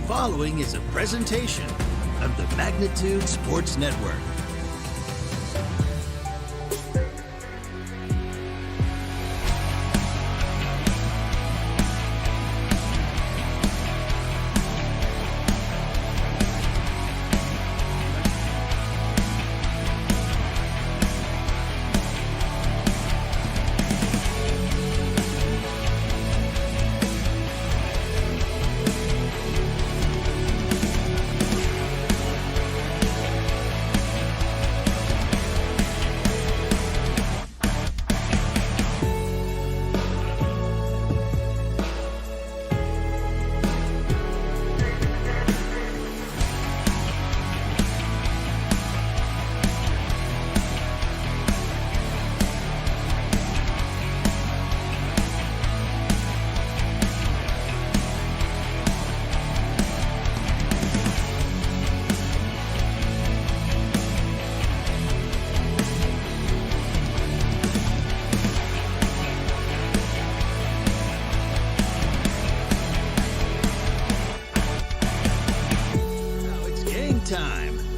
following is a presentation of the Magnitude Sports Network.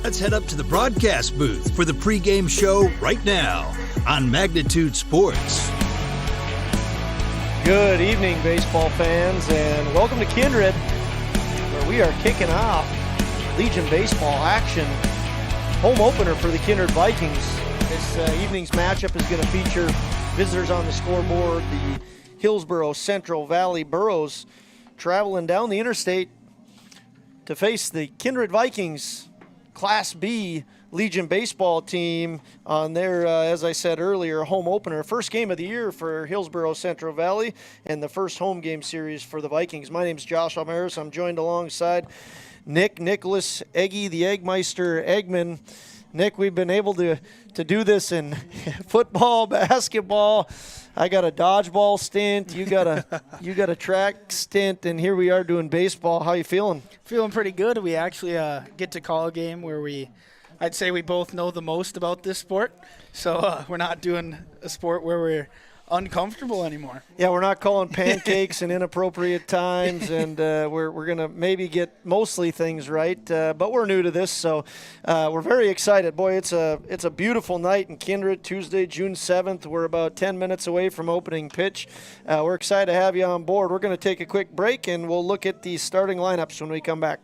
Let's head up to the broadcast booth for the pregame show right now on Magnitude Sports. Good evening, baseball fans, and welcome to Kindred, where we are kicking off Legion baseball action. Home opener for the Kindred Vikings. This evening's matchup is going to feature visitors on the scoreboard, the Hillsboro Central Valley Burros, traveling down the interstate to face the Kindred Vikings Class B Legion baseball team on their, as I said earlier, home opener. First game of the year for Hillsboro Central Valley and the first home game series for the Vikings. My name's Josh Almaris. I'm joined alongside Nicholas Eggy, the Eggmeister Eggman. Nick, we've been able to do this in football, basketball. I got a dodgeball stint. You got a track stint, and here we are doing baseball. How you feeling? Feeling pretty good. We actually get to call a game where I'd say we both know the most about this sport. So we're not doing a sport where we're uncomfortable anymore. Yeah, we're not calling pancakes in inappropriate times, and we're going to maybe get mostly things right, but we're new to this, so we're very excited. Boy, it's a beautiful night in Kindred, Tuesday, June 7th. We're about 10 minutes away from opening pitch. We're excited to have you on board. We're going to take a quick break, and we'll look at the starting lineups when we come back.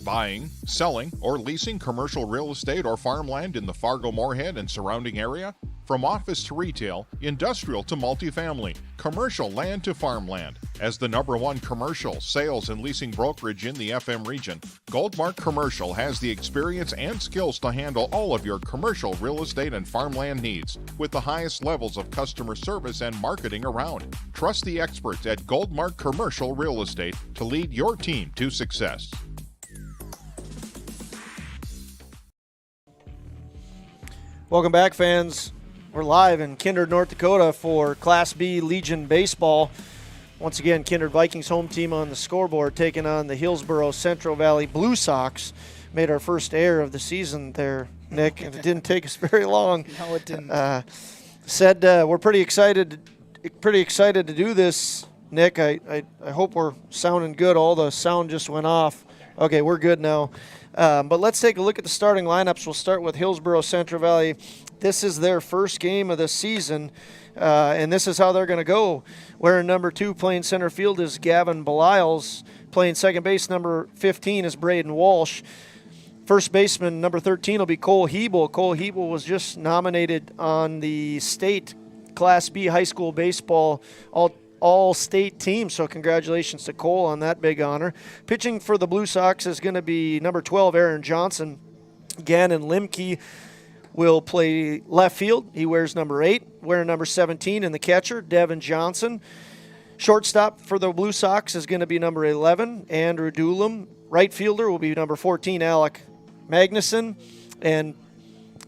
Buying, selling, or leasing commercial real estate or farmland in the Fargo-Moorhead and surrounding area? From office to retail, industrial to multifamily, commercial land to farmland. As the #1 commercial sales and leasing brokerage in the FM region, Goldmark Commercial has the experience and skills to handle all of your commercial real estate and farmland needs with the highest levels of customer service and marketing around. Trust the experts at Goldmark Commercial Real Estate to lead your team to success. Welcome back, fans. We're live in Kindred, North Dakota for Class B Legion Baseball. Once again, Kindred Vikings home team on the scoreboard taking on the Hillsboro Central Valley Blue Sox. Made our first air of the season there, Nick, and it didn't take us very long. No, it didn't. We're pretty excited to do this, Nick. I hope we're sounding good. All the sound just went off. Okay, we're good now. But let's take a look at the starting lineups. We'll start with Hillsboro Central Valley. This is their first game of the season, and this is how they're going to go. Wearing number 2 playing center field is Gavin Beliles. Playing second base, number 15 is Braden Walsh. First baseman, number 13, will be Cole Hebel. Cole Hebel was just nominated on the state Class B high school baseball all-state team, so congratulations to Cole on that big honor. Pitching for the Blue Sox is going to be number 12, Aaron Johnson. Gannon Limke will play left field. He wears number 8. Wearing number 17 in the catcher, Devin Johnson. Shortstop for the Blue Sox is going to be number 11, Andrew Doolum. Right fielder will be number 14, Alec Magnuson. And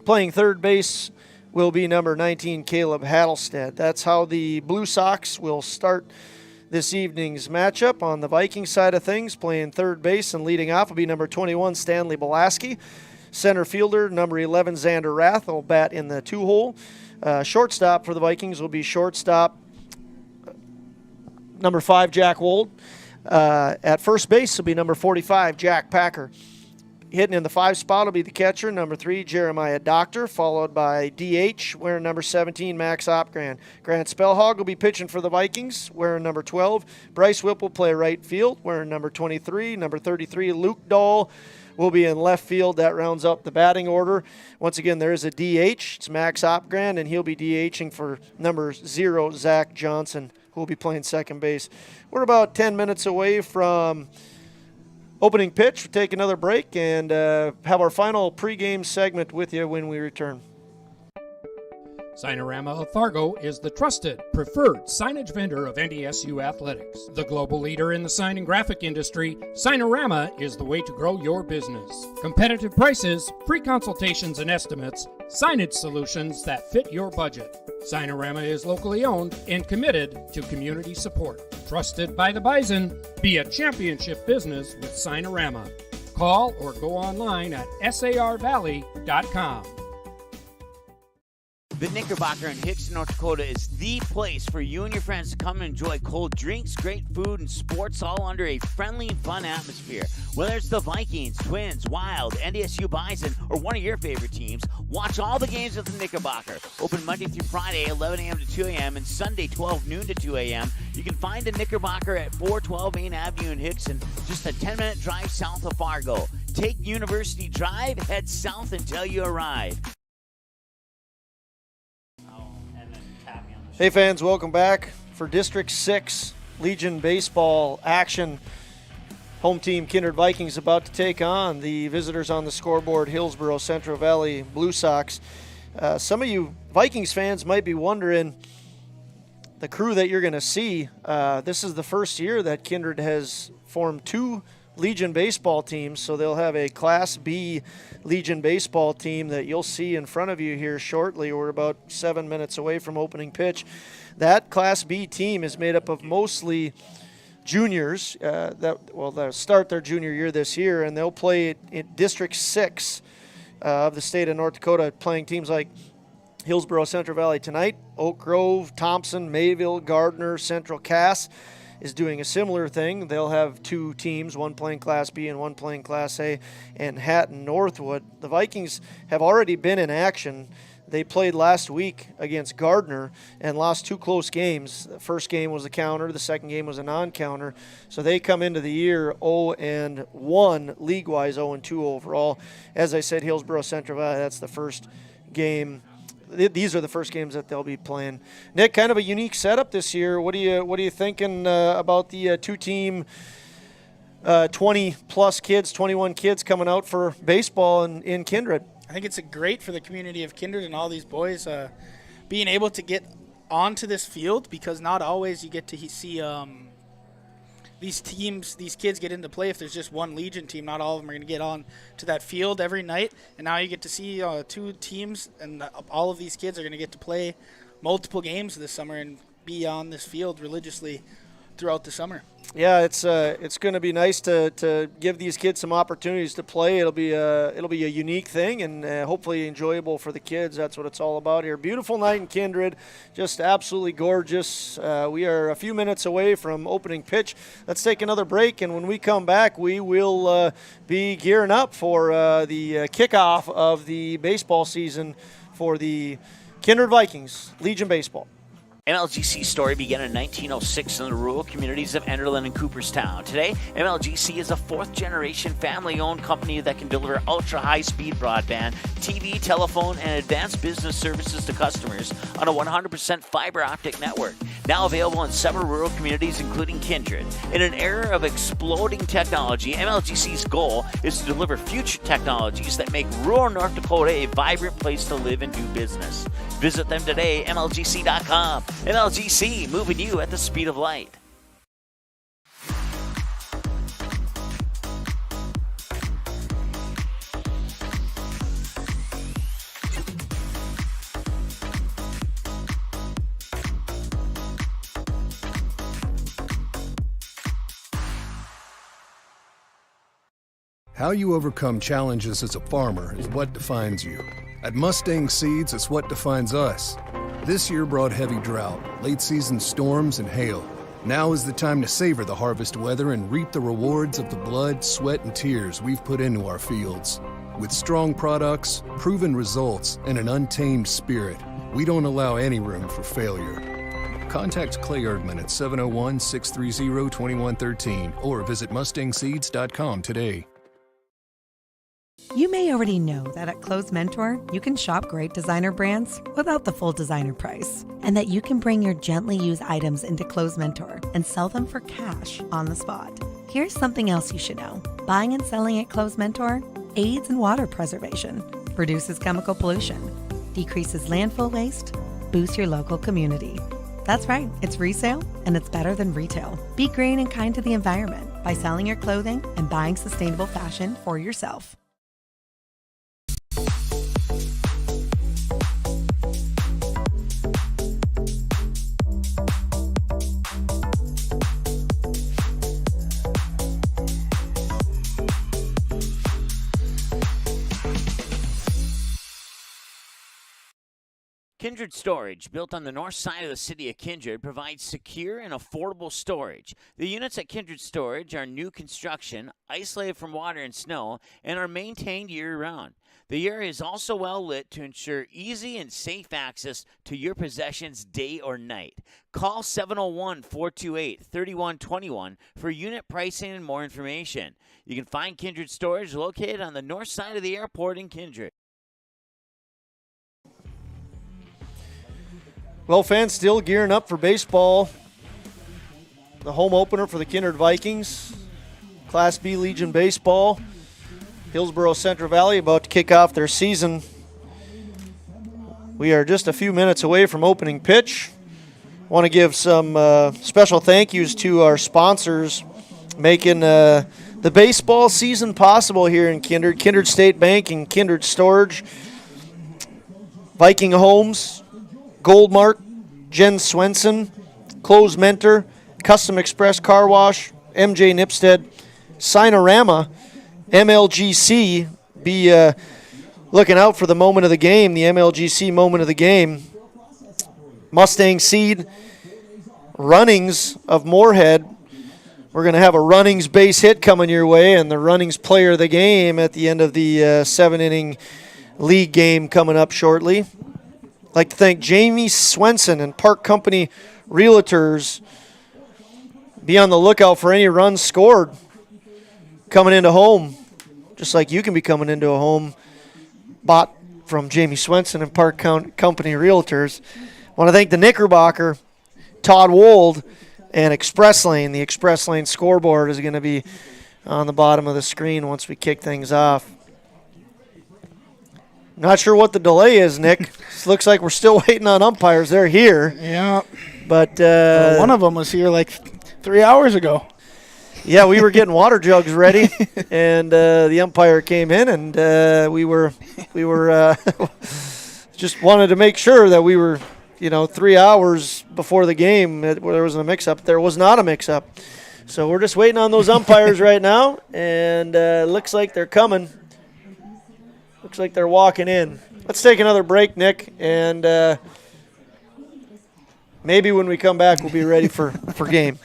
playing third base will be number 19, Caleb Hattlestead. That's how the Blue Sox will start this evening's matchup. On the Vikings side of things, playing third base and leading off will be number 21, Stanley Belaski. Center fielder, number 11, Xander Rath, will bat in the 2-hole. Shortstop for the Vikings will be shortstop number 5, Jack Wold. At first base will be number 45, Jack Packer. Hitting in the 5 spot will be the catcher, number 3, Jeremiah Doctor, followed by DH, wearing number 17, Max Opgran. Grant Spellhog will be pitching for the Vikings, wearing number 12. Bryce Whipp will play right field, wearing number 23. Number 33, Luke Dahl, will be in left field. That rounds up the batting order. Once again, there is a DH. It's Max Opgran, and he'll be DHing for number 0, Zach Johnson, who will be playing second base. We're about 10 minutes away from opening pitch. We'll take another break and have our final pregame segment with you when we return. Signorama of Fargo is the trusted, preferred signage vendor of NDSU athletics. The global leader in the sign and graphic industry, Signorama is the way to grow your business. Competitive prices, free consultations and estimates, signage solutions that fit your budget. Signorama is locally owned and committed to community support. Trusted by the Bison, be a championship business with Signorama. Call or go online at sarvalley.com. The Knickerbocker in Hickson, North Dakota is the place for you and your friends to come and enjoy cold drinks, great food, and sports all under a friendly and fun atmosphere. Whether it's the Vikings, Twins, Wild, NDSU Bison, or one of your favorite teams, watch all the games at the Knickerbocker. Open Monday through Friday, 11 a.m. to 2 a.m., and Sunday, 12 noon to 2 a.m. You can find the Knickerbocker at 412 Main Avenue in Hickson, just a 10-minute drive south of Fargo. Take University Drive, head south until you arrive. Hey fans, welcome back for District 6 Legion Baseball action. Home team Kindred Vikings about to take on the visitors on the scoreboard, Hillsboro Central Valley Blue Sox. Some of you Vikings fans might be wondering the crew that you're going to see. This is the first year that Kindred has formed 2 Legion baseball teams, so they'll have a Class B Legion baseball team that you'll see in front of you here shortly. We're about 7 minutes away from opening pitch. That Class B team is made up of mostly juniors that start their junior year this year, and they'll play in District 6 of the state of North Dakota, playing teams like Hillsboro Central Valley tonight, Oak Grove, Thompson, Mayville, Gardner, Central Cass is doing a similar thing. They'll have 2 teams, one playing Class B and one playing Class A, and Hatton Northwood. The Vikings have already been in action. They played last week against Gardner and lost 2 close games. The first game was a counter. The second game was a non-counter. So they come into the year 0-1 league-wise, 0-2 overall. As I said, Hillsboro Central Valley, that's the first game. These are the first games that they'll be playing. Nick, kind of a unique setup this year. What are you thinking about the 2-team, 20-plus kids, 21 kids coming out for baseball in Kindred? I think it's great for the community of Kindred and all these boys being able to get onto this field, because not always you get to see these kids get into play. If there's just one Legion team, not all of them are going to get on to that field every night. And now you get to see 2 teams, and all of these kids are going to get to play multiple games this summer and be on this field religiously throughout the summer. Yeah, it's going to be nice to give these kids some opportunities to play. It'll be a unique thing, and hopefully enjoyable for the kids. That's what it's all about here. Beautiful night in Kindred, just absolutely gorgeous. We are a few minutes away from opening pitch. Let's take another break, and when we come back, we will be gearing up for the kickoff of the baseball season for the Kindred Vikings Legion Baseball. MLGC's story began in 1906 in the rural communities of Enderlin and Cooperstown. Today, MLGC is a 4th-generation family-owned company that can deliver ultra-high-speed broadband, TV, telephone, and advanced business services to customers on a 100% fiber optic network. Now available in several rural communities, including Kindred. In an era of exploding technology, MLGC's goal is to deliver future technologies that make rural North Dakota a vibrant place to live and do business. Visit them today, MLGC.com. MLGC, moving you at the speed of light. How you overcome challenges as a farmer is what defines you. At Mustang Seeds, it's what defines us. This year brought heavy drought, late-season storms, and hail. Now is the time to savor the harvest weather and reap the rewards of the blood, sweat, and tears we've put into our fields. With strong products, proven results, and an untamed spirit, we don't allow any room for failure. Contact Clay Erdman at 701-630-2113 or visit mustangseeds.com today. You may already know that at Clothes Mentor, you can shop great designer brands without the full designer price, and that you can bring your gently used items into Clothes Mentor and sell them for cash on the spot. Here's something else you should know. Buying and selling at Clothes Mentor aids in water preservation, reduces chemical pollution, decreases landfill waste, boosts your local community. That's right, it's resale, and it's better than retail. Be green and kind to the environment by selling your clothing and buying sustainable fashion for yourself. Kindred Storage, built on the north side of the city of Kindred, provides secure and affordable storage. The units at Kindred Storage are new construction, isolated from water and snow, and are maintained year-round. The area is also well lit to ensure easy and safe access to your possessions day or night. Call 701-428-3121 for unit pricing and more information. You can find Kindred Storage located on the north side of the airport in Kindred. Well, fans, still gearing up for baseball. The home opener for the Kindred Vikings. Class B Legion Baseball. Hillsboro Central Valley about to kick off their season. We are just a few minutes away from opening pitch. Want to give some special thank yous to our sponsors making the baseball season possible here in Kindred. Kindred State Bank and Kindred Storage. Viking Homes. Goldmark, Jen Swenson, Clothes Mentor, Custom Express Car Wash, MJ Nipstead, Sinorama, MLGC. Be looking out for the moment of the game, the MLGC moment of the game. Mustang Seed, Runnings of Moorhead. We're going to have a Runnings base hit coming your way, and the Runnings player of the game at the end of the 7-inning league game coming up shortly. I'd like to thank Jamie Swenson and Park Company Realtors. Be on the lookout for any runs scored coming into home, just like you can be coming into a home bought from Jamie Swenson and Park Company Realtors. I want to thank the Knickerbocker, Todd Wold, and Express Lane. The Express Lane scoreboard is going to be on the bottom of the screen once we kick things off. Not sure what the delay is, Nick. Looks like we're still waiting on umpires. They're here. Yeah. But one of them was here like 3 hours ago. Yeah, we were getting water jugs ready, and the umpire came in, and we were just wanted to make sure that we were, 3 hours before the game where there wasn't a mix-up. There was not a mix-up. So we're just waiting on those umpires right now, and looks like they're coming. Looks like they're walking in. Let's take another break, Nick, and maybe when we come back we'll be ready for game.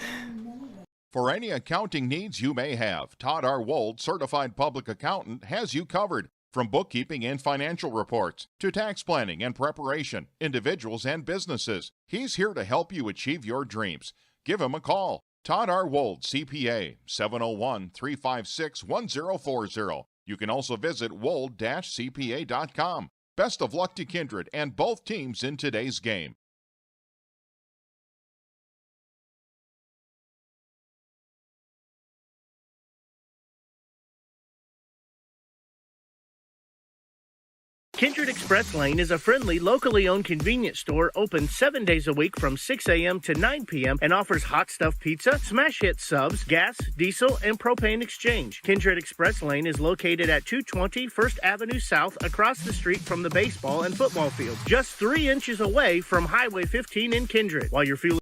For any accounting needs you may have, Todd R. Wold, Certified Public Accountant, has you covered. From bookkeeping and financial reports to tax planning and preparation, individuals and businesses, he's here to help you achieve your dreams. Give him a call. Todd R. Wold, CPA, 701-356-1040. You can also visit wold-cpa.com. Best of luck to Kindred and both teams in today's game. Kindred Express Lane is a friendly, locally owned convenience store open 7 days a week from 6 a.m. to 9 p.m. and offers hot stuffed pizza, smash hit subs, gas, diesel, and propane exchange. Kindred Express Lane is located at 220 First Avenue South across the street from the baseball and football field, just 3 inches away from Highway 15 in Kindred. While you're fueling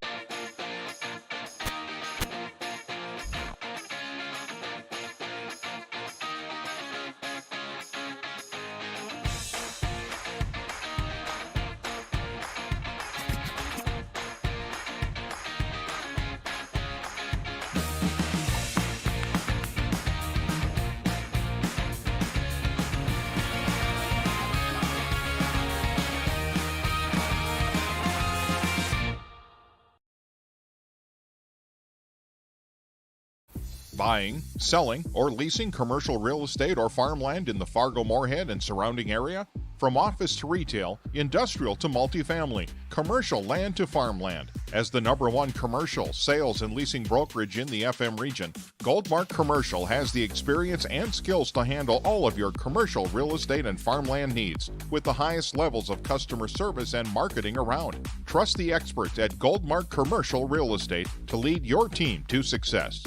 Buying, selling, or leasing commercial real estate or farmland in the Fargo-Moorhead and surrounding area? From office to retail, industrial to multifamily, commercial land to farmland. As the #1 commercial, sales, and leasing brokerage in the FM region, Goldmark Commercial has the experience and skills to handle all of your commercial real estate and farmland needs with the highest levels of customer service and marketing around. Trust the experts at Goldmark Commercial Real Estate to lead your team to success.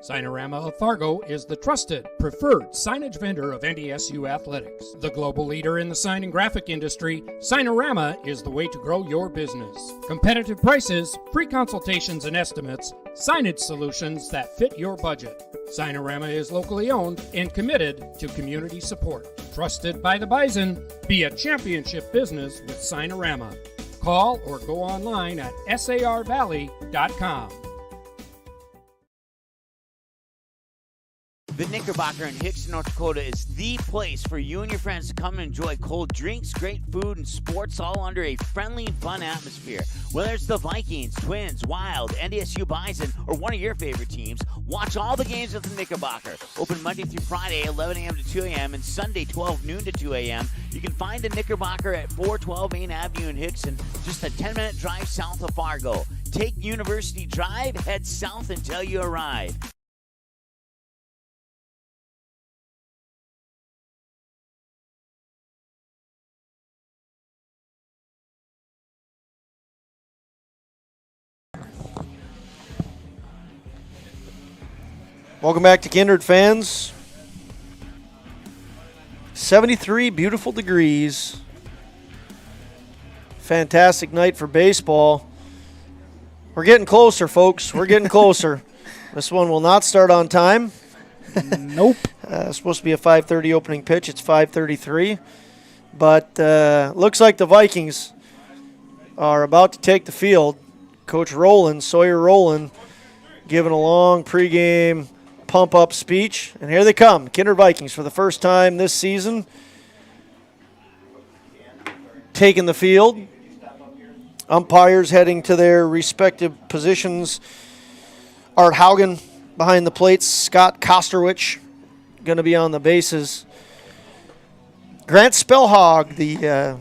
Signarama of Fargo is the trusted, preferred signage vendor of NDSU athletics. The global leader in the sign and graphic industry, Signarama is the way to grow your business. Competitive prices, free consultations and estimates, signage solutions that fit your budget. Signarama is locally owned and committed to community support. Trusted by the Bison, be a championship business with Signarama. Call or go online at sarvalley.com. The Knickerbocker in Hickson, North Dakota is the place for you and your friends to come and enjoy cold drinks, great food, and sports all under a friendly and fun atmosphere. Whether it's the Vikings, Twins, Wild, NDSU Bison, or one of your favorite teams, watch all the games at the Knickerbocker. Open Monday through Friday, 11 a.m. to 2 a.m., and Sunday, 12 noon to 2 a.m. You can find the Knickerbocker at 412 Main Avenue in Hickson, just a 10-minute drive south of Fargo. Take University Drive, head south until you arrive. Welcome back to Kindred, fans. 73 beautiful degrees. Fantastic night for baseball. We're getting closer, folks. We're getting closer. This one will not start on time. Nope. It's supposed to be a 5:30 opening pitch. It's 5:33. But looks like the Vikings are about to take the field. Coach Sawyer Rowland, giving a long pregame pump-up speech. And here they come, Kindred Vikings, for the first time this season, taking the field. Umpires heading to their respective positions. Art Haugen behind the plates. Scott Kosterwich going to be on the bases. Grant Spellhog, the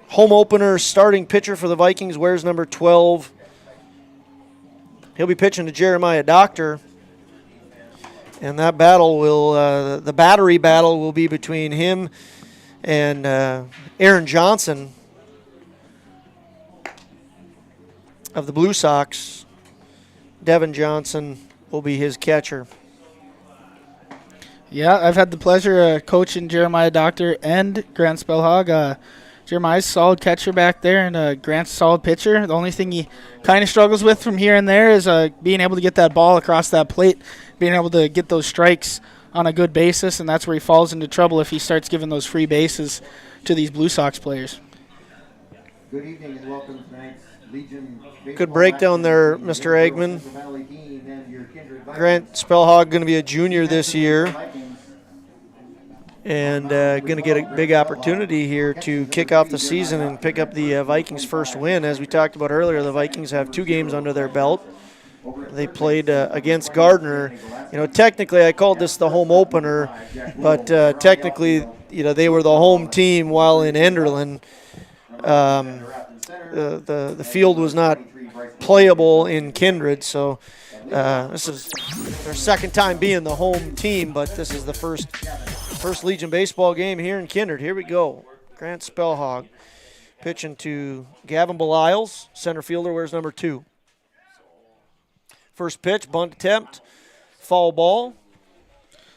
home opener starting pitcher for the Vikings, wears number 12. He'll be pitching to Jeremiah Doctor. And that battle will, the battery battle will be between him and Aaron Johnson of the Blue Sox. Devin Johnson will be his catcher. Yeah, I've had the pleasure of coaching Jeremiah Doctor and Grant Spellhog. Jeremiah's a solid catcher back there, and Grant's a solid pitcher. The only thing he kind of struggles with from here and there is being able to get that ball across that plate, being able to get those strikes on a good basis, and that's where he falls into trouble if he starts giving those free bases to these Blue Sox players. Good evening and welcome to tonight's Legion Baseball. Good breakdown there, Mr. Eggman. Grant Spellhog going to be a junior this year, and going to get a big opportunity here to kick off the season and pick up the Vikings' first win. As we talked about earlier, the Vikings have 2 games under their belt. They played against Gardner. You know, technically I called this the home opener, but technically, you know, they were the home team while in Enderlin. The field was not playable in Kindred, so this is their second time being the home team, but this is the first Legion baseball game here in Kindred. Here we go. Grant Spellhog pitching to Gavin Beliles, center fielder, wears number 2. First pitch, bunt attempt, foul ball.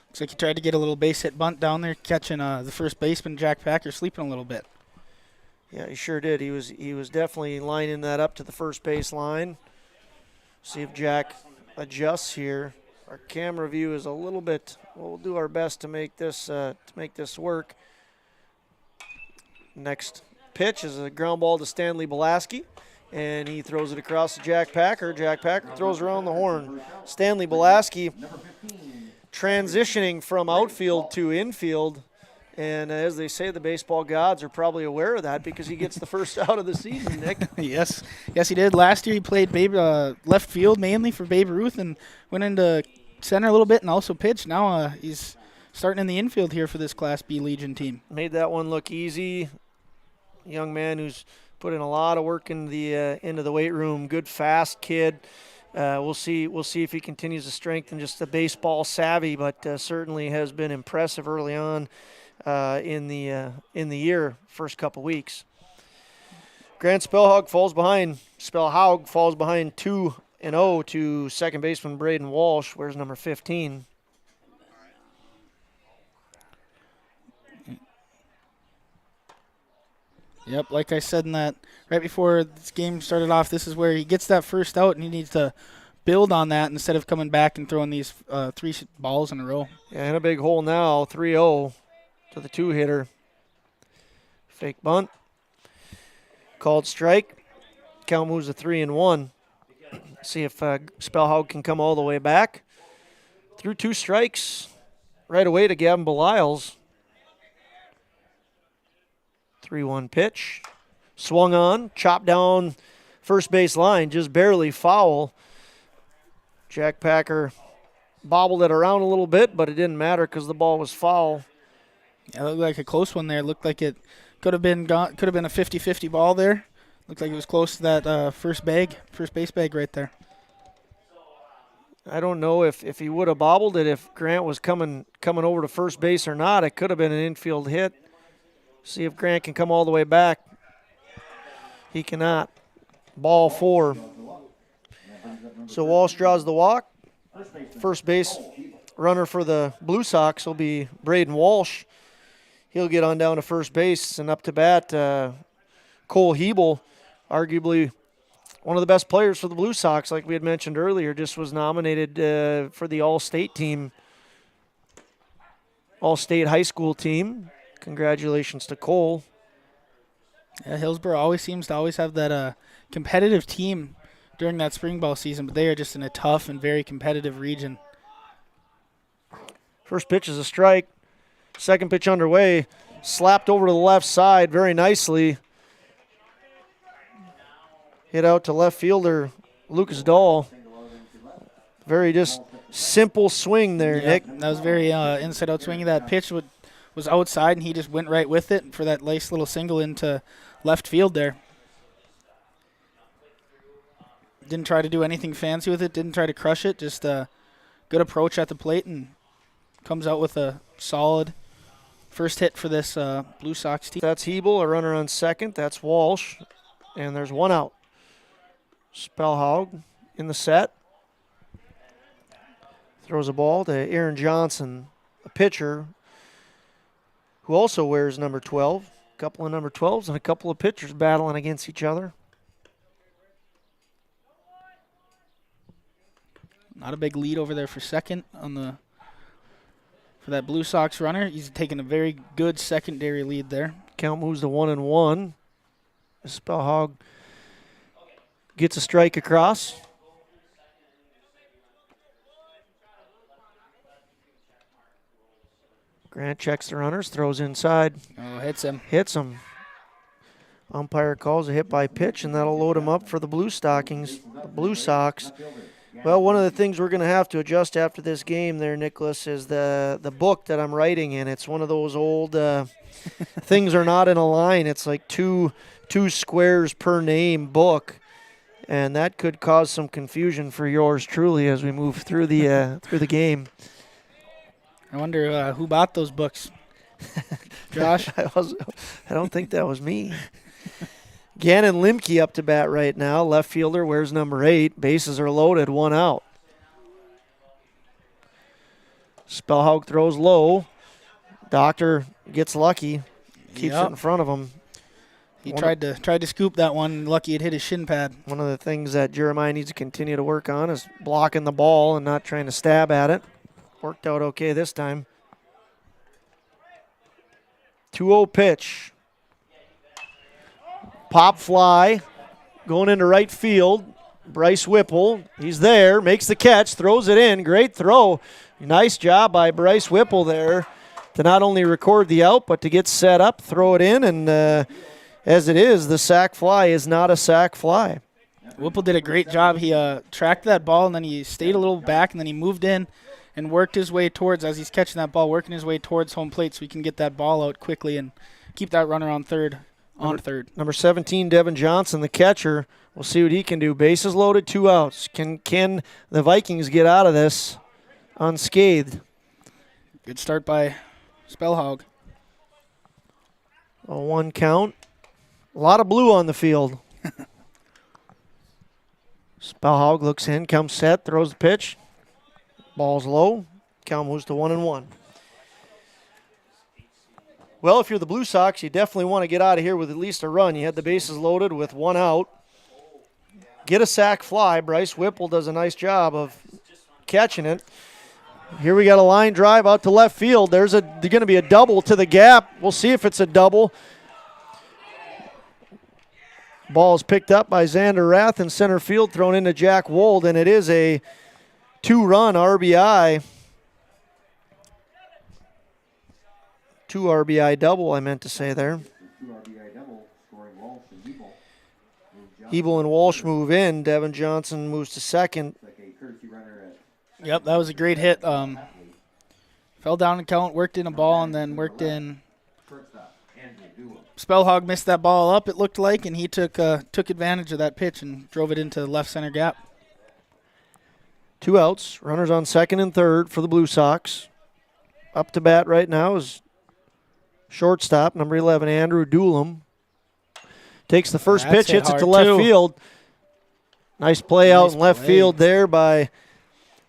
Looks like he tried to get a little base hit bunt down there, catching the first baseman, Jack Packer, sleeping a little bit. Yeah, he sure did. He was definitely lining that up to the first base line. See if Jack adjusts here. Our camera view is a little bit. We'll do our best to make this work. Next pitch is a ground ball to Stanley Belaski, and he throws it across to Jack Packer. Jack Packer throws around the horn. Stanley Belaski transitioning from outfield to infield And as they say, the baseball gods are probably aware of that because he gets the first out of the season, Nick. Yes, he did. Last year he played left field mainly for Babe Ruth and went into center a little bit and also pitched. Now he's starting in the infield here for this Class B Legion team. Made that one look easy. Young man who's put in a lot of work into the weight room. Good, fast kid. We'll see if he continues to strengthen just the baseball savvy, but certainly has been impressive early on in the year, first couple weeks. Grant Spellhaug falls behind 2-0 to second baseman Braden Walsh. Where's number 15? Yep, like I said in that right before this game started off, this is where he gets that first out and he needs to build on that instead of coming back and throwing these 3 balls in a row. Yeah, in a big hole now, 3-0 to the 2-hitter. Fake bunt. Called strike. Count moves to 3-1. See if Spellhaug can come all the way back. Threw 2 strikes right away to Gavin Belials. 3-1 pitch. Swung on, chopped down first base line, just barely foul. Jack Packer bobbled it around a little bit, but it didn't matter because the ball was foul. Yeah, it looked like a close one there. It looked like it could have been a 50-50 ball there. Looked like it was close to that first base bag right there. I don't know if he would have bobbled it if Grant was coming over to first base or not. It could have been an infield hit. See if Grant can come all the way back. He cannot. Ball 4. So Walsh draws the walk. First base runner for the Blue Sox will be Braden Walsh. He'll get on down to first base, and up to bat, Cole Hebel, arguably one of the best players for the Blue Sox, like we had mentioned earlier, just was nominated for the All-State team, All-State high school team. Congratulations to Cole. Yeah, Hillsboro always seems to have that competitive team during that spring ball season, but they are just in a tough and very competitive region. First pitch is a strike. Second pitch underway. Slapped over to the left side very nicely. Hit out to left fielder Lucas Dahl. Very just simple swing there, Nick. That was very inside-out swing. That pitch was outside, and he just went right with it for that nice little single into left field there. Didn't try to do anything fancy with it. Didn't try to crush it. Just a good approach at the plate, and comes out with a solid first hit for this Blue Sox team. That's Hebel, a runner on second. That's Walsh, and there's one out. Spellhaug in the set. Throws a ball to Aaron Johnson, a pitcher who also wears number 12. A couple of number 12s and a couple of pitchers battling against each other. Not a big lead over there for second for that Blue Sox runner. He's taking a very good secondary lead there. Count moves to 1-1. Spellhaug gets a strike across. Grant checks the runners, throws inside. Oh, hits him. Hits him. Umpire calls a hit by pitch, and that'll load him up for the Blue Sox. Well, one of the things we're going to have to adjust after this game there, Nicholas, is the book that I'm writing in. It's one of those old things are not in a line. It's like two squares per name book, and that could cause some confusion for yours truly as we move through the game. I wonder who bought those books. Josh? I don't think that was me. Gannon Limke up to bat right now. Left fielder wears number 8. Bases are loaded, 1 out. Spellhaug throws low. Doctor gets lucky. Keeps it in front of him. He tried to scoop that one. Lucky it hit his shin pad. One of the things that Jeremiah needs to continue to work on is blocking the ball and not trying to stab at it. Worked out okay this time. 2-0 pitch. Pop fly going into right field. Bryce Whipple, he's there, makes the catch, throws it in. Great throw. Nice job by Bryce Whipple there. to not only record the out, but to get set up, throw it in, and as it is, the sack fly is not a sack fly. Whipple did a great job. He tracked that ball, and then he stayed a little back, and then he moved in and worked his way towards, as he's catching that ball, working his way towards home plate so he can get that ball out quickly and keep that runner on third. Number 17, Devin Johnson, the catcher. We'll see what he can do. Bases loaded, 2 outs. Can the Vikings get out of this unscathed? Good start by Spellhog. A 1 count. A lot of blue on the field. Spellhog looks in, comes set, throws the pitch. Ball's low. Count moves to 1-1. Well, if you're the Blue Sox, you definitely want to get out of here with at least a run. You had the bases loaded with 1 out. Get a sack fly. Bryce Whipple does a nice job of catching it. Here we got a line drive out to left field. There's going to be a double to the gap. We'll see if it's a double. Ball is picked up by Xander Rath in center field, thrown into Jack Wold, and it is a 2-run RBI. 2 RBI double, I meant to say there. Hebel and Walsh move in. Devin Johnson moves to second. Yep, that was a great hit. Fell down and count, worked in a ball, and then worked in. Spellhog missed that ball up, it looked like, and he took advantage of that pitch and drove it into the left center gap. 2 outs. Runners on second and third for the Blue Sox. Up to bat right now is shortstop, number 11, Andrew Doolum. Takes the first pitch, hits it to left field. Nice play out in left field there by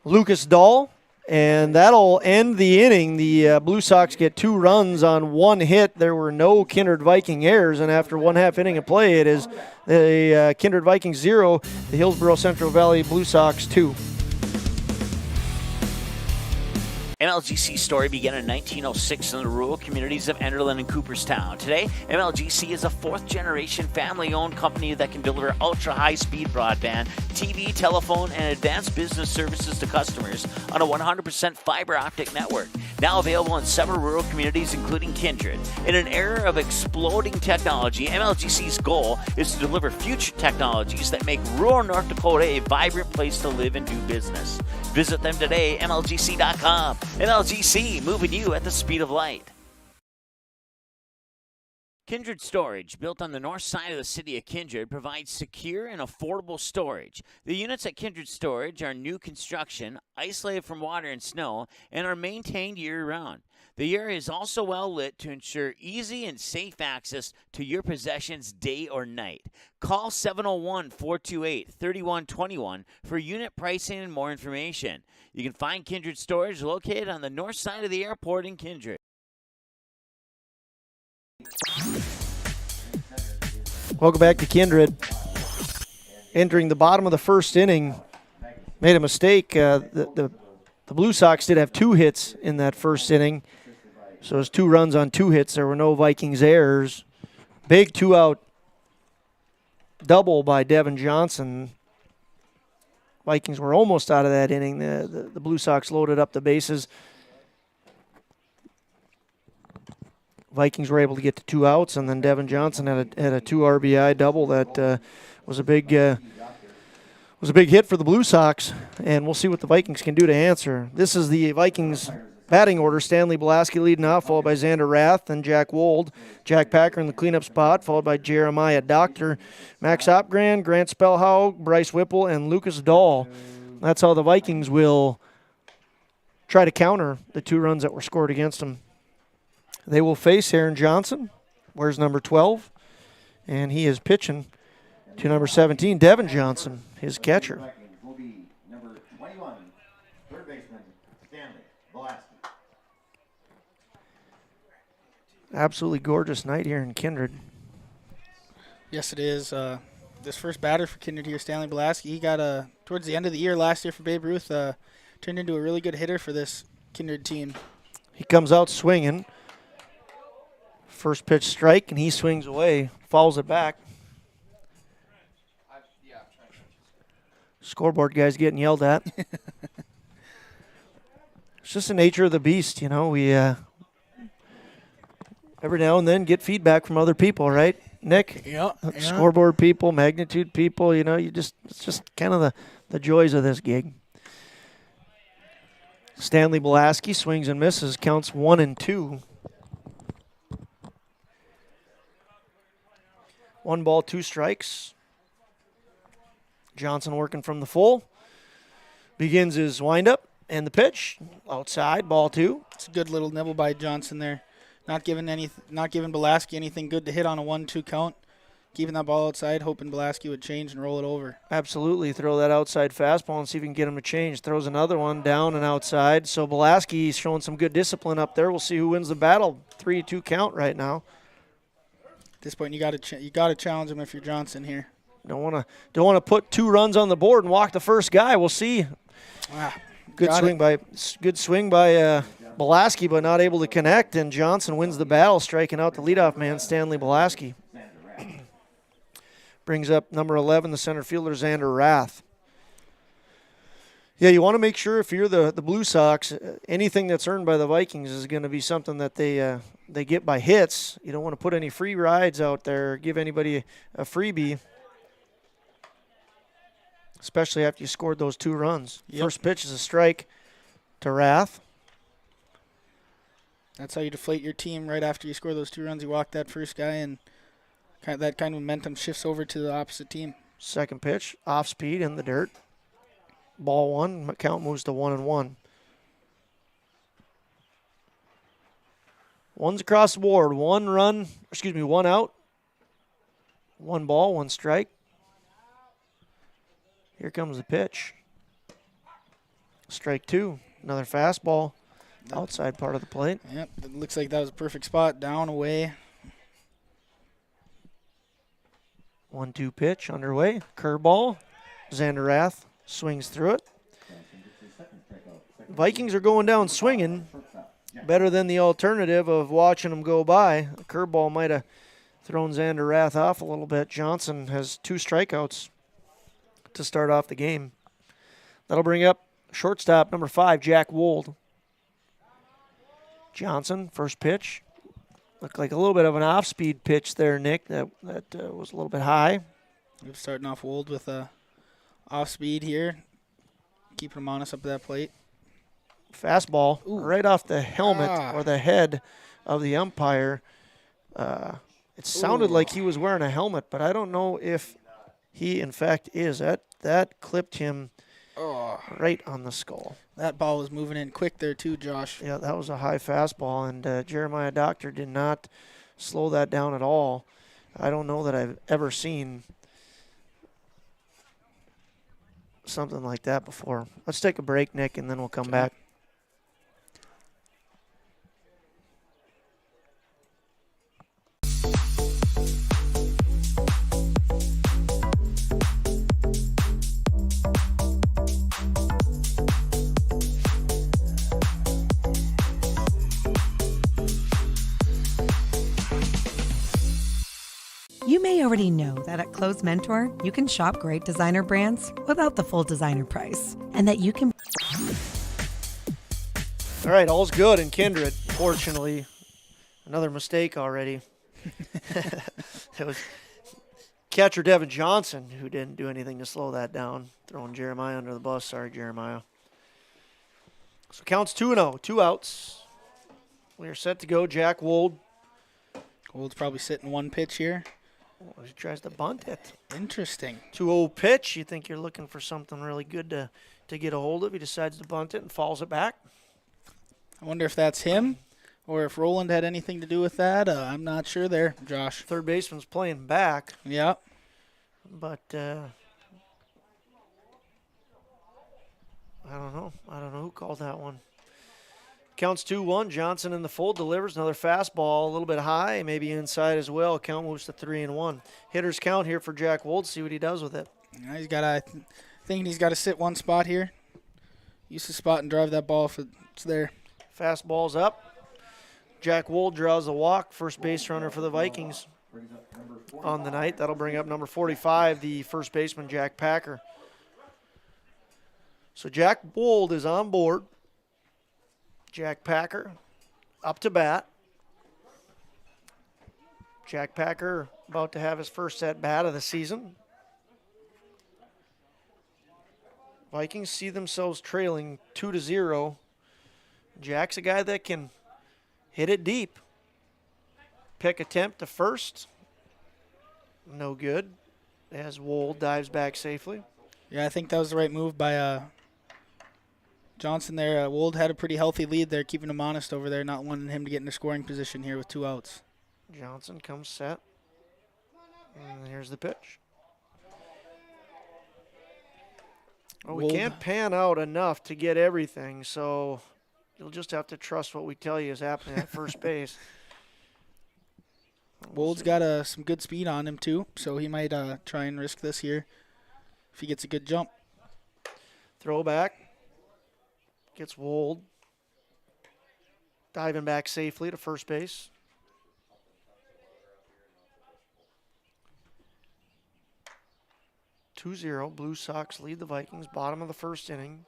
Lucas Dahl. And that'll end the inning. The Blue Sox get 2 runs on 1 hit. There were no Kindred Viking errors, and after 1/2 inning of play, it is the Kindred Vikings 0, the Hillsboro Central Valley Blue Sox 2. MLGC's story began in 1906 in the rural communities of Enderlin and Cooperstown. Today, MLGC is a 4th-generation family-owned company that can deliver ultra-high-speed broadband, TV, telephone, and advanced business services to customers on a 100% fiber optic network. Now available in several rural communities, including Kindred. In an era of exploding technology, MLGC's goal is to deliver future technologies that make rural North Dakota a vibrant place to live and do business. Visit them today, MLGC.com. MLGC, moving you at the speed of light. Kindred Storage, built on the north side of the city of Kindred, provides secure and affordable storage. The units at Kindred Storage are new construction, isolated from water and snow, and are maintained year-round. The area is also well lit to ensure easy and safe access to your possessions day or night. Call 701-428-3121 for unit pricing and more information. You can find Kindred Storage located on the north side of the airport in Kindred. Welcome back to Kindred. Entering the bottom of the first inning, made a mistake. The Blue Sox did have 2 hits in that first inning. So it was 2 runs on 2 hits. There were no Vikings errors. Big 2-out double by Devin Johnson. Vikings were almost out of that inning. The Blue Sox loaded up the bases. Vikings were able to get to 2 outs, and then Devin Johnson had a 2 RBI double that was a big hit for the Blue Sox, and we'll see what the Vikings can do to answer. This is the Vikings batting order. Stanley Blasky leading off, followed by Xander Rath, then Jack Wold, Jack Packer in the cleanup spot, followed by Jeremiah Doctor, Max Opgran, Grant Spellhog, Bryce Whipple, and Lucas Dahl. That's how the Vikings will try to counter the 2 runs that were scored against them. They will face Aaron Johnson, wears number 12, and he is pitching to number 17, Devin Johnson, his catcher. Will be number 21, third baseman, Stanley Blasky. Absolutely gorgeous night here in Kindred. Yes, it is. This first batter for Kindred here, Stanley Blasky, he got towards the end of the year last year for Babe Ruth, turned into a really good hitter for this Kindred team. He comes out swinging. First pitch strike, and he swings away, fouls it back. Scoreboard guy's getting yelled at. It's just the nature of the beast, you know. We every now and then get feedback from other people, right, Nick? Yeah. Scoreboard people, magnitude people, it's just kind of the joys of this gig. Stanley Belaski swings and misses, counts 1-2. 1 ball, 2 strikes. Johnson working from the full. Begins his windup and the pitch. Outside, ball 2. It's a good little nibble by Johnson there. Not giving Belaski anything good to hit on a 1-2 count. Keeping that ball outside, hoping Belaski would change and roll it over. Absolutely. Throw that outside fastball and see if you can get him to change. Throws another one down and outside. So Belaski's showing some good discipline up there. We'll see who wins the battle. 3-2 count right now. At this point, you got to challenge him if you're Johnson here. Don't want to put 2 runs on the board and walk the first guy. We'll see. Good swing by Belaski, but not able to connect. And Johnson wins the battle, striking out the leadoff man, Stanley Belaski. Brings up number 11, the center fielder, Xander Rath. Yeah, you want to make sure if you're the Blue Sox, anything that's earned by the Vikings is going to be something that they get by hits. You don't want to put any free rides out there or give anybody a freebie, especially after you scored those 2 runs. Yep. First pitch is a strike to Rath. That's how you deflate your team right after you score those 2 runs. You walk that first guy, and that kind of momentum shifts over to the opposite team. Second pitch, off speed in the dirt. Ball 1, count moves to 1-1. One's across the board. 1 out. 1 ball, 1 strike. Here comes the pitch. Strike 2. Another fastball. Outside part of the plate. Yep, it looks like that was a perfect spot. Down, away. 1-2 pitch underway. Curveball. Xander Rath swings through it. Vikings are going down swinging. Better than the alternative of watching them go by. The curveball might have thrown Xander Rath off a little bit. Johnson has 2 strikeouts to start off the game. That'll bring up shortstop number 5, Jack Wold. Johnson, first pitch. Looked like a little bit of an off-speed pitch there, Nick. That was a little bit high. We're starting off Wold with a off-speed here. Keeping him honest up at that plate. Fastball right off the helmet or the head of the umpire. It sounded like he was wearing a helmet, but I don't know if he, in fact, is. That clipped him right on the skull. That ball was moving in quick there too, Josh. Yeah, that was a high fastball, and Jeremiah Doctor did not slow that down at all. I don't know that I've ever seen something like that before. Let's take a break, Nick, and then we'll come back. You may already know that at Close Mentor, you can shop great designer brands without the full designer price, and that you can... All right, all's good in Kindred. Fortunately, another mistake already. It was catcher Devin Johnson who didn't do anything to slow that down, throwing Jeremiah under the bus. Sorry, Jeremiah. So counts 2-0, 2 outs. We are set to go. Jack Wold. Wold's probably sitting 1 pitch here. Oh, he tries to bunt it. Interesting. 2-0 pitch. You think you're looking for something really good to get a hold of. He decides to bunt it and falls it back. I wonder if that's him or if Roland had anything to do with that. I'm not sure there, Josh. Third baseman's playing back. Yeah. But I don't know. I don't know who called that one. Counts 2-1. Johnson in the fold, delivers another fastball, a little bit high, maybe inside as well. Count moves to 3-1. Hitters count here for Jack Wold. See what he does with it. Yeah, he's got thinking he's got to sit 1 spot here. Use the spot and drive that ball if it's there. Fastball's up. Jack Wold draws the walk. First base runner for the Vikings on the night. That'll bring up number 45, the first baseman, Jack Packer. So Jack Wold is on board. Jack Packer up to bat. Jack Packer about to have his first at-bat of the season. Vikings see themselves trailing 2-0. Jack's a guy that can hit it deep. Pick attempt to first. No good, as Wold dives back safely. Yeah, I think that was the right move by Johnson there. Wold had a pretty healthy lead there, keeping him honest over there, not wanting him to get in a scoring position here with 2 outs. Johnson comes set. And here's the pitch. Well, we can't pan out enough to get everything, so you'll just have to trust what we tell you is happening at first base. Wold's got some good speed on him, too, so he might try and risk this here if he gets a good jump. Throwback. Gets Wold. Diving back safely to first base. Blue Sox lead the Vikings, bottom of the first inning.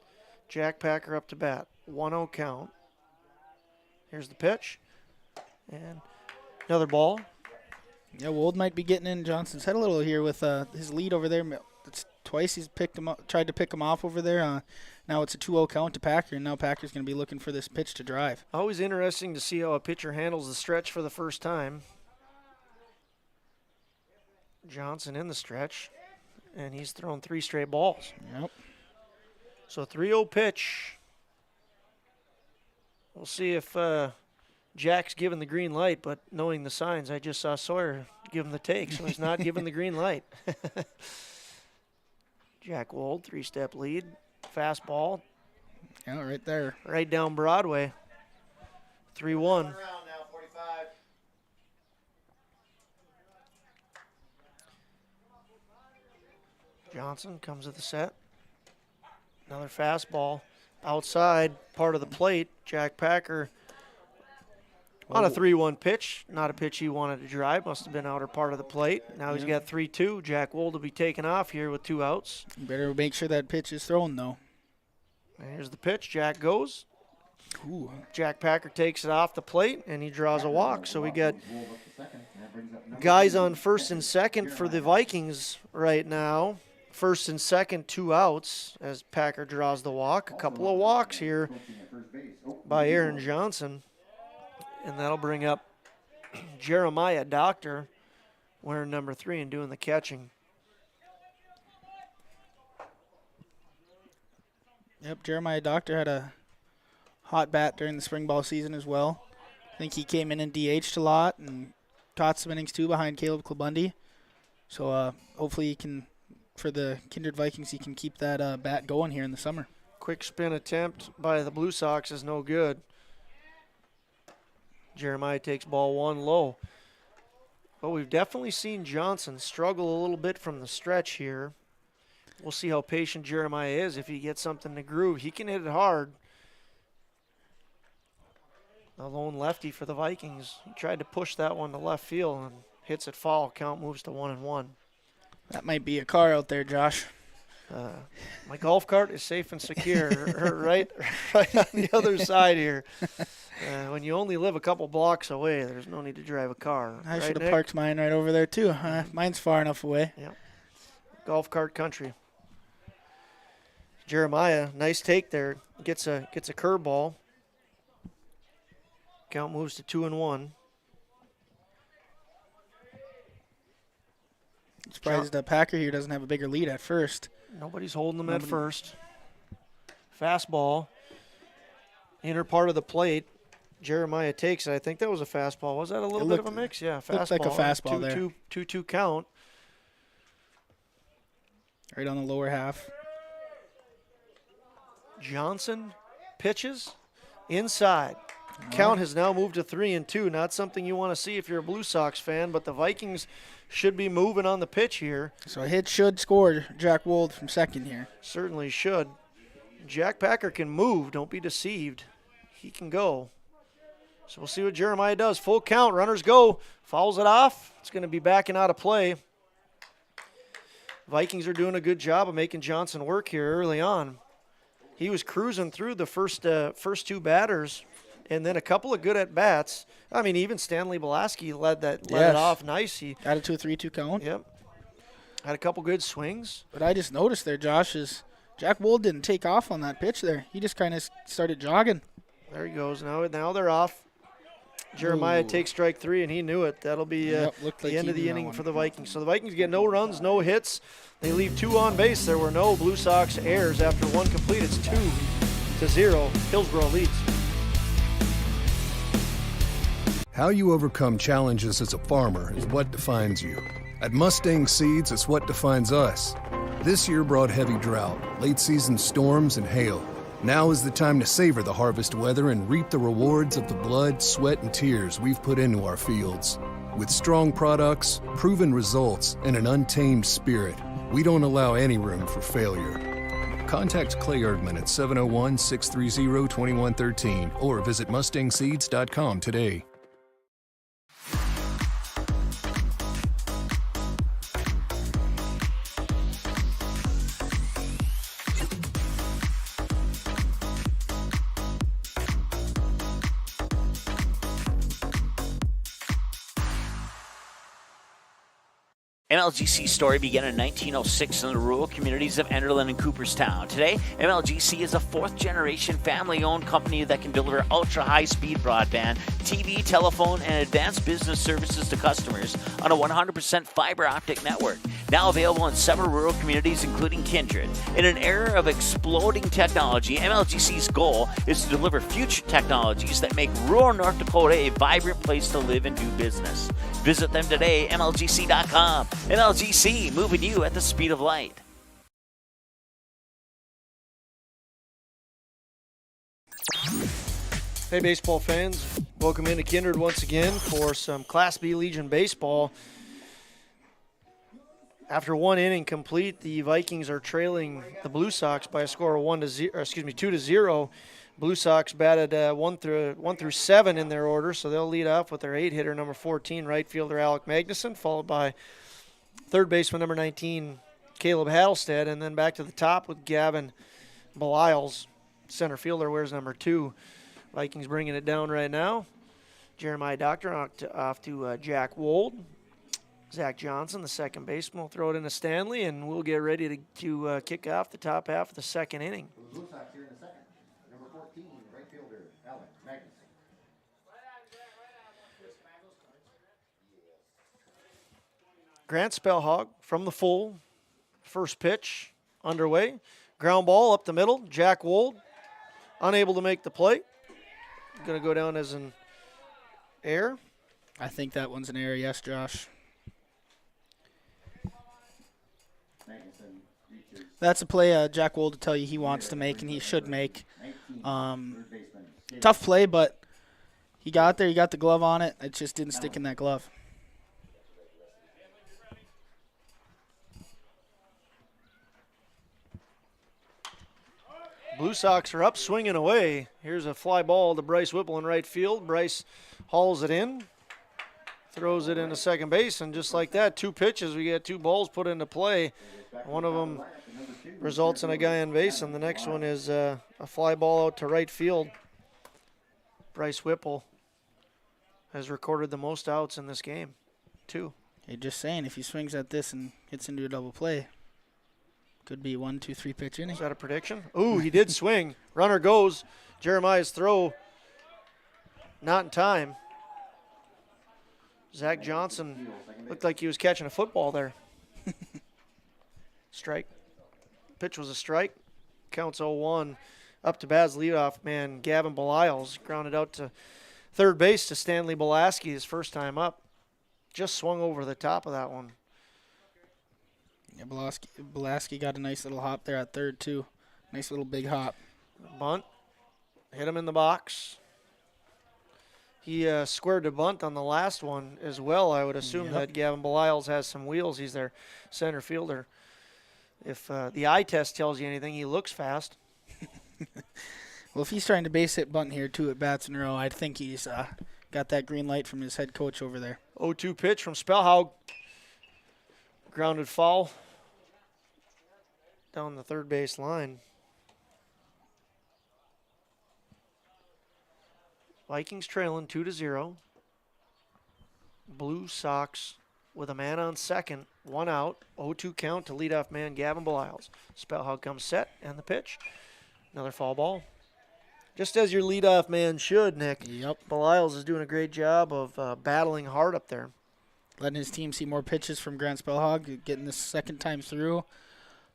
Jack Packer up to bat. 1-0 count. Here's the pitch. And another ball. Yeah, Wold might be getting in Johnson's head a little here with his lead over there. It's twice he's picked him up, tried to pick him off over there. Now it's a 2-0 count to Packer, and now Packer's going to be looking for this pitch to drive. Always interesting to see how a pitcher handles the stretch for the first time. Johnson in the stretch, and he's thrown 3 straight balls. Yep. So 3-0 pitch. We'll see if Jack's given the green light, but knowing the signs, I just saw Sawyer give him the take, so he's not given the green light. Jack Wold, 3-step lead. Fastball. Yeah, right there. Right down Broadway. 3-1. Johnson comes to the set. Another fastball. Outside part of the plate. Jack Packer on a 3-1 pitch. Not a pitch he wanted to drive. Must have been outer part of the plate. Now he's got 3-2. Jack Wold will be taken off here with 2 outs. You better make sure that pitch is thrown, though. And here's the pitch. Jack goes. Ooh. Jack Packer takes it off the plate, and he draws a walk. So we got guys on first and second for the Vikings right now. First and second, 2 outs as Packer draws the walk. A couple of walks here by Aaron Johnson. And that'll bring up Jeremiah Doctor wearing number 3 and doing the catching. Yep, Jeremiah Doctor had a hot bat during the spring ball season as well. I think he came in and DH'd a lot and caught some innings too behind Caleb Klabundy. So hopefully he can, for the Kindred Vikings, he can keep that bat going here in the summer. Quick spin attempt by the Blue Sox is no good. Jeremiah takes ball 1 low. But we've definitely seen Johnson struggle a little bit from the stretch here. We'll see how patient Jeremiah is. If he gets something to groove, he can hit it hard. The lone lefty for the Vikings. He tried to push that one to left field and hits it foul. Count moves to 1-1. That might be a car out there, Josh. My golf cart is safe and secure right on the other side here. When you only live a couple blocks away, there's no need to drive a car. I should have parked mine right over there, too. Mine's far enough away. Yep. Golf cart country. Jeremiah, nice take there. Gets a curveball. Count moves to 2-1. Surprised Packer here doesn't have a bigger lead at first. Nobody's holding them at first. Fastball. Inner part of the plate. Jeremiah takes it. I think that was a fastball. Was that a little bit of a mix? Yeah, fastball. Looked like a fastball there. 2-2 count. Right on the lower half. Johnson pitches inside. Count has now moved to 3-2. Not something you want to see if you're a Blue Sox fan, but the Vikings should be moving on the pitch here. So a hit should score Jack Wold from second here. Certainly should. Jack Packer can move. Don't be deceived. He can go. So we'll see what Jeremiah does. Full count. Runners go. Fouls it off. It's going to be backing out of play. Vikings are doing a good job of making Johnson work here early on. He was cruising through the first 2 batters and then a couple of good at-bats. I mean, even Stanley Belaski led it off nice. He got it to a 3-2 count. Yep. Had a couple good swings. But I just noticed there, Josh, is Jack Wold didn't take off on that pitch there. He just kind of started jogging. There he goes. Now they're off. Jeremiah takes strike 3, and he knew it. That'll be the end of the inning for the Vikings. So the Vikings get no runs, no hits. They leave 2 on base. There were no Blue Sox errors after 1 complete. It's 2-0. Hillsboro leads. How you overcome challenges as a farmer is what defines you. At Mustang Seeds, it's what defines us. This year brought heavy drought, late season storms, and hail. Now is the time to savor the harvest weather and reap the rewards of the blood, sweat, and tears we've put into our fields. With strong products, proven results, and an untamed spirit, we don't allow any room for failure. Contact Clay Erdman at 701-630-2113 or visit mustangseeds.com today. MLGC story began in 1906 in the rural communities of Enderlin and Cooperstown. Today, MLGC is a fourth-generation family-owned company that can deliver ultra-high-speed broadband, TV, telephone, and advanced business services to customers on a 100% fiber optic network. Now available in several rural communities, including Kindred. In an era of exploding technology, MLGC's goal is to deliver future technologies that make rural North Dakota a vibrant place to live and do business. Visit them today, MLGC.com. MLGC, moving you at the speed of light. Hey, baseball fans. Welcome into Kindred once again for some Class B Legion baseball. After 1 inning complete, the Vikings are trailing the Blue Sox by a score of 2-0. Blue Sox batted 1 through 7 in their order, so they'll lead off with their 8-hitter, number 14, right fielder Alec Magnuson, followed by third baseman, number 19, Caleb Hattlestead, and then back to the top with Gavin Beliles. Center fielder wears number 2. Vikings bringing it down right now. Jeremiah Doctor off to Jack Wold. Zach Johnson, the second baseman, will throw it into Stanley, and we'll get ready to kick off the top half of the second inning. Blue Sox here in the second. Number 14, right fielder, Alec Magnuson. Grant Spellhog from the full. First pitch underway. Ground ball up the middle. Jack Wold unable to make the play. Going to go down as an error. I think that one's an error, yes, Josh. That's a play Jack Wold to tell you he wants to make and he should make. Tough play, but he got there. He got the glove on it. It just didn't stick in that glove. Blue Sox are up, swinging away. Here's a fly ball to Bryce Whipple in right field. Bryce hauls it in, throws it into second base, and just like that, 2 pitches, we get 2 balls put into play. One of them results in a guy on base, and the next one is a fly ball out to right field. Bryce Whipple has recorded the most outs in this game, 2. Hey, just saying, if he swings at this and hits into a double play, could be 1, 2, 3 pitch inning. Is that a prediction? Ooh, he did swing. Runner goes. Jeremiah's throw, not in time. Zach Johnson looked like he was catching a football there. Strike. Pitch was a strike. Counts 0-1. Up to Baz leadoff man Gavin Beliles. Grounded out to third base to Stanley Belaski his first time up. Just swung over the top of that one. Yeah, Belaski got a nice little hop there at third, too. Nice little big hop. Bunt. Hit him in the box. He squared the bunt on the last one as well. I would assume that Gavin Beliles has some wheels. He's their center fielder. If the eye test tells you anything, he looks fast. Well, if he's trying to base hit bunt here 2 at bats in a row, I think he's got that green light from his head coach over there. 0-2 pitch from Spellhaug. Grounded foul down the third base line. Vikings trailing 2-0. Blue Sox with a man on second, one out, 0-2 count to leadoff man Gavin Beliles. Spellhog comes set, and the pitch. Another foul ball. Just as your leadoff man should, Nick. Yep. Beliles is doing a great job of battling hard up there. Letting his team see more pitches from Grant Spellhog, getting this second time through.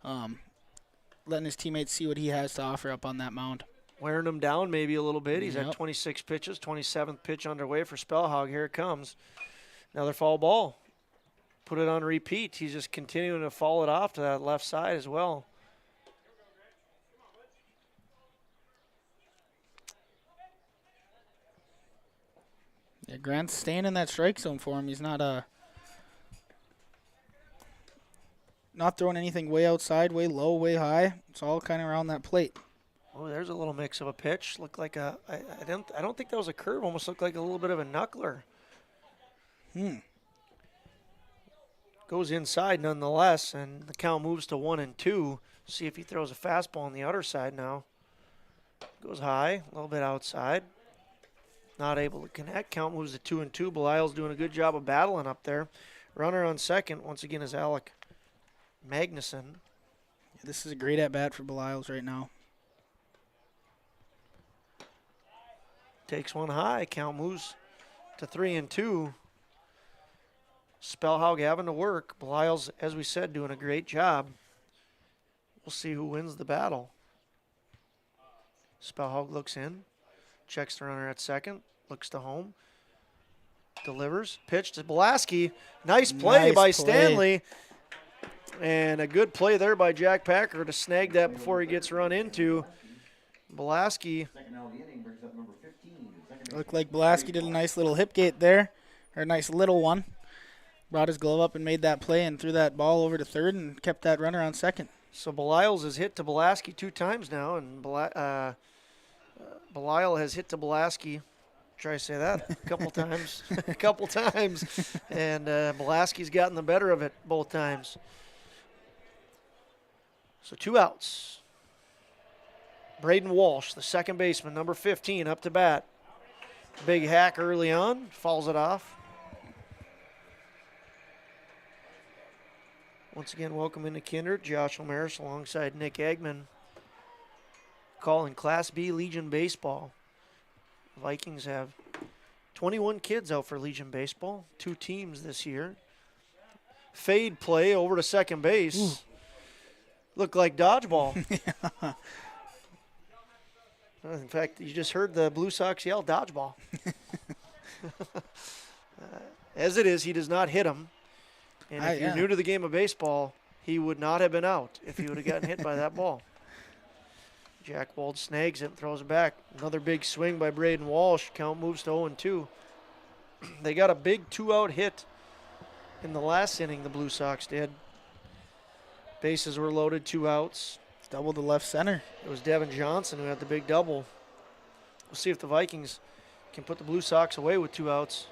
Letting his teammates see what he has to offer up on that mound. Wearing him down maybe a little bit. He's Yep. at 26 pitches, 27th pitch underway for Spellhog. Here it comes. Another foul ball. Put it on repeat. He's just continuing to foul it off to that left side as well. Yeah, Grant's staying in that strike zone for him. He's not throwing anything way outside, way low, way high. It's all kind of around that plate. Oh, there's a little mix of a pitch. Looked like I don't think that was a curve. Almost looked like a little bit of a knuckler. Goes inside nonetheless, and the count moves to 1-2. See if he throws a fastball on the outer side now. Goes high, a little bit outside. Not able to connect. Count moves to 2-2. Belile's doing a good job of battling up there. Runner on second, once again, is Alec Magnuson. This is a great at-bat for Beliles right now. Takes one high. Count moves to 3-2. Spellhog having to work. Belile's, as we said, doing a great job. We'll see who wins the battle. Spellhog looks in. Checks the runner at second. Looks to home. Delivers. Pitch to Blasky. Nice play by Stanley. And a good play there by Jack Packer to snag that before he gets run into. Blasky. Looked like Blasky did a nice little hip gate there, or a nice little one. Brought his glove up and made that play and threw that ball over to third and kept that runner on second. So Beliles has hit to Blasky 2 times now, and Belial has hit to Blasky. Try to say that a couple times. A couple times. And Blasky's gotten the better of it both times. So 2 outs. Braden Walsh, the second baseman, number 15, up to bat. Big hack early on, fouls it off. Once again, welcome into Kindred. Josh Omaris alongside Nick Eggman. Calling Class B Legion Baseball. Vikings have 21 kids out for Legion Baseball. 2 teams this year. Fade play over to second base. Ooh. Looked like dodgeball. In fact, you just heard the Blue Sox yell dodgeball. As it is, he does not hit him. And if you're new to the game of baseball, he would not have been out if he would have gotten hit by that ball. Jack Wald snags it and throws it back. Another big swing by Braden Walsh. Count moves to 0-2. They got a big 2-out hit in the last inning, the Blue Sox did. Bases were loaded, 2 outs. Double to left center. It was Devin Johnson who had the big double. We'll see if the Vikings can put the Blue Sox away with 2 outs.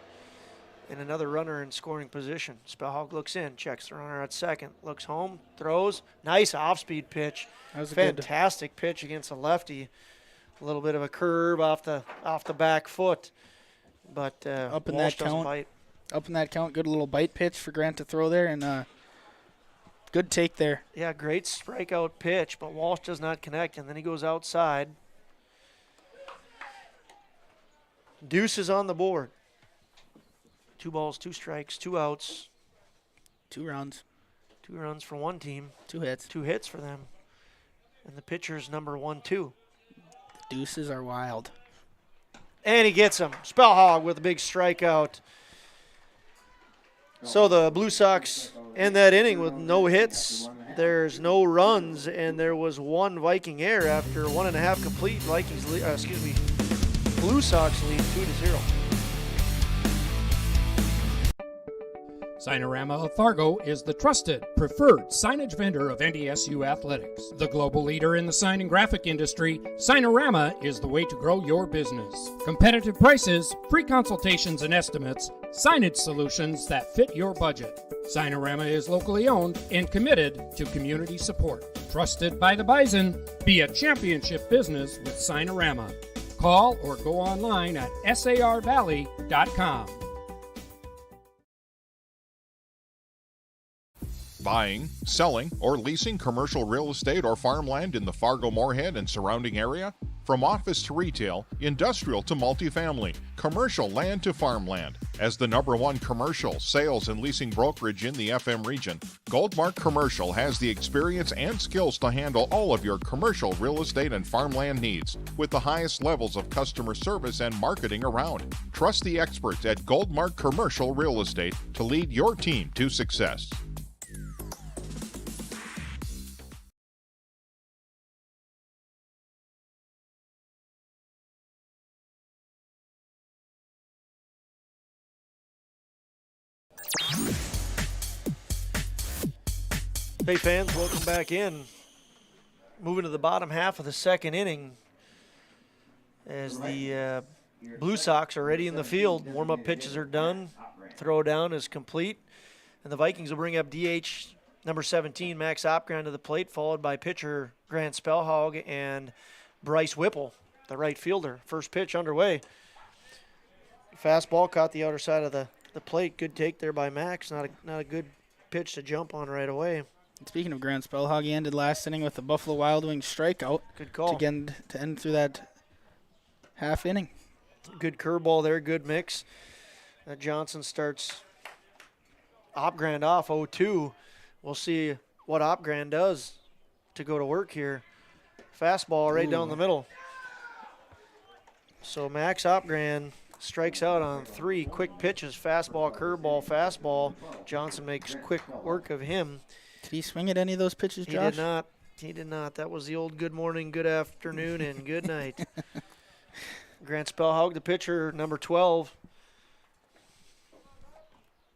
And another runner in scoring position. Spellhog looks in, checks the runner at second, looks home, throws. Nice off-speed pitch. That was a fantastic pitch against a lefty. A little bit of a curve off the back foot, but up in Walsh that doesn't count. bite. Up in that count, good little bite pitch for Grant to throw there, and good take there. Yeah, great strikeout pitch, but Walsh does not connect, and then he goes outside. Deuce is on the board. 2 balls, 2 strikes, 2 outs. 2 runs. 2 runs for one team. 2 hits. 2 hits for them. And the pitcher's number 1-2. The Deuces are wild. And he gets him. Spellhog with a big strikeout. So the Blue Sox end that inning with no hits. There's no runs, and there was 1 Viking error after 1.5 complete. Blue Sox lead 2-0. Signarama of Fargo is the trusted, preferred signage vendor of NDSU athletics. The global leader in the sign and graphic industry, Signarama is the way to grow your business. Competitive prices, free consultations and estimates, signage solutions that fit your budget. Signarama is locally owned and committed to community support. Trusted by the Bison, be a championship business with Signarama. Call or go online at sarvalley.com. Buying, selling, or leasing commercial real estate or farmland in the Fargo-Moorhead and surrounding area? From office to retail, industrial to multifamily, commercial land to farmland. As the #1 commercial, sales, and leasing brokerage in the FM region, Goldmark Commercial has the experience and skills to handle all of your commercial real estate and farmland needs with the highest levels of customer service and marketing around. Trust the experts at Goldmark Commercial Real Estate to lead your team to success. Hey fans, welcome back in. Moving to the bottom half of the second inning as the Blue Sox are ready in the field. Warm-up pitches are done. Throw down is complete. And the Vikings will bring up DH number 17, Max Opgren, to the plate, followed by pitcher Grant Spellhog and Bryce Whipple, the right fielder. First pitch underway. Fastball caught the outer side of the plate. Good take there by Max. Not a good pitch to jump on right away. Speaking of Grant Spellhog, he ended last inning with the Buffalo Wild Wings strikeout. Good call. To end through that half inning. Good curveball there, good mix. Johnson starts Opgren off 0-2. We'll see what Opgren does to go to work here. Fastball right down the middle. So Max Opgren strikes out on 3 quick pitches, fastball, curveball, fastball. Johnson makes quick work of him. Did he swing at any of those pitches, Josh? He did not. He did not. That was the old good morning, good afternoon, and good night. Grant Spellhog, the pitcher, number 12,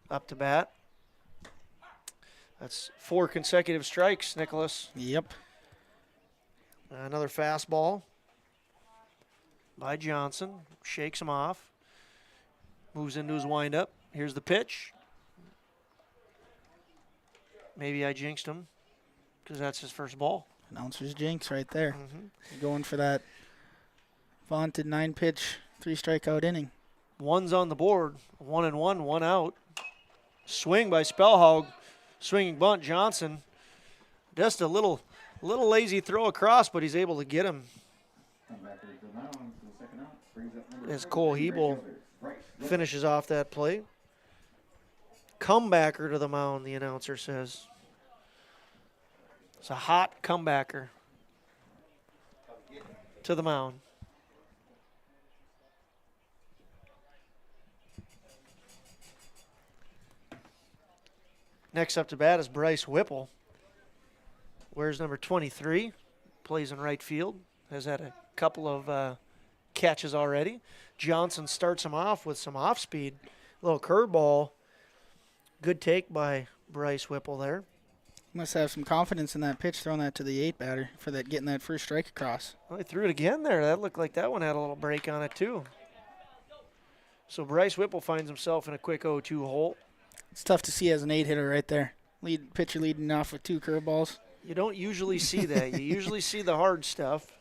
up to bat. That's 4 consecutive strikes, Nicholas. Yep. Another fastball by Johnson. Shakes him off. Moves into his windup. Here's the pitch. Maybe I jinxed him because that's his first ball. Announcer's jinx right there. Mm-hmm. Going for that vaunted 9-pitch, 3-strikeout inning. 1's on the board. 1-1, 1 out. Swing by Spellhog. Swinging bunt, Johnson. Just a little lazy throw across, but he's able to get him. As Cole Hebel finishes off that play. Comebacker to the mound, the announcer says. It's a hot comebacker to the mound. Next up to bat is Bryce Whipple. Wears number 23. Plays in right field. Has had a couple of catches already. Johnson starts him off with some off-speed. A little curveball. Good take by Bryce Whipple there. Must have some confidence in that pitch, throwing that to the 8-batter for that, getting that first strike across. Well, he threw it again there. That looked like that one had a little break on it too. So Bryce Whipple finds himself in a quick 0-2 hole. It's tough to see as an 8-hitter right there. Pitcher leading off with 2 curveballs. You don't usually see that. You usually see the hard stuff.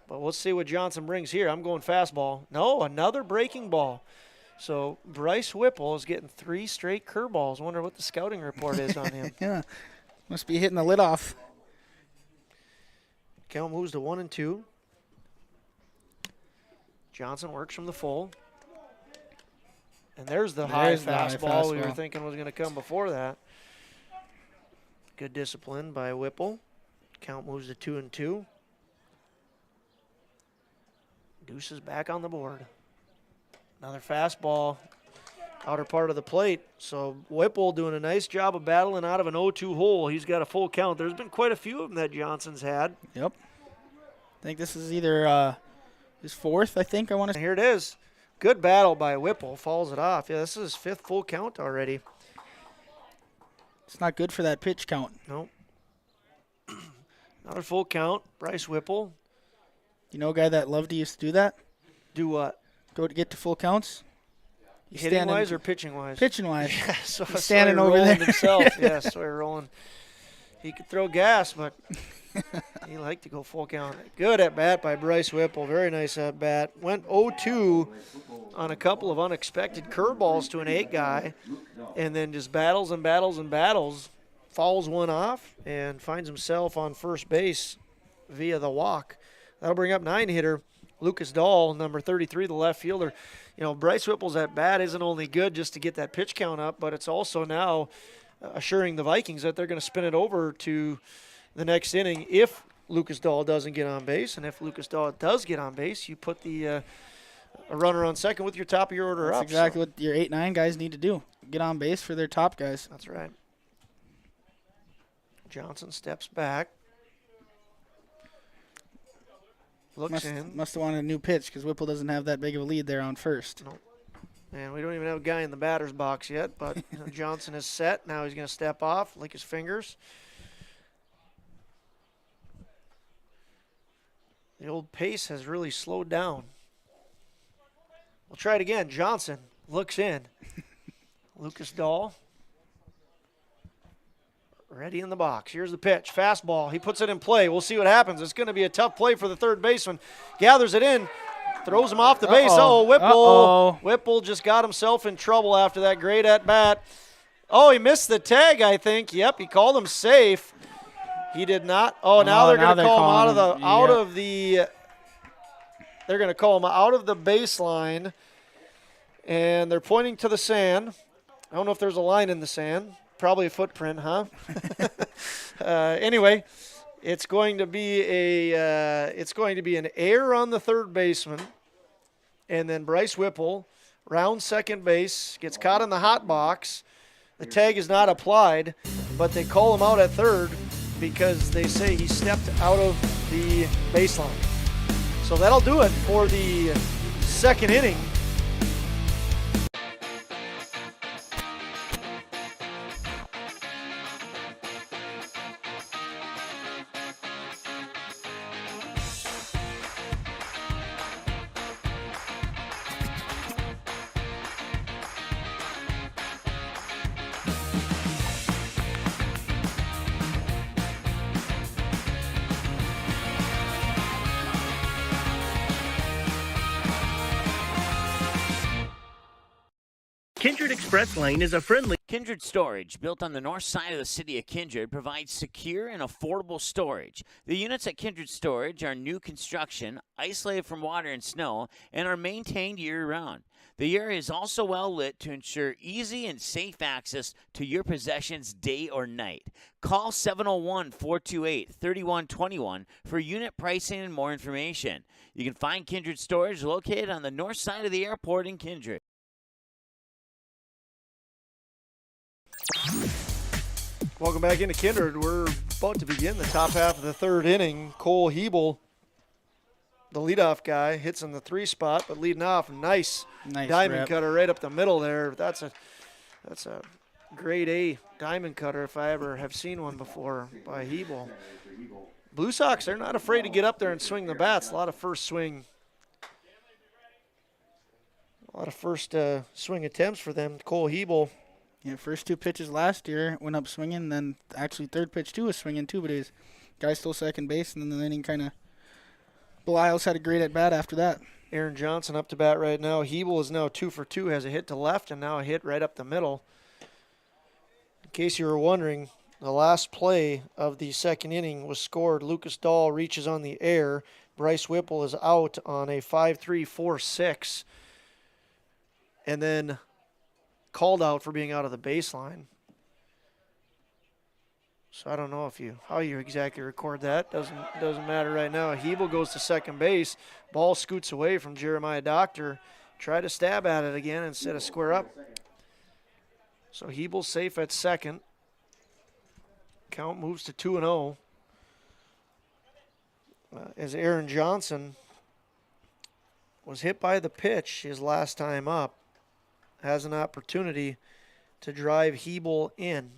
But we'll see what Johnson brings here. I'm going fastball. No, another breaking ball. So Bryce Whipple is getting 3 straight curveballs. Wonder what the scouting report is on him. Yeah, must be hitting the lid off. Count moves to 1-2. Johnson works from the full. And there's the high fastball we were thinking was going to come before that. Good discipline by Whipple. Count moves to 2-2. Deuce is back on the board. Another fastball, outer part of the plate. So Whipple doing a nice job of battling out of an 0-2 hole. He's got a full count. There's been quite a few of them that Johnson's had. Yep. I think this is either his 4th, I think. Here it is. Good battle by Whipple. Falls it off. Yeah, this is his 5th full count already. It's not good for that pitch count. Nope. Another full count. Bryce Whipple. You know a guy that loved to used to do that? Do what? Go to get to full counts. Hitting-wise or pitching-wise? Pitching-wise. Yeah, so he's standing over there. himself. Yeah, Sawyer rolling. He could throw gas, but he liked to go full count. Good at bat by Bryce Whipple. Very nice at bat. Went 0-2 on a couple of unexpected curveballs to an 8 guy, and then just battles and battles and battles. Fouls one off and finds himself on first base via the walk. That'll bring up 9-hitter Lucas Dahl, number 33, the left fielder. You know, Bryce Whipple's at bat isn't only good just to get that pitch count up, but it's also now assuring the Vikings that they're going to spin it over to the next inning if Lucas Dahl doesn't get on base. And if Lucas Dahl does get on base, you put a runner on second with your top of your order up. That's exactly what your 8-9 guys need to do. Get on base for their top guys. That's right. Johnson steps back. Looks in. Must have wanted a new pitch because Whipple doesn't have that big of a lead there on first. Nope. And we don't even have a guy in the batter's box yet, but Johnson is set. Now he's going to step off, lick his fingers. The old pace has really slowed down. We'll try it again. Johnson looks in. Lucas Dahl. Ready in the box. Here's the pitch. Fastball. He puts it in play. We'll see what happens. It's going to be a tough play for the third baseman. Gathers it in. Throws him off the base. Oh, Whipple. Whipple just got himself in trouble after that great at-bat. Oh, he missed the tag, I think. Yep, he called him safe. He did not. Oh, now they're going to call him they're going to call him out of the baseline. And they're pointing to the sand. I don't know if there's a line in the sand. Probably a footprint, huh? Anyway, it's going to be an error on the third baseman, and then Bryce Whipple rounds second base, gets caught in the hot box. The tag is not applied, but they call him out at third because they say he stepped out of the baseline. So that'll do it for the second inning. Kindred Express Lane is a friendly Kindred Storage, built on the north side of the city of Kindred, provides secure and affordable storage. The units at Kindred Storage are new construction, isolated from water and snow, and are maintained year-round. The area is also well lit to ensure easy and safe access to your possessions day or night. Call 701-428-3121 for unit pricing and more information. You can find Kindred Storage located on the north side of the airport in Kindred. Welcome back into Kindred. We're about to begin the top half of the third inning. Cole Hebel, the leadoff guy, hits in the 3 spot, but leading off, nice diamond cutter right up the middle there. That's a grade A diamond cutter if I ever have seen one before by Hebel. Blue Sox, they're not afraid to get up there and swing the bats. A lot of first swing attempts for them. Cole Hebel. Yeah, first 2 pitches last year went up swinging, then actually third pitch too was swinging too, but his guy stole second base, and then the inning kind of Belial's had a great at bat after that. Aaron Johnson up to bat right now. Hebel is now 2 for 2, has a hit to left and now a hit right up the middle. In case you were wondering, the last play of the second inning was scored. Lucas Dahl reaches on the air. Bryce Whipple is out on a 5-3, 4-6. And then called out for being out of the baseline. So I don't know how you exactly record that. Doesn't matter right now. Hebel goes to second base. Ball scoots away from Jeremiah Doctor. Try to stab at it again instead of square up. So Hebel's safe at second. Count moves to 2-0. As Aaron Johnson was hit by the pitch his last time up, has an opportunity to drive Hebel in.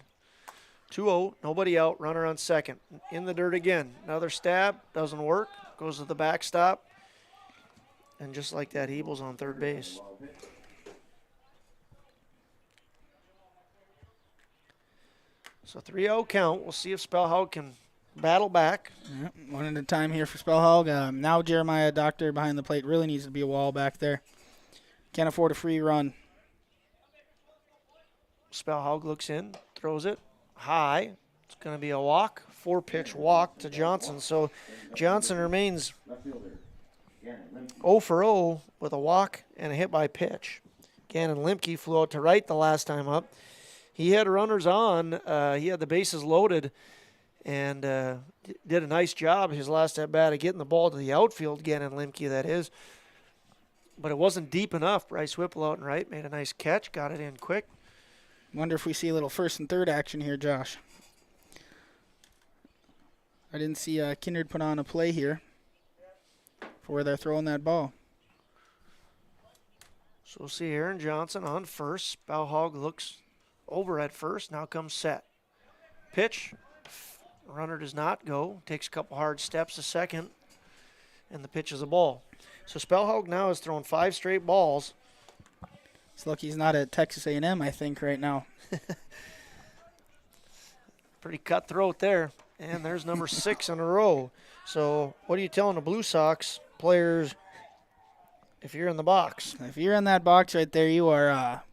2-0, nobody out, runner on second. In the dirt again. Another stab, doesn't work, goes to the backstop. And just like that, Hebel's on third base. So 3-0 count. We'll see if Spellhog can battle back. Yep, one at a time here for Spellhog. Now Jeremiah Doctor behind the plate really needs to be a wall back there. Can't afford a free run. Spellhog looks in, throws it high. It's going to be a walk, 4-pitch walk to Johnson. So Johnson remains 0 for 0 with a walk and a hit by pitch. Gannon Limke flew out to right the last time up. He had runners on. He had the bases loaded and did a nice job his last at bat of getting the ball to the outfield, Gannon Limke, that is. But it wasn't deep enough. Bryce Whipple out and right made a nice catch, got it in quick. Wonder if we see a little first and third action here, Josh. I didn't see Kindred put on a play here for where they're throwing that ball. So we'll see Aaron Johnson on first. Spellhog looks over at first. Now comes set. Pitch. Runner does not go. Takes a couple hard steps to second. And the pitch is a ball. So Spellhog now has thrown 5 straight balls. It's lucky he's not at Texas A&M, I think, right now. Pretty cutthroat there. And there's number 6 in a row. So what are you telling the Blue Sox players if you're in the box? If you're in that box right there, you are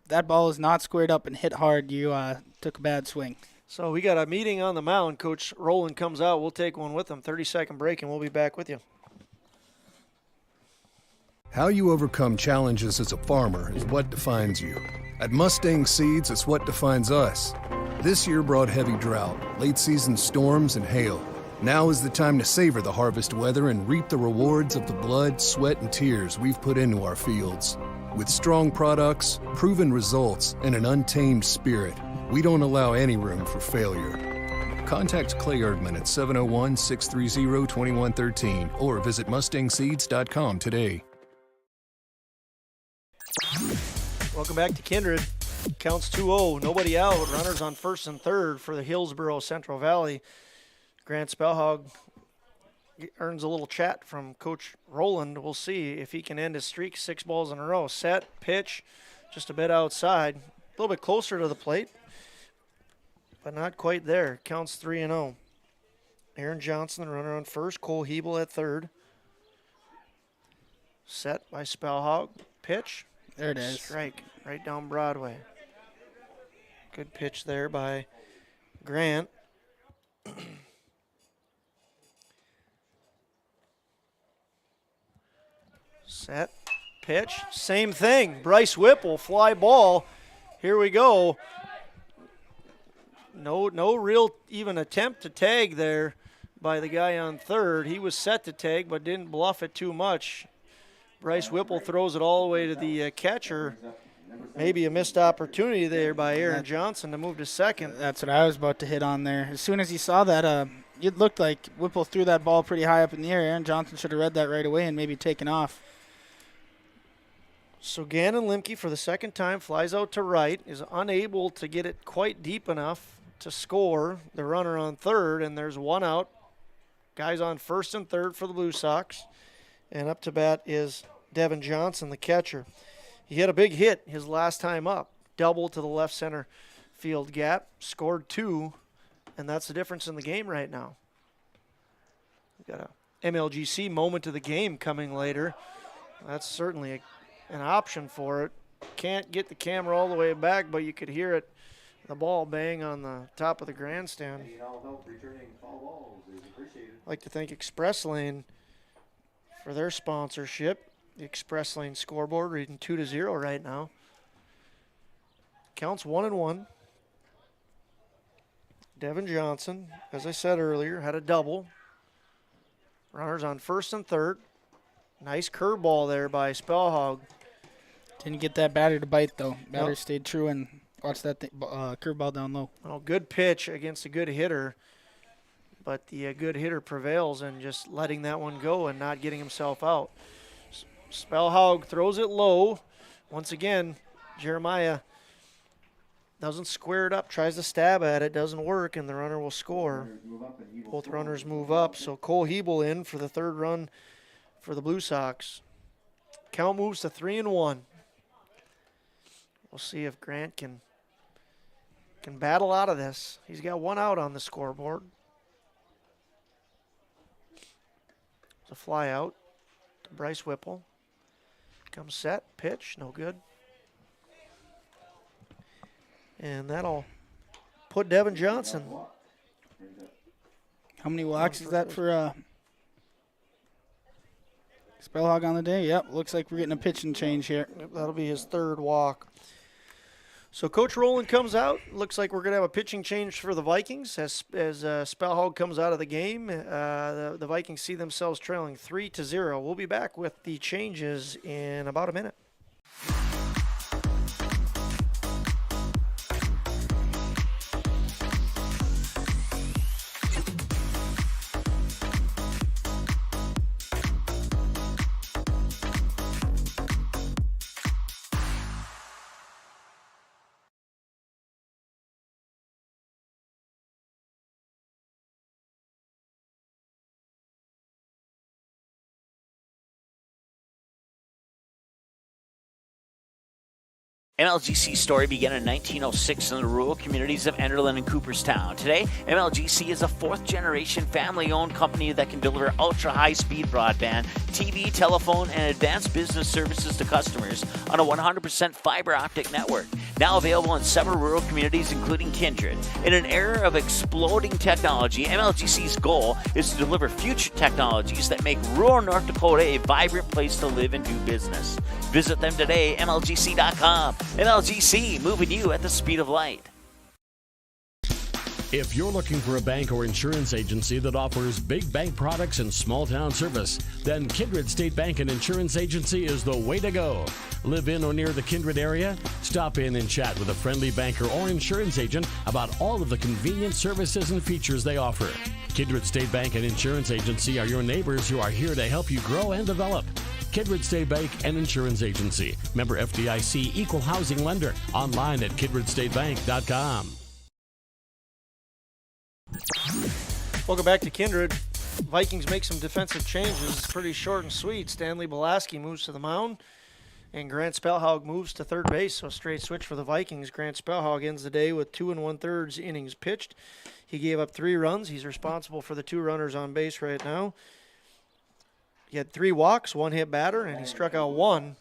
that ball is not squared up and hit hard. You took a bad swing. So we got a meeting on the mound. Coach Rowland comes out. We'll take one with him. 30-second break, and we'll be back with you. How you overcome challenges as a farmer is what defines you. At Mustang Seeds, it's what defines us. This year brought heavy drought, late-season storms, and hail. Now is the time to savor the harvest weather and reap the rewards of the blood, sweat, and tears we've put into our fields. With strong products, proven results, and an untamed spirit, we don't allow any room for failure. Contact Clay Erdman at 701-630-2113 or visit mustangseeds.com today. Welcome back to Kindred. Counts 2-0, nobody out. Runners on first and third for the Hillsboro Central Valley. Grant Spellhog earns a little chat from Coach Rowland. We'll see if he can end his streak 6 balls in a row. Set, pitch, just a bit outside. A little bit closer to the plate, but not quite there. Counts 3-0. Aaron Johnson, the runner on first. Cole Hebel at third. Set by Spellhog. Pitch. There it is. Strike right down Broadway. Good pitch there by Grant. Set, pitch, same thing. Bryce Whipple, fly ball. Here we go. No real even attempt to tag there by the guy on third. He was set to tag but didn't bluff it too much. Bryce Whipple throws it all the way to the catcher. Maybe a missed opportunity there by Aaron Johnson to move to second. That's what I was about to hit on there. As soon as he saw that, it looked like Whipple threw that ball pretty high up in the air. Aaron Johnson should have read that right away and maybe taken off. So Gannon Limke, for the second time, flies out to right, is unable to get it quite deep enough to score the runner on third, and there's one out. Guys on first and third for the Blue Sox. And up to bat is Devin Johnson, the catcher. He had a big hit his last time up. Double to the left center field gap. Scored 2, and that's the difference in the game right now. We've got a MLGC moment of the game coming later. That's certainly an option for it. Can't get the camera all the way back, but you could hear it, the ball bang on the top of the grandstand. I'd like to thank Express Lane for their sponsorship. The Express Lane scoreboard reading 2-0 right now. Counts 1-1. Devin Johnson, as I said earlier, had a double. Runners on first and third. Nice curveball there by Spellhog. Didn't get that batter to bite, though. Batter stayed true and watched that curveball down low. Well, good pitch against a good hitter. But the good hitter prevails in just letting that one go and not getting himself out. Spellhog throws it low. Once again, Jeremiah doesn't square it up, tries to stab at it, doesn't work, and the runner will score. Both runners move up, so Cole Hebel in for the third run for the Blue Sox. Count moves to 3-1. We'll see if Grant can can battle out of this. He's got one out on the scoreboard. It's a fly out to Bryce Whipple. Comes set, pitch, no good. And that'll put Devin Johnson. How many walks is that for Spellhog on the day? Yep, looks like we're getting a pitching change here. Yep, that'll be his third walk. So Coach Rowland comes out. Looks like we're going to have a pitching change for the Vikings as Spellhog comes out of the game. The Vikings see themselves trailing 3-0. We'll be back with the changes in about a minute. MLGC's story began in 1906 in the rural communities of Enderlin and Cooperstown. Today, MLGC is a fourth-generation family-owned company that can deliver ultra-high-speed broadband, TV, telephone, and advanced business services to customers on a 100% fiber optic network. Now available in several rural communities, including Kindred. In an era of exploding technology, MLGC's goal is to deliver future technologies that make rural North Dakota a vibrant place to live and do business. Visit them today, MLGC.com. MLGC, moving you at the speed of light. If you're looking for a bank or insurance agency that offers big bank products and small town service, then Kindred State Bank and Insurance Agency is the way to go. Live in or near the Kindred area? Stop in and chat with a friendly banker or insurance agent about all of the convenient services and features they offer. Kindred State Bank and Insurance Agency are your neighbors who are here to help you grow and develop. Kindred State Bank and Insurance Agency. Member FDIC, equal housing lender. Online at kindredstatebank.com. Welcome back to Kindred. Vikings make some defensive changes. Pretty short and sweet. Stanley Belaski moves to the mound, and Grant Spellhog moves to third base. So straight switch for the Vikings. Grant Spellhog ends the day with 2 1/3 innings pitched. He gave up 3 runs. He's responsible for the 2 runners on base right now. He had 3 walks, 1 hit batter, and he struck out 1.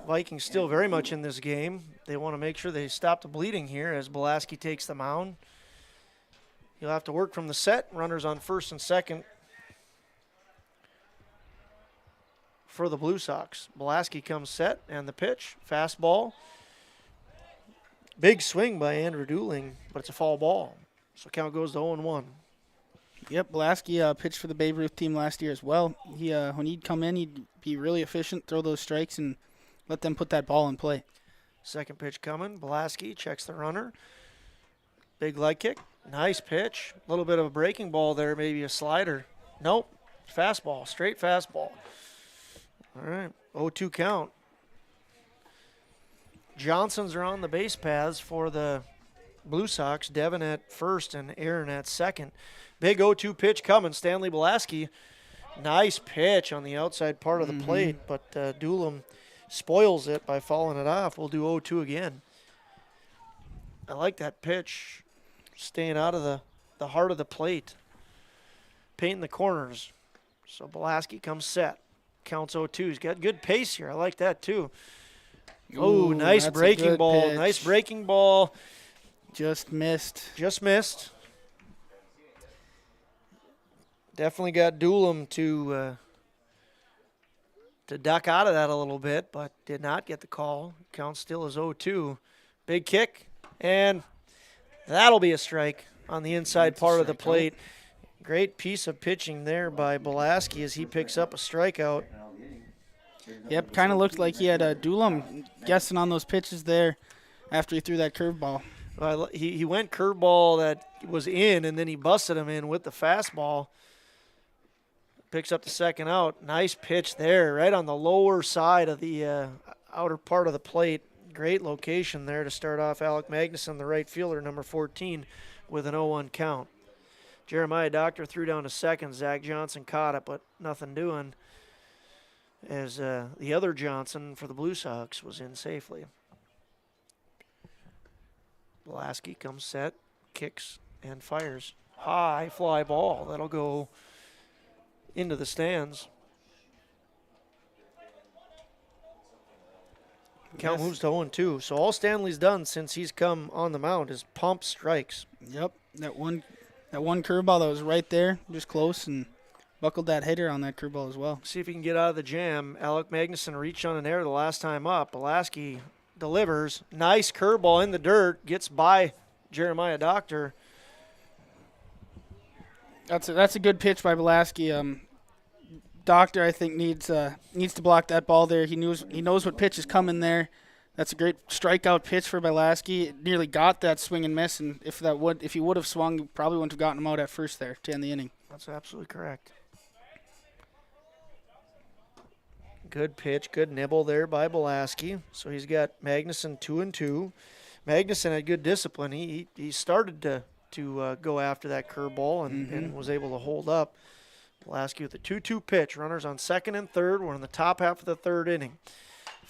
Vikings still very much in this game. They want to make sure they stop the bleeding here as Belaski takes the mound. He'll have to work from the set. Runners on first and second for the Blue Sox. Belaski comes set, and the pitch, fastball. Big swing by Andrew Dooling, but it's a foul ball. So count goes to 0-1. Yep, Belaski pitched for the Babe Ruth team last year as well. He when he'd come in, he'd be really efficient, throw those strikes, and let them put that ball in play. Second pitch coming. Belaski checks the runner. Big leg kick. Nice pitch. A little bit of a breaking ball there, maybe a slider. Nope. Fastball. Straight fastball. All right. 0-2 count. Johnsons are on the base paths for the Blue Sox. Devin at first and Aaron at second. Big 0-2 pitch coming. Stanley Belaski. Nice pitch on the outside part of the plate, but Doolum spoils it by fouling it off. We'll do 0-2 again. I like that pitch. Staying out of the heart of the plate. Painting the corners. So Belaski comes set. Counts 0-2. He's got good pace here. I like that too. Oh, nice breaking ball. Pitch. Nice breaking ball. Just missed. Just missed. Definitely got Doolum to duck out of that a little bit, but did not get the call. Count still is 0-2. Big kick, and that'll be a strike on the inside part of the plate. Great piece of pitching there by Belaski as he picks up a strikeout. Yep, kind of looked like he had Doolum guessing on those pitches there after he threw that curveball. He went curveball that was in, and then he busted him in with the fastball. Picks up the second out. Nice pitch there, right on the lower side of the outer part of the plate. Great location there to start off. Alec Magnuson, the right fielder, number 14, with an 0-1 count. Jeremiah Doctor threw down to second. Zach Johnson caught it, but nothing doing as the other Johnson for the Blue Sox was in safely. Lasky comes set, kicks, and fires. High fly ball. That'll go into the stands. Count moves to 0-2. So all Stanley's done since he's come on the mound is pump strikes. Yep, that one curveball that was right there, just close, and buckled that hitter on that curveball as well. See if he can get out of the jam. Alec Magnuson reached on an error the last time up. Lasky delivers. Nice curveball in the dirt. Gets by Jeremiah Doctor. That's a good pitch by Belaski. Doctor, I think, needs to block that ball there. He knows what pitch is coming there. That's a great strikeout pitch for Belaski. Nearly got that swing and miss, and if he would have swung, he probably wouldn't have gotten him out at first there to end the inning. That's absolutely correct. Good pitch, good nibble there by Belaski. So he's got Magnuson 2-2. Magnuson had good discipline. He started to go after that curveball and was able to hold up. Belaski with a 2-2 pitch. Runners on second and third. We're in the top half of the third inning.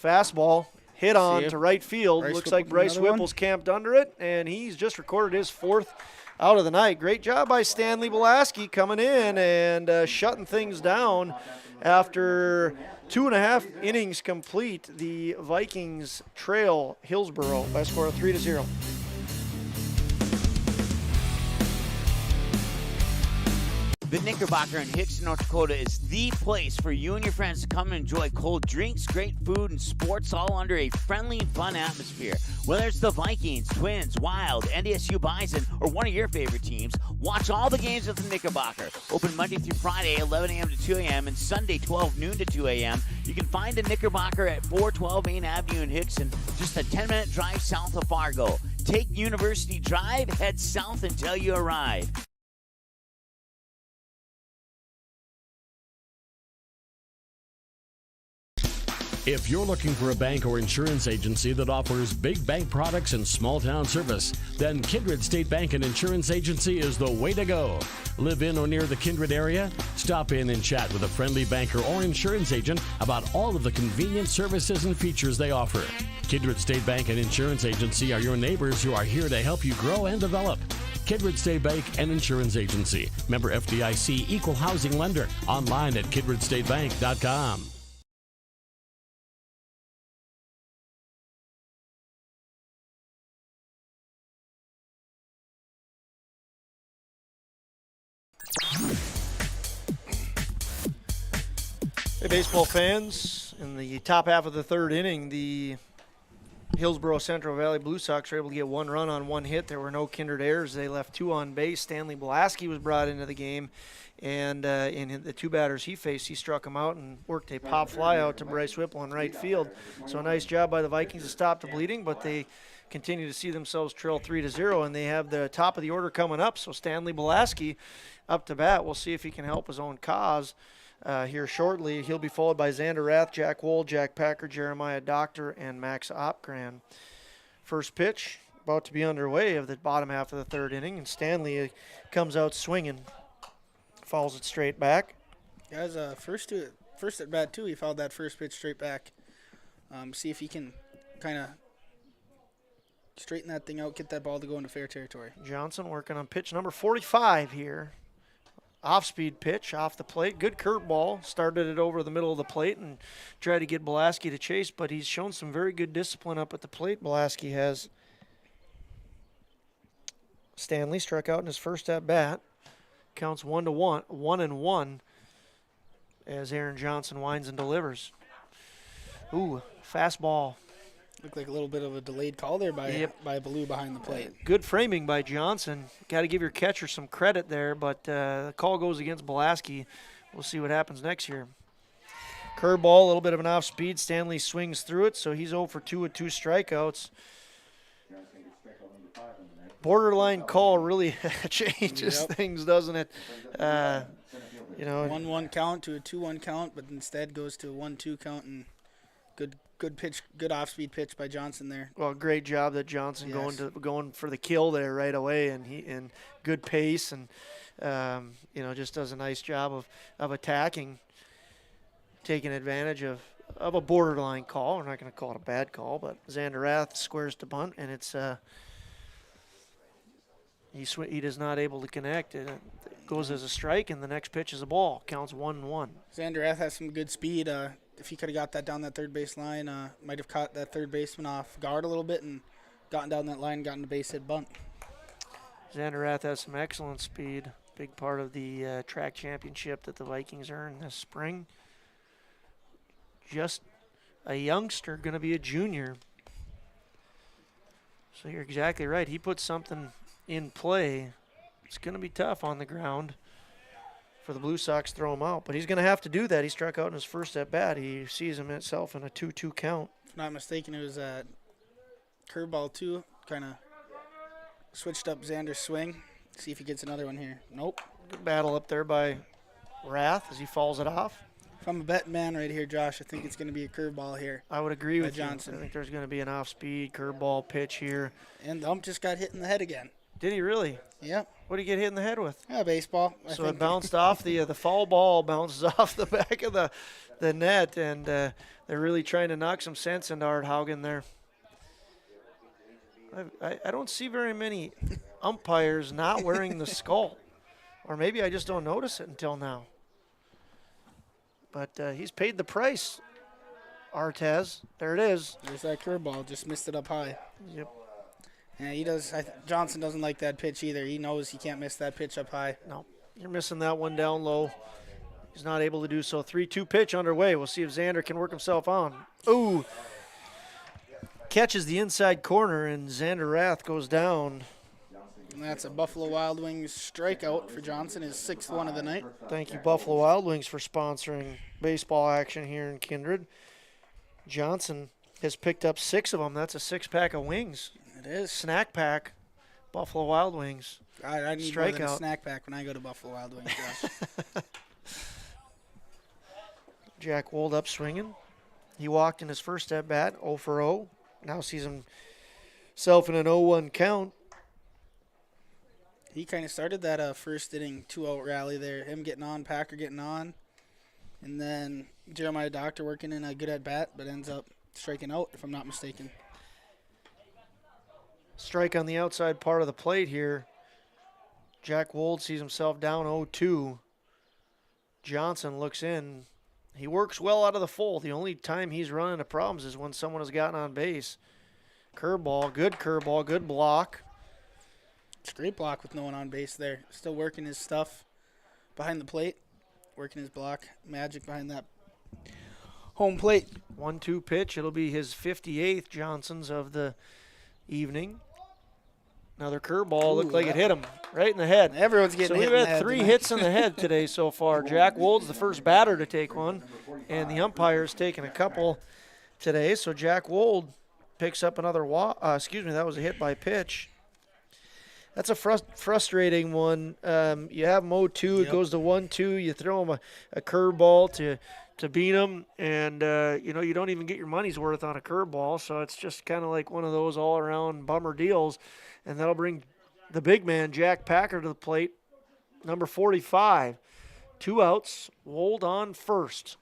Fastball hit on to right field. Looks like Bryce Whipple's camped under it, and he's just recorded his fourth out of the night. Great job by Stanley Belaski coming in and shutting things down. After 2.5 innings complete, the Vikings trail Hillsboro by a score of 3-0. The Knickerbocker in Hickson, North Dakota is the place for you and your friends to come and enjoy cold drinks, great food, and sports all under a friendly and fun atmosphere. Whether it's the Vikings, Twins, Wild, NDSU Bison, or one of your favorite teams, watch all the games at the Knickerbocker. Open Monday through Friday, 11 a.m. to 2 a.m., and Sunday, 12 noon to 2 a.m. You can find the Knickerbocker at 412 Main Avenue in Hickson, just a 10-minute drive south of Fargo. Take University Drive, head south until you arrive. If you're looking for a bank or insurance agency that offers big bank products and small town service, then Kindred State Bank and Insurance Agency is the way to go. Live in or near the Kindred area? Stop in and chat with a friendly banker or insurance agent about all of the convenient services and features they offer. Kindred State Bank and Insurance Agency are your neighbors who are here to help you grow and develop. Kindred State Bank and Insurance Agency. Member FDIC, Equal Housing Lender. Online at kindredstatebank.com. Hey, baseball fans, in the top half of the third inning, the Hillsboro Central Valley Blue Sox were able to get one run on one hit. There were no Kindred errors. They left two on base. Stanley Belaski was brought into the game, and in the two batters he faced, he struck him out and worked a pop fly out to Bryce Whipple in right field. So a nice job by the Vikings to stop the bleeding, but they continue to see themselves trail 3-0, and they have the top of the order coming up. So Stanley Belaski up to bat. We'll see if he can help his own cause here shortly. He'll be followed by Xander Rath, Jack Wohl, Jack Packer, Jeremiah Doctor, and Max Opgran. First pitch about to be underway of the bottom half of the third inning, and Stanley comes out swinging, fouls it straight back. Guys, first at bat too, he fouled that first pitch straight back. See if he can kind of straighten that thing out, get that ball to go into fair territory. Johnson working on pitch number 45 here. Off-speed pitch, off the plate. Good curveball. Started it over the middle of the plate and tried to get Belaski to chase, but he's shown some very good discipline up at the plate. Belaski has. Stanley struck out in his first at-bat. Counts 1-1, 1-1, as Aaron Johnson winds and delivers. Ooh, fastball. Looked like a little bit of a delayed call there by Ballou behind the plate. Good framing by Johnson. Got to give your catcher some credit there, but the call goes against Belaski. We'll see what happens next year. Curveball, a little bit of an off-speed. Stanley swings through it, so he's 0 for 2 with 2 strikeouts. Borderline call really changes things, doesn't it? 1-1 count to a 2-1 count, but instead goes to a 1-2 count, and good pitch, good off-speed pitch by Johnson there. Well, great job that Johnson going for the kill there right away, and good pace, and just does a nice job of attacking, taking advantage of a borderline call. We're not going to call it a bad call, but Xander Rath squares to bunt, and it's He is not able to connect. It goes as a strike, and the next pitch is a ball. Counts 1-1. Xander Rath has some good speed. If he could have got that down that third base line, might have caught that third baseman off guard a little bit and gotten down that line, gotten a base hit bunt. Xander Rath has some excellent speed. Big part of the track championship that the Vikings earned this spring. Just a youngster, going to be a junior. So you're exactly right. He puts something in play. It's going to be tough on the ground for the Blue Sox to throw him out. But he's going to have to do that. He struck out in his first at-bat. He sees himself in a 2-2 count. If I'm not mistaken, it was a curveball, too. Kind of switched up Xander's swing. See if he gets another one here. Nope. Good battle up there by Rath as he falls it off. If I'm a betting man right here, Josh, I think it's going to be a curveball here. I would agree with Johnson. you. I think there's going to be an off-speed curveball pitch here. And the ump just got hit in the head again. Did he really? Yep. What did he get hit in the head with? Yeah, baseball. So it bounced off the foul ball bounces off the back of the net, and they're really trying to knock some sense into Art Haugen there. I don't see very many umpires not wearing the skull, or maybe I just don't notice it until now. But he's paid the price, Artez. There it is. There's that curveball. Just missed it up high. Yep. Yeah, he does. Johnson doesn't like that pitch either. He knows he can't miss that pitch up high. No, you're missing that one down low. He's not able to do so. 3-2 pitch underway. We'll see if Xander can work himself on. Ooh. Catches the inside corner, and Xander Rath goes down. And that's a Buffalo Wild Wings strikeout for Johnson, his 6th one of the night. Thank you, Buffalo Wild Wings, for sponsoring baseball action here in Kindred. Johnson has picked up 6 of them. That's a 6-pack of wings. It is. Snack pack, Buffalo Wild Wings. I need more than a snack pack when I go to Buffalo Wild Wings, Josh. Jack Wold up swinging. He walked in his first at-bat, 0 for 0. Now sees himself in an 0-1 count. He kind of started that first inning 2-out rally there. Him getting on, Packer getting on. And then Jeremiah Doctor working in a good at-bat, but ends up striking out, if I'm not mistaken. Strike on the outside part of the plate here. Jack Wold sees himself down 0-2. Johnson looks in. He works well out of the full. The only time he's run into problems is when someone has gotten on base. Curveball, good block. It's a great block with no one on base there. Still working his stuff behind the plate. Working his block. Magic behind that home plate. 1-2 pitch. It'll be his 58th Johnson's of the evening. Another curveball. Looked like it hit him right in the head. Everyone's getting hit in the head. So we've had 3 hits in the head today so far. Jack Wold's the first batter to take one, and the umpire's taken a couple today. So Jack Wold picks up another that was a hit by pitch. That's a frustrating one. You have him 0-2. It goes to 1-2. You throw him a curveball to beat him, and you don't even get your money's worth on a curveball. So it's just kind of like one of those all-around bummer deals. And that'll bring the big man, Jack Packer, to the plate, number 45. 2 outs, Wold on first.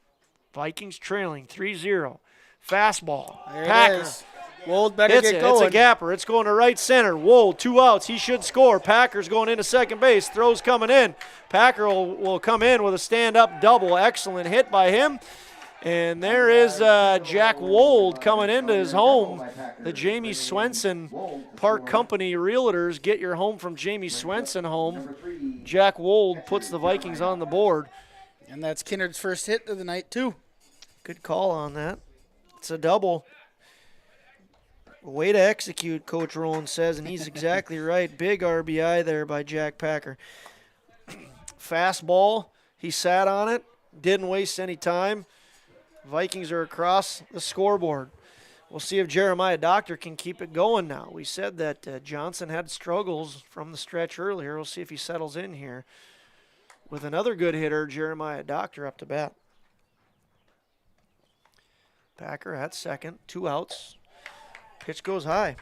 Vikings trailing 3-0. Fastball. There Packer. it is. Wold better get going. It's a gapper. It's going to right center. Wold, 2 outs. He should score. Packer's going into second base. Throw's coming in. Packer will come in with a stand-up double. Excellent hit by him. And there is Jack Wold coming into his home. The Jamie Swenson Park Company Realtors. Get your home from Jamie Swenson home. Jack Wold puts the Vikings on the board. And that's Kindred's first hit of the night, too. Good call on that. It's a double. Way to execute, Coach Rowan says, and he's exactly right. Big RBI there by Jack Packer. Fastball. He sat on it. Didn't waste any time. Vikings are across the scoreboard. We'll see if Jeremiah Doctor can keep it going now. We said that Johnson had struggles from the stretch earlier. We'll see if he settles in here with another good hitter, Jeremiah Doctor, up to bat. Packer at second, 2 outs. Pitch goes high.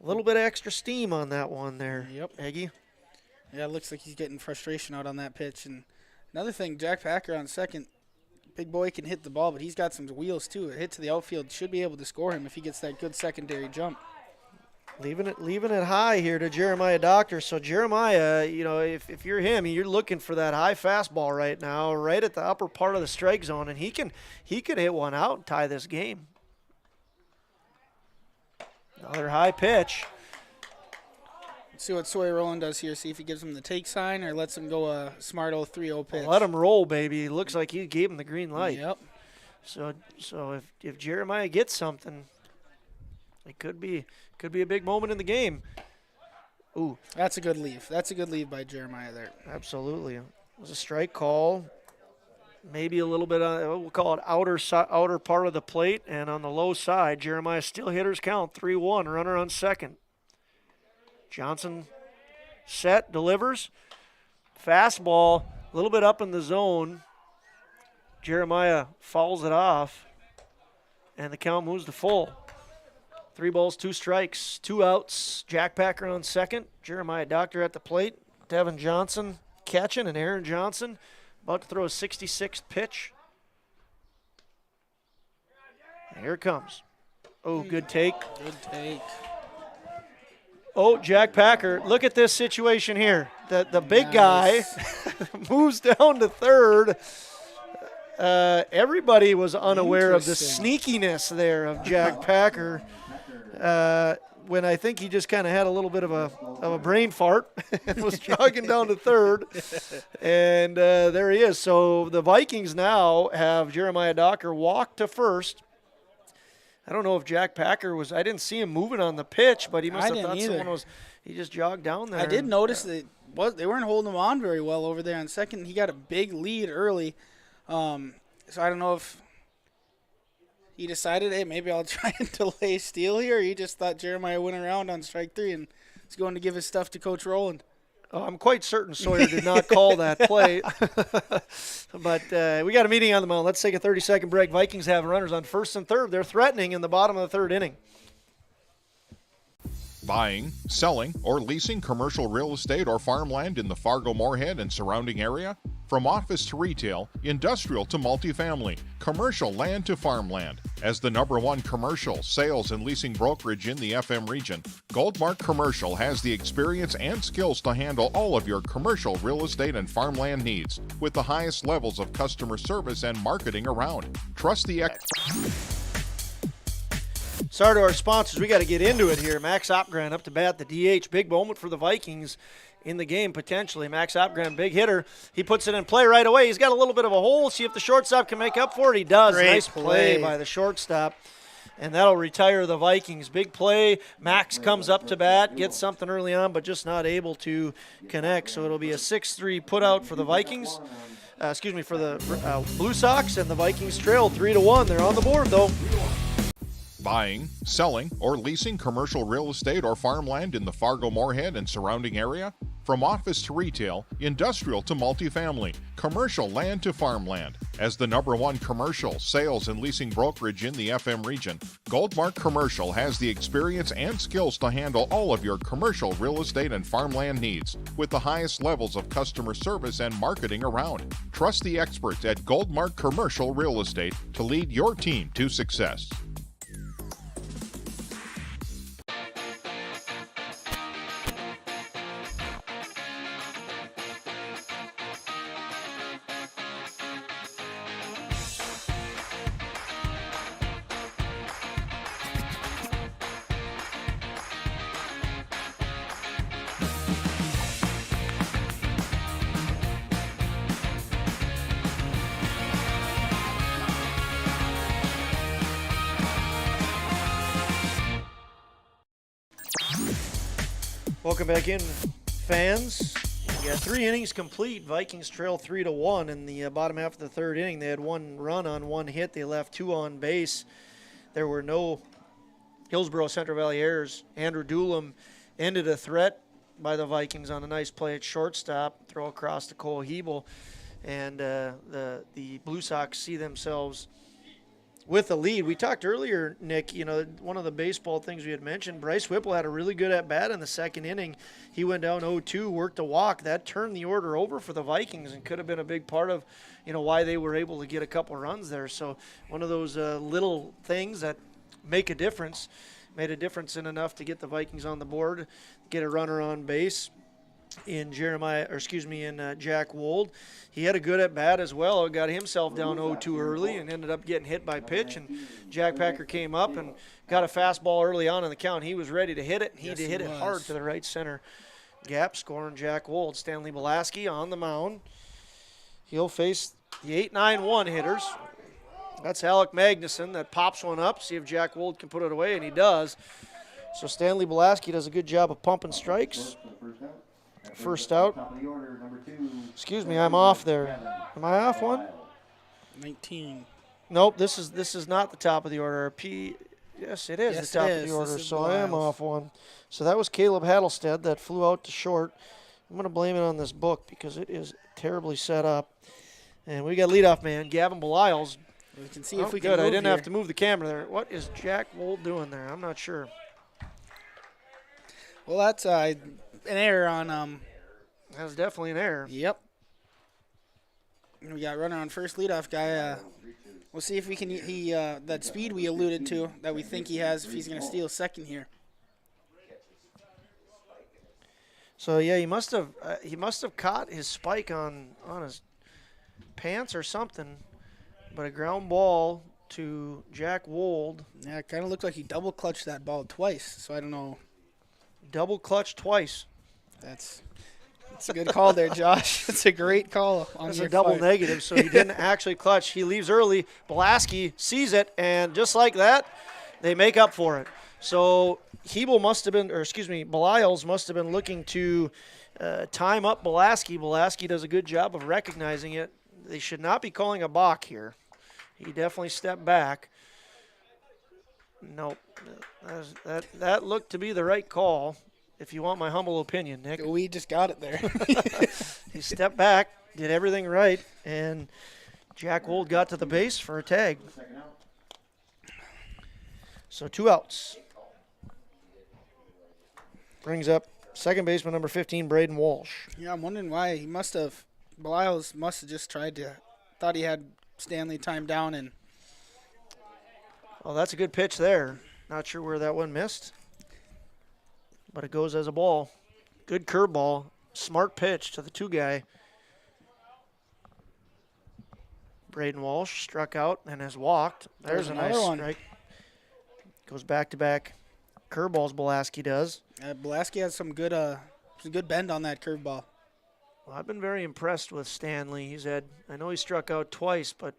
A little bit of extra steam on that one there, Eggy. Yeah, it looks like he's getting frustration out on that pitch. And another thing, Jack Packer on second. Big boy can hit the ball, but he's got some wheels too. A hit to the outfield should be able to score him if he gets that good secondary jump. Leaving it high here to Jeremiah Doctor. So Jeremiah, if you're him, you're looking for that high fastball right now, right at the upper part of the strike zone, and he could hit one out and tie this game. Another high pitch. Let's see what Sawyer Rowland does here. See if he gives him the take sign or lets him go a smart 0-3-0 pitch. Let him roll, baby. It looks like he gave him the green light. Yep. So if Jeremiah gets something, it could be a big moment in the game. Ooh, that's a good leave. That's a good leave by Jeremiah there. Absolutely. It was a strike call. Maybe a little bit on, we'll call it outer part of the plate, and on the low side, Jeremiah still hitters count 3-1, runner on second. Johnson set, delivers. Fastball, a little bit up in the zone. Jeremiah fouls it off, and the count moves to full. 3 balls, 2 strikes, 2 outs. Jack Packer on second. Jeremiah Doctor at the plate. Devin Johnson catching, and Aaron Johnson about to throw a 66th pitch. And here it comes. Oh, good take. Good take. Oh, Jack Packer, look at this situation here. The big guy moves down to third. Everybody was unaware of the sneakiness there of Jack Packer when I think he just kind of had a little bit of a brain fart and was jogging down to third. And there he is. So the Vikings now have Jeremiah Docker walk to first. I don't know if Jack Packer I didn't see him moving on the pitch, but he must have thought someone was, he just jogged down there. I did notice that they weren't holding him on very well over there on second. He got a big lead early. So I don't know if he decided, hey, maybe I'll try and delay steal here. Or he just thought Jeremiah went around on strike 3 and is going to give his stuff to Coach Rowland. I'm quite certain Sawyer did not call that play. But we got a meeting on the mound. Let's take a 30-second break. Vikings have runners on first and third. They're threatening in the bottom of the third inning. Buying, selling, or leasing commercial real estate or farmland in the Fargo-Moorhead and surrounding area? From office to retail, industrial to multifamily, commercial land to farmland. As the #1 commercial, sales, and leasing brokerage in the FM region, Goldmark Commercial has the experience and skills to handle all of your commercial real estate and farmland needs with the highest levels of customer service and marketing around. Trust the Sorry to our sponsors. We got to get into it here. Max Opgren up to bat, the DH. Big moment for the Vikings in the game, potentially. Max Opgren, big hitter. He puts it in play right away. He's got a little bit of a hole. See if the shortstop can make up for it. He does. Great nice play by the shortstop. And that'll retire the Vikings. Big play. Max comes up to bat, gets something early on, but just not able to connect. So it'll be a 6-3 putout for the Vikings. For the Blue Sox, and the Vikings trail 3-1. They're on the board, though. Buying, selling, or leasing commercial real estate or farmland in the Fargo-Moorhead and surrounding area? From office to retail, industrial to multifamily, commercial land to farmland. As the #1 commercial, sales, and leasing brokerage in the FM region, Goldmark Commercial has the experience and skills to handle all of your commercial real estate and farmland needs with the highest levels of customer service and marketing around. Trust the experts at Goldmark Commercial Real Estate to lead your team to success. Welcome back in, fans. Yeah, 3 innings complete. Vikings trail 3-1 in the bottom half of the third inning. They had 1 run on 1 hit. They left 2 on base. There were no Hillsboro Central Valley errors. Andrew Doolum ended a threat by the Vikings on a nice play at shortstop, throw across to Cole Hebel, and the Blue Sox see themselves with the lead. We talked earlier, Nick, one of the baseball things we had mentioned, Bryce Whipple had a really good at-bat in the second inning. He went down 0-2, worked a walk. That turned the order over for the Vikings and could have been a big part of, why they were able to get a couple runs there. So one of those little things that make a difference. made a difference in enough to get the Vikings on the board, get a runner on base in Jack Wold. He had a good at bat as well. Got himself down 0-2 early and ended up getting hit by pitch. And Jack Packer came up and got a fastball early on in the count. He was ready to hit it. He hit it hard to the right center gap, scoring Jack Wold. Stanley Belaski on the mound. He'll face the 8-9-1 hitters. That's Alec Magnuson that pops one up, see if Jack Wold can put it away, and he does. So Stanley Belaski does a good job of pumping strikes. First out. Excuse me, I'm off there. Am I off one? 19. Nope, this is not the top of the order. Yes, it is the top of the order, so I am off one. So that was Caleb Hattlestead that flew out to short. I'm going to blame it on this book because it is terribly set up. And we got leadoff man, Gavin Belials. We can see if we good. can move I didn't here. have to move the camera there. What is Jack Wold doing there? I'm not sure. Well, that's an error on. That was definitely an error. Yep. We got runner on first leadoff guy. We'll see if we can. That speed we alluded to that we think he has, if he's going to steal second here. So yeah, he must have caught his spike on his pants or something. But a ground ball to Jack Wold. Yeah, it kind of looked like he double clutched that ball twice. So I don't know. Double clutch twice. That's a good call there, Josh. It's a great call. That's a double negative, so he didn't actually clutch. He leaves early. Belaski sees it, and just like that, they make up for it. So Belials must have been looking to time up Belaski. Belaski does a good job of recognizing it. They should not be calling a balk here. He definitely stepped back. Nope. That looked to be the right call, if you want my humble opinion, Nick. We just got it there. He stepped back, did everything right, and Jack Wold got to the base for a tag. So 2 outs. Brings up second baseman number 15, Braden Walsh. Yeah, I'm wondering why Belials must have just thought he had Stanley timed down and. Oh, that's a good pitch there. Not sure where that one missed, but it goes as a ball. Good curveball, smart pitch to the 2 guy. Braden Walsh struck out and has walked. There's a nice strike. Goes back-to-back curveballs, Belaski does. Belaski has some good bend on that curveball. Well, I've been very impressed with Stanley. I know he struck out twice, but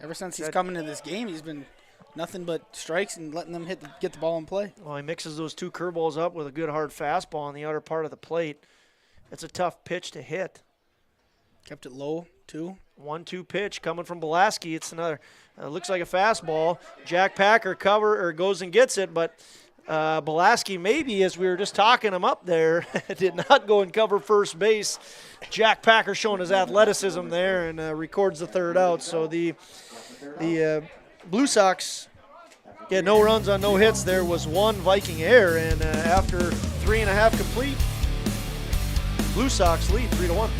ever since he's come into this game, he's been nothing but strikes and letting them get the ball in play. Well, he mixes those 2 curveballs up with a good hard fastball on the outer part of the plate. It's a tough pitch to hit. Kept it low, too. 1-2 pitch coming from Belaski. It's another. Looks like a fastball. Jack Packer goes and gets it, but Belaski, maybe as we were just talking him up there, did not go and cover first base. Jack Packer showing his athleticism there and records the 3rd out. So the Blue Sox get no runs on no hits. There was 1 Viking error, and after 3.5 complete, Blue Sox lead 3-1.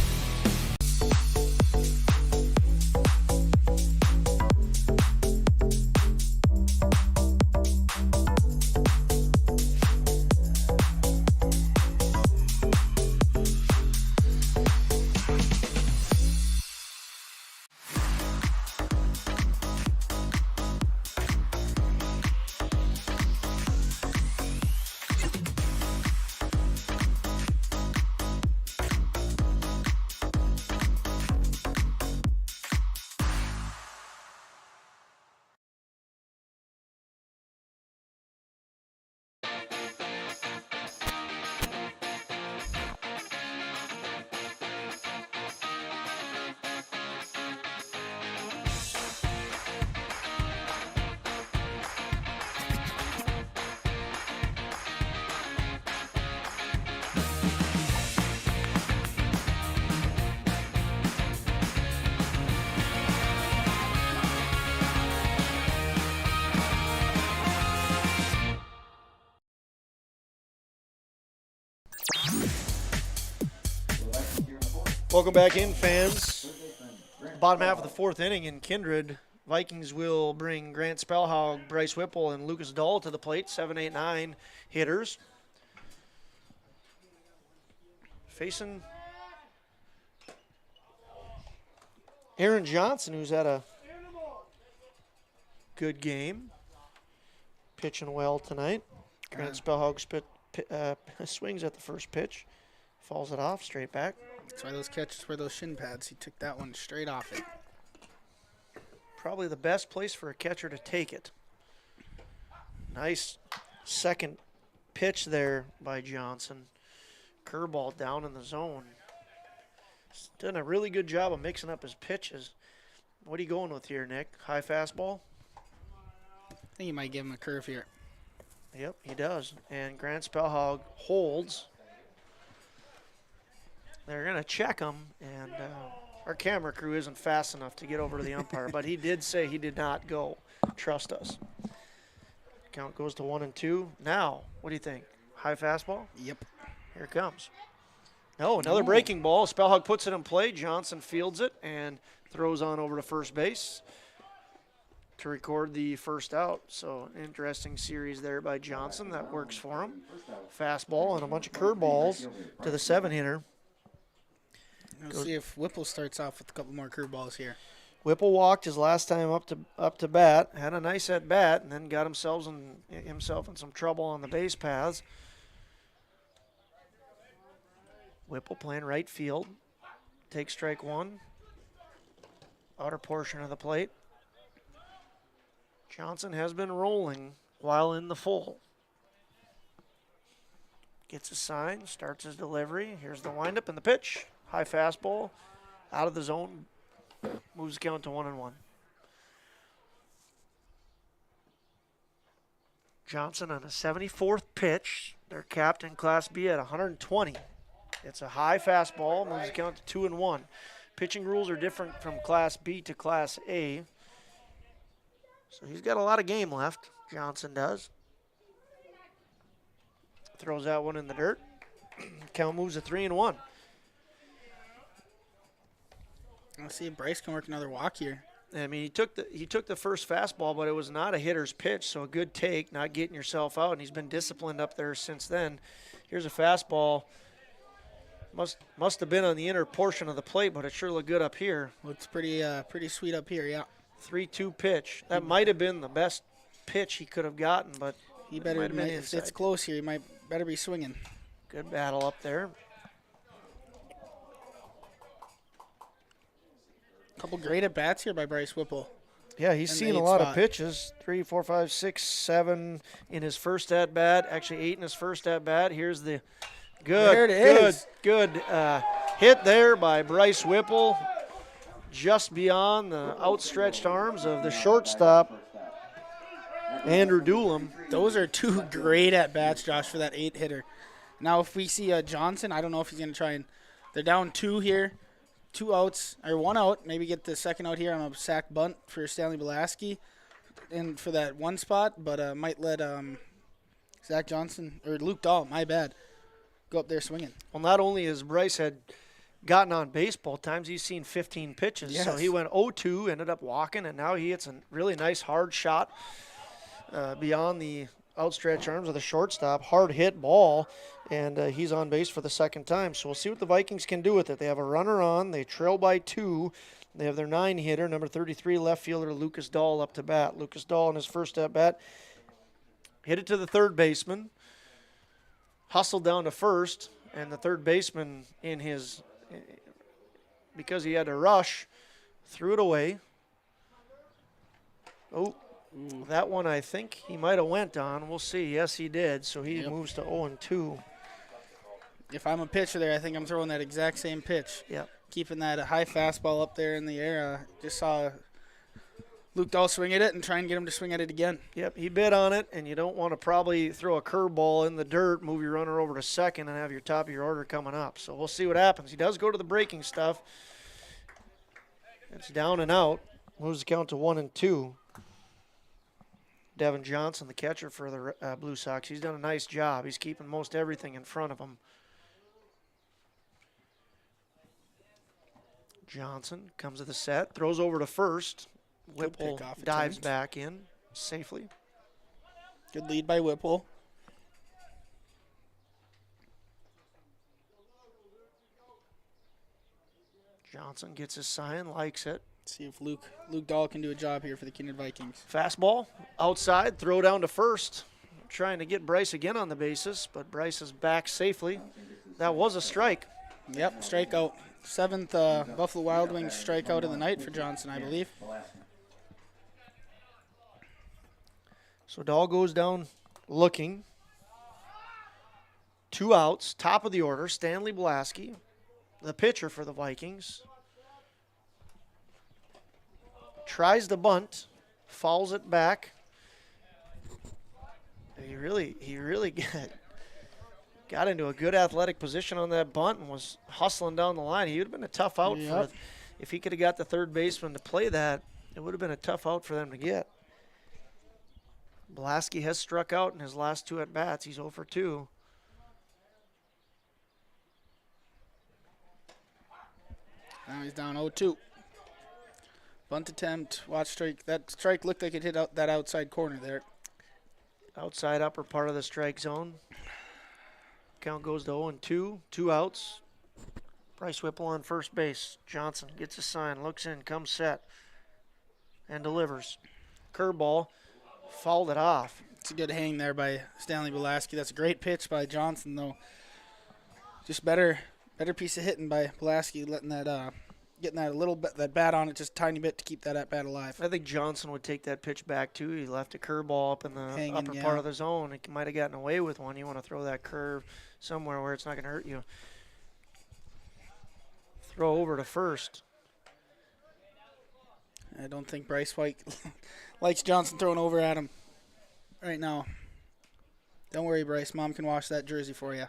Welcome back in, fans. Bottom half of the 4th inning, and Kindred Vikings will bring Grant Spellhog, Bryce Whipple, and Lucas Dahl to the plate, 7, 8, 9 hitters. Facing Aaron Johnson, who's had a good game, pitching well tonight. Grant Spellhog swings at the first pitch, falls it off, straight back. That's why those catches were those shin pads. He took that one straight off it. Probably the best place for a catcher to take it. Nice second pitch there by Johnson. Curveball down in the zone. He's done a really good job of mixing up his pitches. What are you going with here, Nick? High fastball? I think you might give him a curve here. Yep, he does. And Grant Spellhog holds. They're going to check him, and our camera crew isn't fast enough to get over to the umpire, but he did say he did not go. Trust us. Count goes to 1-2. Now, what do you think? High fastball? Yep. Here it comes. No, another breaking ball. Spellhog puts it in play. Johnson fields it and throws on over to first base to record the first out. So, interesting series there by Johnson. That works for him. Fastball and a bunch of curveballs to the 7-hitter. Let's see if Whipple starts off with a couple more curveballs here. Whipple walked his last time up to bat, had a nice at bat, and then got himself in some trouble on the base paths. Whipple playing right field. Takes strike one. Outer portion of the plate. Johnson has been rolling while in the full. Gets a sign, starts his delivery. Here's the windup and the pitch. High fastball, out of the zone, moves the count to 1-1. Johnson on a 74th pitch. They're capped in Class B at 120. It's a high fastball, moves the count to 2-1. Pitching rules are different from Class B to Class A. So he's got a lot of game left, Johnson does. Throws that one in the dirt. Count moves to 3-1. Let's see if Bryce can work another walk here. I mean, he took the first fastball, but it was not a hitter's pitch, so a good take, not getting yourself out, and he's been disciplined up there since then. Here's a fastball. Must have been on the inner portion of the plate, but it sure looked good up here. Looks pretty sweet up here, yeah. 3-2 pitch. That might have been the best pitch he could have gotten, but he better admit if it's close here, he better be swinging. Good battle up there. Couple great at bats here by Bryce Whipple. Yeah, he's seen a lot of pitches. 3, 4, 5, 6, 7 in his first at bat. Actually, 8 in his first at bat. Here's the good hit there by Bryce Whipple, just beyond the outstretched arms of the shortstop, Andrew Doolum. Those are two great at bats, Josh, for that 8-hitter. Now, if we see Johnson, I don't know if he's going to try and. They're down 2 here. 2 outs, or 1 out, maybe get the second out here on a sack bunt for Stanley Belaski and for that 1 spot, but might let Zach Johnson, or Luke Dahl, my bad, go up there swinging. Well, not only has Bryce had gotten on baseball times, he's seen 15 pitches. Yes. So he went 0-2, ended up walking, and now he hits a really nice hard shot beyond the outstretched arms of the shortstop. Hard hit ball. And he's on base for the second time. So we'll see what the Vikings can do with it. They have a runner on. They trail by 2. They have their 9-hitter, number 33, left fielder Lucas Dahl up to bat. Lucas Dahl in his first at-bat hit it to the third baseman, hustled down to first, and the third baseman because he had to rush, threw it away. Oh, that one I think he might have went on. We'll see. Yes, he did. So he moves to 0-2. If I'm a pitcher there, I think I'm throwing that exact same pitch. Yep. Keeping that high fastball up there in the air. Just saw Luke Dahl swing at it and try and get him to swing at it again. Yep, he bid on it, and you don't want to probably throw a curveball in the dirt, move your runner over to second, and have your top of your order coming up. So we'll see what happens. He does go to the breaking stuff. It's down and out. Moves the count to 1-2. Devin Johnson, the catcher for the Blue Sox, he's done a nice job. He's keeping most everything in front of him. Johnson comes to the set, throws over to first. Whipple pickoff dives attempt. back in safely. Good lead by Whipple. Johnson gets his sign, likes it. See if Luke Dahl can do a job here for the Kindred Vikings. Fastball outside, throw down to first. Trying to get Bryce again on the bases, but Bryce is back safely. That was a strike. Yep, strikeout. 7th Buffalo Wild Wings strikeout of the night for Johnson, I believe. So Dahl goes down looking. 2 outs, top of the order, Stanley Blasky, the pitcher for the Vikings. Tries the bunt, fouls it back. He really got into a good athletic position on that bunt and was hustling down the line. He would have been a tough out for, if he could have got the third baseman to play that, it would have been a tough out for them to get. Blasky has struck out in his last 2 at-bats. He's 0 for 2. Now he's down 0-2. Bunt attempt, watch strike. That strike looked like it hit out that outside corner there. Outside upper part of the strike zone. Count goes to 0-2. 2 outs. Bryce Whipple on first base. Johnson gets a sign, looks in, comes set, and delivers. Curveball, fouled it off. It's a good hang there by Stanley Blasky. That's a great pitch by Johnson, though. Just better piece of hitting by Blasky, letting that getting that a little bit, that bat on it just a tiny bit to keep that at bat alive. I think Johnson would take that pitch back too. He left a curveball up in the upper part of the zone. It might have gotten away with one. You want to throw that curve somewhere where it's not going to hurt you. Throw over to first. I don't think Bryce White likes Johnson throwing over at him right now. Don't worry, Bryce. Mom can wash that jersey for you.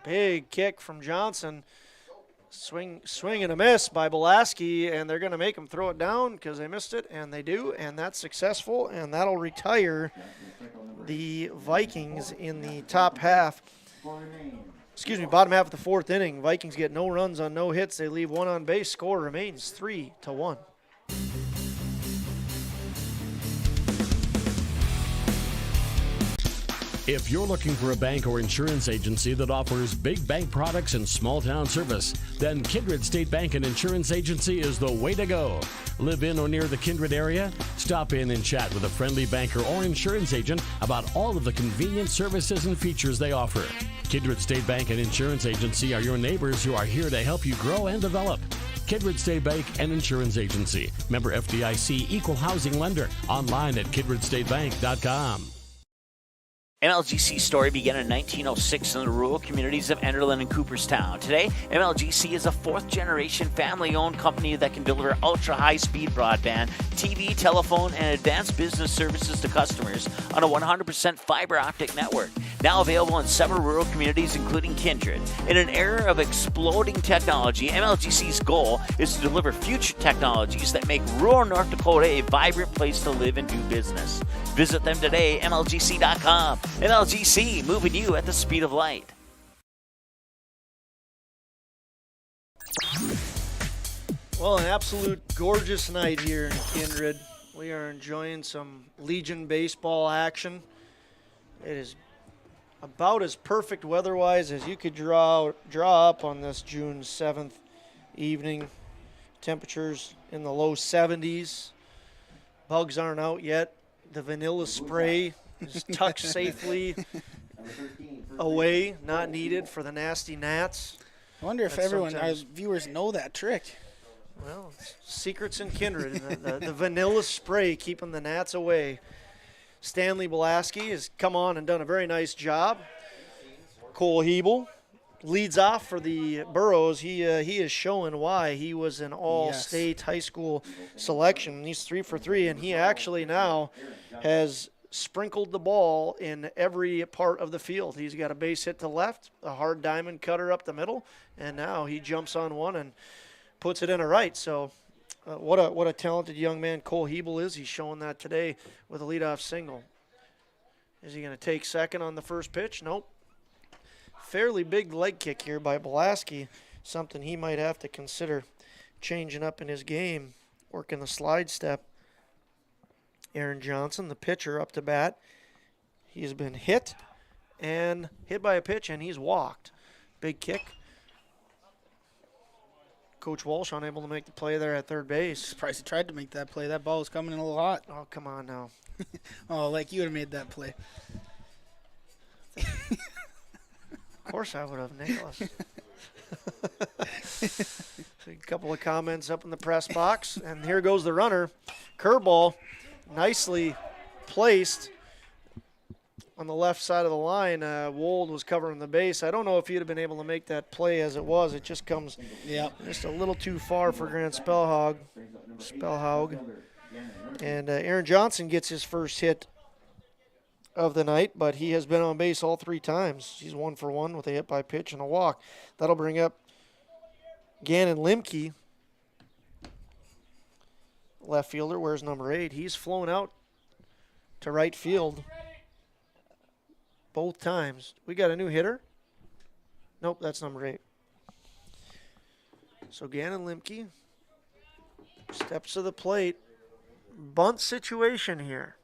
Big kick from Johnson. Swing and a miss by Blasky, and they're going to make him throw it down because they missed it, and they do, and that's successful, and that'll retire the Vikings in the top half. Bottom half of the 4th inning. Vikings get no runs on no hits. They leave 1 on base. Score remains 3-1. If you're looking for a bank or insurance agency that offers big bank products and small town service, then Kindred State Bank and Insurance Agency is the way to go. Live in or near the Kindred area? Stop in and chat with a friendly banker or insurance agent about all of the convenient services and features they offer. Kindred State Bank and Insurance Agency are your neighbors who are here to help you grow and develop. Kindred State Bank and Insurance Agency. Member FDIC, equal housing lender. Online at kindredstatebank.com. MLGC story began in 1906 in the rural communities of Enderlin and Cooperstown. Today, MLGC is a 4th-generation family-owned company that can deliver ultra-high-speed broadband, TV, telephone, and advanced business services to customers on a 100% fiber optic network. Now available in several rural communities, including Kindred. In an era of exploding technology, MLGC's goal is to deliver future technologies that make rural North Dakota a vibrant place to live and do business. Visit them today, MLGC.com. MLGC, moving you at the speed of light. Well, an absolute gorgeous night here in Kindred. We are enjoying some Legion baseball action. It is about as perfect weather-wise as you could draw up on this June 7th evening. Temperatures in the low 70s. Bugs aren't out yet. The vanilla spray is tucked safely away, not needed for the nasty gnats. I wonder if our viewers know that trick. Well, secrets in Kindred. the vanilla spray keeping the gnats away. Stanley Blasky has come on and done a very nice job. Cole Hebel leads off for the Burros. He is showing why he was an all-state high school selection. He's 3 for 3, and he actually now has sprinkled the ball in every part of the field. He's got a base hit to left, a hard diamond cutter up the middle, and now he jumps on one and puts it in a right. So what a talented young man Cole Hebel is. He's showing that today with a leadoff single. Is he going to take second on the first pitch? Nope. Fairly big leg kick here by Blasky, something he might have to consider changing up in his game, working the slide step Aaron Johnson, the pitcher, up to bat. He's been hit by a pitch, and he's walked. Big kick. Coach Walsh unable to make the play there at third base. Surprised he tried to make that play. That ball was coming in a little hot. Oh, come on now. Oh, like you would have made that play. Of course I would have, Nicholas. A couple of comments up in the press box, and here goes the runner. Curveball, nicely placed on the left side of the line. Wold was covering the base. I don't know if he'd have been able to make that play as it was. It just comes just a little too far for Grant Spellhaug. And Aaron Johnson gets his first hit of the night, but he has been on base all 3 times. He's 1 for 1 with a hit by pitch and a walk. That'll bring up Gannon Limke, left fielder, wears number 8. He's flown out to right field both times. We got a new hitter? Nope, that's number 8. So Gannon Limke steps to the plate. Bunt situation here.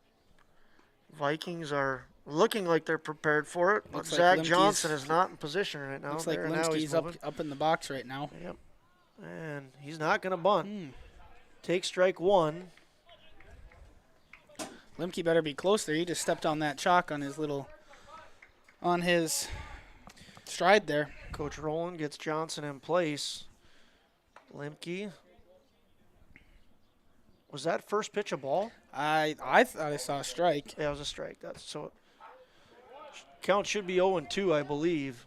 Vikings are looking like they're prepared for it, but Looks like Zach Limke's Johnson is not in position right now. Looks like Limke's up in the box right now. Yep. And he's not going to bunt. Take strike 1. Limke better be close there. He just stepped on that chalk on his stride there. Coach Rowland gets Johnson in place. Limke. Was that first pitch a ball? I thought I saw a strike. Yeah, it was a strike. Count should be 0-2, I believe.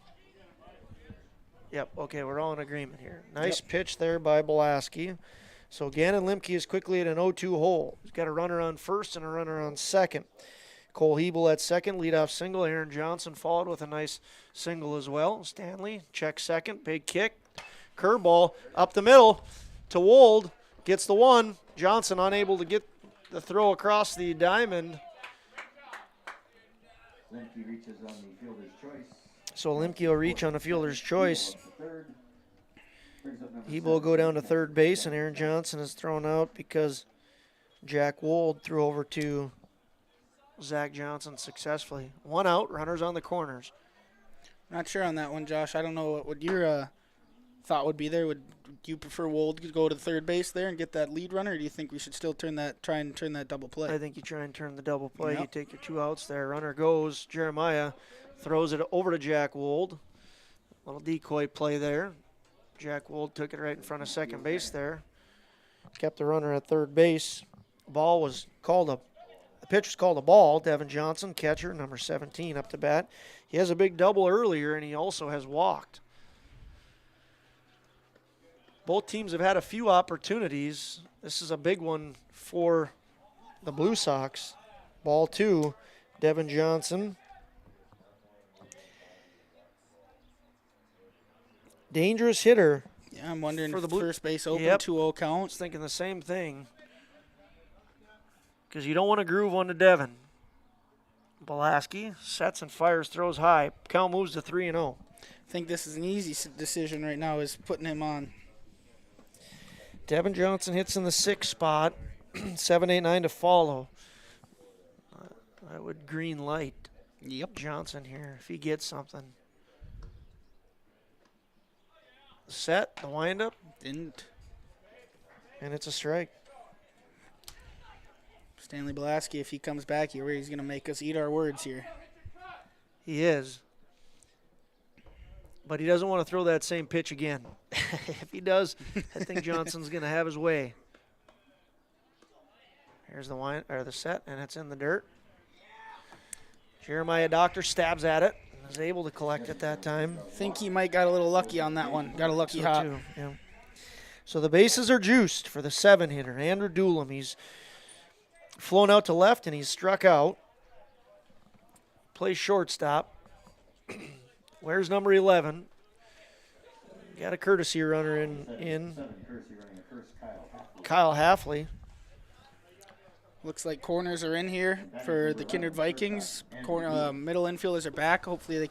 Yep, okay, we're all in agreement here. Nice pitch there by Belaski. So Gannon Limke is quickly at an 0-2 hole. He's got a runner on first and a runner on second. Cole Hebel at second, leadoff single. Aaron Johnson followed with a nice single as well. Stanley checks second, big kick. Curveball up the middle to Wold. Gets the 1. Johnson unable to get the throw across the diamond. Limke reaches on the fielder's choice. So Limke will reach on the fielder's choice. He will go down to third base, and Aaron Johnson is thrown out because Jack Wold threw over to Zach Johnson successfully. 1 out, runners on the corners. Not sure on that one, Josh. I don't know what your thought would be there. Would you prefer Wold to go to third base there and get that lead runner, or do you think we should still try and turn that double play? I think you try and turn the double play. Yep. You take your 2 outs there. Runner goes. Jeremiah throws it over to Jack Wold. Little decoy play there. Jack Wold took it right in front of second base there. Kept the runner at third base. The pitch was called a ball. Devin Johnson, catcher, number 17, up to bat. He has a big double earlier, and he also has walked. Both teams have had a few opportunities. This is a big one for the Blue Sox. Ball 2, Devin Johnson. Dangerous hitter. Yeah, I'm wondering for the if first base open, Yep. 2-0 I count. was thinking the same thing. Because you don't want to groove one to Devin. Belaski sets and fires, throws high. Count moves to 3-0. I think this is an easy decision right now, is putting him on. Devin Johnson hits in the 6th spot. 7, 8, 9 to follow. I would green light Johnson here if he gets something. Set, the windup. Didn't. And it's a strike. Stanley Belaski, if he comes back here, he's going to make us eat our words here. He is. But he doesn't want to throw that same pitch again. If he does, I think Johnson's going to have his way. Here's the set, and it's in the dirt. Jeremiah Doctor stabs at it and is able to collect it that time. I think he might got a little lucky on that one. Got a lucky hop. Too, yeah. So the bases are juiced for the 7-hitter, Andrew Doolem. He's flown out to left, and he's struck out. Plays shortstop. Where's number 11? Got a courtesy runner in. Kyle Halfley. Looks like corners are in here for the Kindred Vikings. Middle infielders are back. Hopefully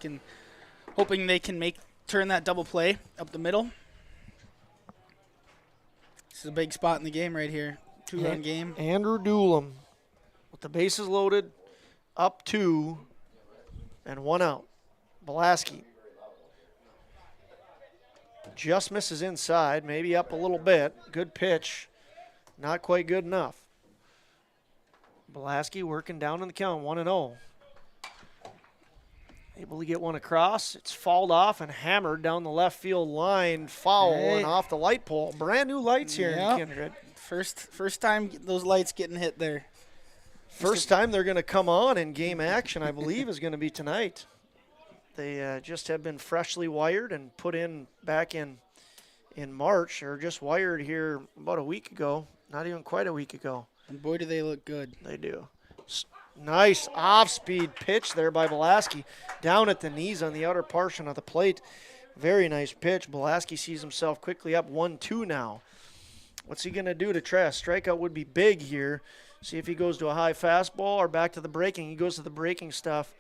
hoping they can turn that double play up the middle. This is a big spot in the game right here. 2-run game. Andrew Doolem with the bases loaded, up 2, and 1 out. Belaski just misses inside, maybe up a little bit. Good pitch, not quite good enough. Belaski working down in the count, 1-0. Able to get one across. It's fouled off and hammered down the left field line. Foul and off the light pole. Brand new lights here in Kindred. First time those lights getting hit there. First time they're going to come on in game action, I believe, is going to be tonight. They just have been freshly wired and put in back in March. Or just wired here about a week ago. Not even quite a week ago. And boy, do they look good. They do. Nice off-speed pitch there by Belaski. Down at the knees on the outer portion of the plate. Very nice pitch. Belaski sees himself quickly up 1-2 now. What's he going to do to try a strikeout? Would be big here. See if he goes to a high fastball or back to the breaking. He goes to the breaking stuff.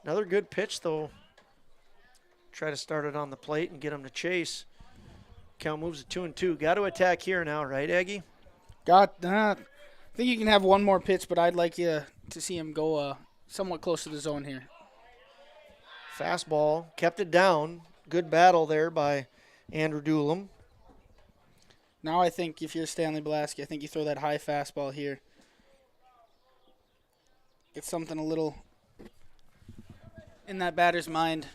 Another good pitch, though. Try to start it on the plate and get him to chase. Count moves to 2-2. Got to attack here now, right, Aggie? I think you can have one more pitch, but I'd like you to see him go somewhat close to the zone here. Fastball, kept it down. Good battle there by Andrew Doolum. Now I think if you're Stanley Belaski, I think you throw that high fastball here. Get something a little in that batter's mind.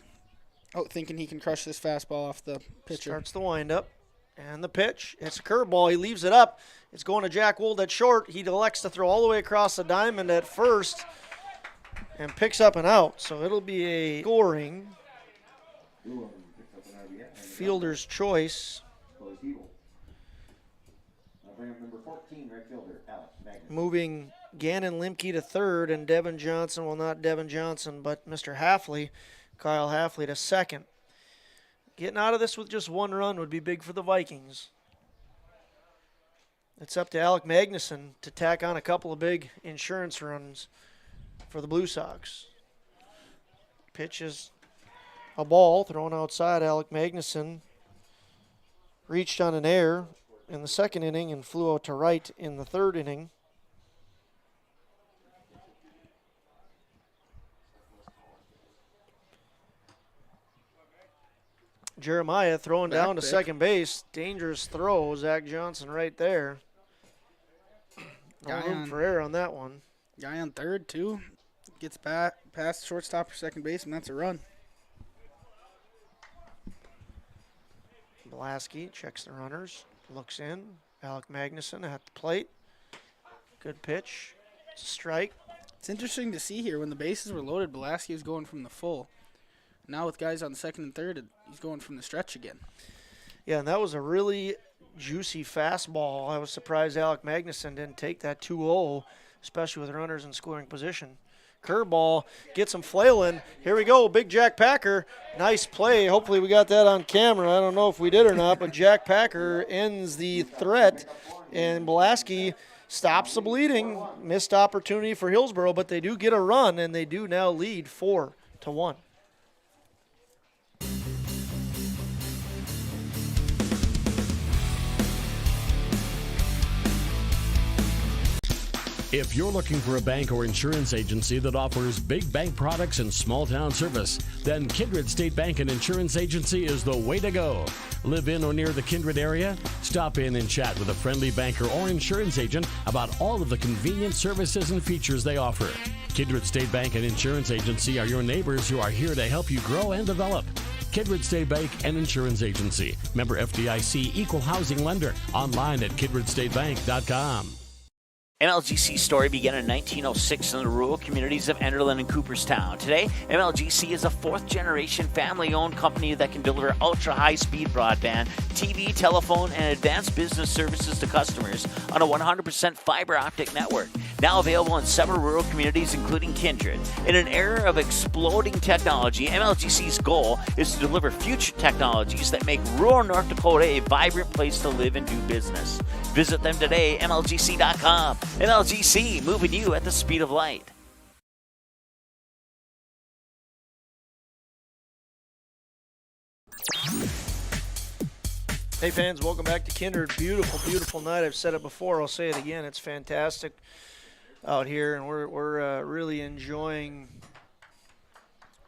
Oh, thinking he can crush this fastball off the pitcher. Starts the windup. And the pitch. It's a curveball. He leaves it up. It's going to Jack Wold at short. He elects to throw all the way across the diamond at first and picks up an out. So it'll be a scoring fielder's choice. Moving Gannon Limke to third and Devin Johnson, well, not Devin Johnson, but Mr. Halfley, Kyle Halfley to second. Getting out of this with just one run would be big for the Vikings. It's up to Alec Magnuson to tack on a couple of big insurance runs for the Blue Sox. Pitch is a ball thrown outside. Alec Magnuson reached on an error in the second inning and flew out to right in the third inning. Jeremiah throwing down to second base. Dangerous throw. Zach Johnson right there. No room for error on that one. Guy on third, too. Gets past shortstop or second base, and that's a run. Belaski checks the runners. Looks in. Alec Magnuson at the plate. Good pitch. It's a strike. It's interesting to see here when the bases were loaded, Belaski was going from the full. Now with guys on second and third, he's going from the stretch again. Yeah, and that was a really juicy fastball. I was surprised Alec Magnuson didn't take that 2-0, especially with runners in scoring position. Curveball gets him flailing. Here we go, Big Jack Packer. Nice play. Hopefully we got that on camera. I don't know if we did or not, but Jack Packer ends the threat, and Belaski stops the bleeding. Missed opportunity for Hillsboro, but they do get a run, and they do now lead 4-1. If you're looking for a bank or insurance agency that offers big bank products and small town service, then Kindred State Bank and Insurance Agency is the way to go. Live in or near the Kindred area? Stop in and chat with a friendly banker or insurance agent about all of the convenient services and features they offer. Kindred State Bank and Insurance Agency are your neighbors who are here to help you grow and develop. Kindred State Bank and Insurance Agency. Member FDIC, equal housing lender. Online at kindredstatebank.com. MLGC's story began in 1906 in the rural communities of Enderlin and Cooperstown. Today, MLGC is a fourth-generation family-owned company that can deliver ultra-high-speed broadband, TV, telephone, and advanced business services to customers on a 100% fiber optic network. Now available in several rural communities, including Kindred. In an era of exploding technology, MLGC's goal is to deliver future technologies that make rural North Dakota a vibrant place to live and do business. Visit them today, MLGC.com. MLGC, moving you at the speed of light. Hey fans, welcome back to Kindred. Beautiful, beautiful night. I've said it before, I'll say it again. It's fantastic. out here, and we're really enjoying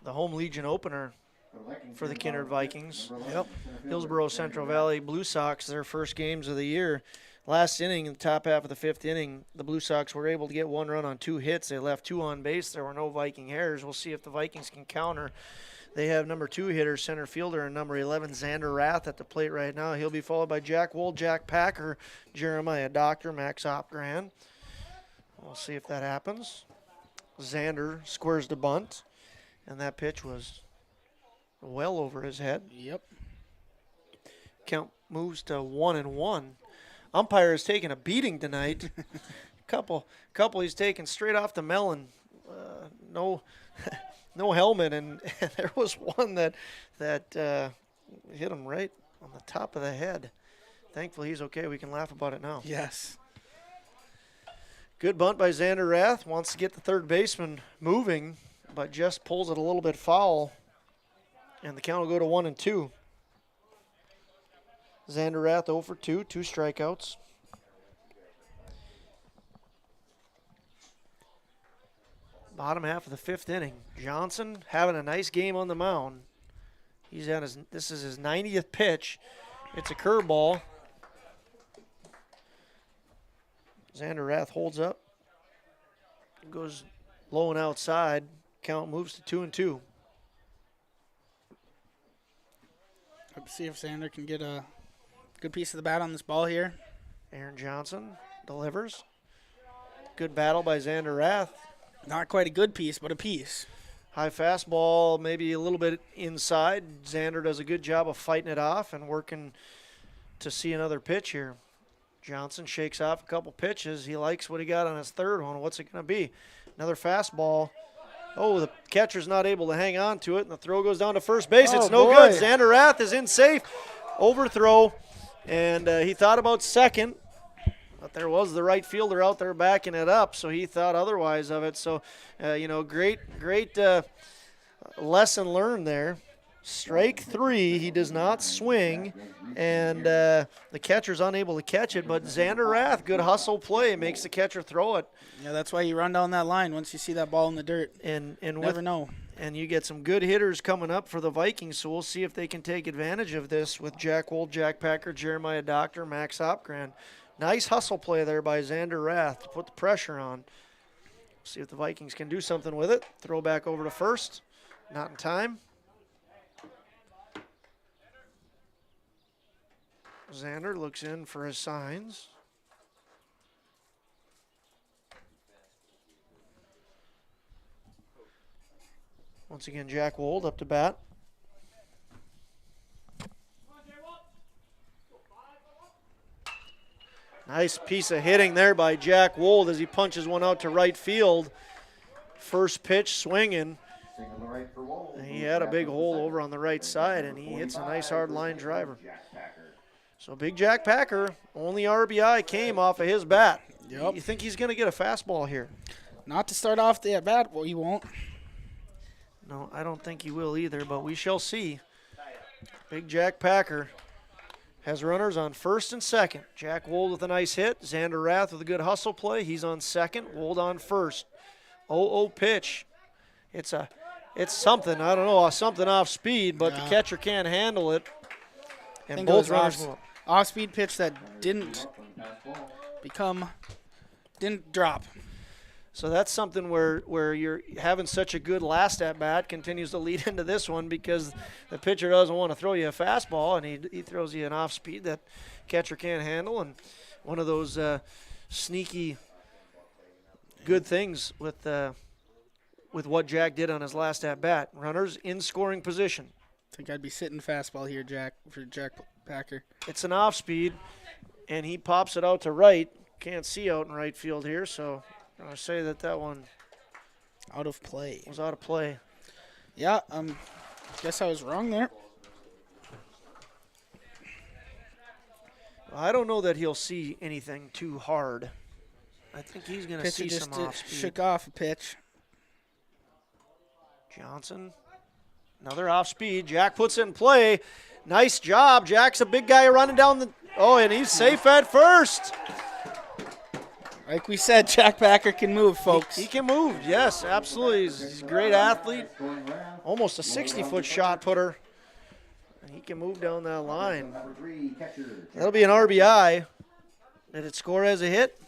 the home Legion opener for the Kindred Vikings. Yep. Hillsboro Central Valley Blue Sox, their first games of the year. Last inning, in the top half of the 5th inning, the Blue Sox were able to get 1 run on 2 hits. They left 2 on base. There were no Viking errors. We'll see if the Vikings can counter. They have number 2 hitter, center fielder, and number 11, Xander Rath, at the plate right now. He'll be followed by Jack Wold, Jack Packer, Jeremiah Doctor, Max Opgran. We'll see if that happens. Xander squares the bunt, and that pitch was well over his head. Yep. Count moves to 1-1. Umpire is taking a beating tonight. couple he's taken straight off the melon. No helmet, and there was one that hit him right on the top of the head. Thankfully, he's okay. We can laugh about it now. Yes. Good bunt by Xander Rath. Wants to get the third baseman moving, but just pulls it a little bit foul, and the count will go to 1-2. Xander Rath 0 for 2, 2 strikeouts. Bottom half of the 5th inning. Johnson having a nice game on the mound. He's on this is his 90th pitch. It's a curveball. Xander Rath holds up. Goes low and outside. Count moves to 2-2. Let's see if Xander can get a good piece of the bat on this ball here. Aaron Johnson delivers. Good battle by Xander Rath. Not quite a good piece, but a piece. High fastball, maybe a little bit inside. Xander does a good job of fighting it off and working to see another pitch here. Johnson shakes off a couple pitches. He likes what he got on his third one. What's it going to be? Another fastball. Oh, the catcher's not able to hang on to it, and the throw goes down to first base. It's no good. Xander Rath is in safe. Overthrow, and he thought about second, but there was the right fielder out there backing it up, so he thought otherwise of it. So, great lesson learned there. Strike 3, he does not swing, and the catcher's unable to catch it, but Xander Rath, good hustle play, makes the catcher throw it. Yeah, that's why you run down that line once you see that ball in the dirt. And never know. And you get some good hitters coming up for the Vikings, so we'll see if they can take advantage of this with Jack Wold, Jack Packer, Jeremiah Doctor, Max Opgran. Nice hustle play there by Xander Rath to put the pressure on. See if the Vikings can do something with it. Throw back over to first. Not in time. Xander looks in for his signs. Once again, Jack Wold up to bat. Nice piece of hitting there by Jack Wold as he punches one out to right field. First pitch swinging. He had a big hole over on the right side, and he hits a nice hard line driver. So Big Jack Packer, only RBI came off of his bat. Yep. You think he's going to get a fastball here? Not to start off the at-bat, well, he won't. No, I don't think he will either, but we shall see. Big Jack Packer has runners on first and second. Jack Wold with a nice hit. Xander Rath with a good hustle play. He's on second. Wold on first. 0-0 pitch. It's something. I don't know, something off speed, but the catcher can't handle it. And both runners off-speed pitch that didn't drop. So that's something where you're having such a good last at-bat continues to lead into this one because the pitcher doesn't want to throw you a fastball, and he throws you an off-speed that catcher can't handle. And one of those sneaky good things with what Jack did on his last at-bat. Runners in scoring position. I think I'd be sitting fastball here, for Jack Packer. It's an off-speed, and he pops it out to right. Can't see out in right field here, so I'm going to say that one out of play. Was out of play. Yeah, guess I was wrong there. Well, I don't know that he'll see anything too hard. I think he's going to see some off-speed. Shook off a pitch. Johnson, another off-speed. Jack puts it in play. Nice job. Jack's a big guy running down the – and he's safe at first. Like we said, Jack Packer can move, folks. He can move, yes, absolutely. He's a great athlete. Almost a 60-foot shot putter. And he can move down that line. That'll be an RBI. Did it score as a hit?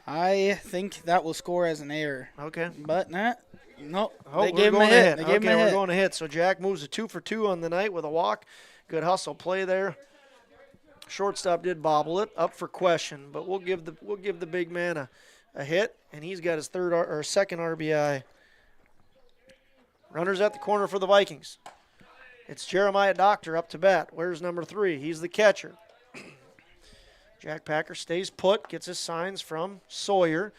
I think that will score as an error. Okay. But nope. Oh, They gave him a hit. Okay, we're going to hit. So Jack moves a 2 for 2 on the night with a walk. Good hustle play there. Shortstop did bobble it, up for question, but we'll give the big man a hit, and he's got his second RBI. Runners at the corner for the Vikings. It's Jeremiah Doctor up to bat. Where's number 3? He's the catcher. Jack Packer stays put, gets his signs from Sawyer.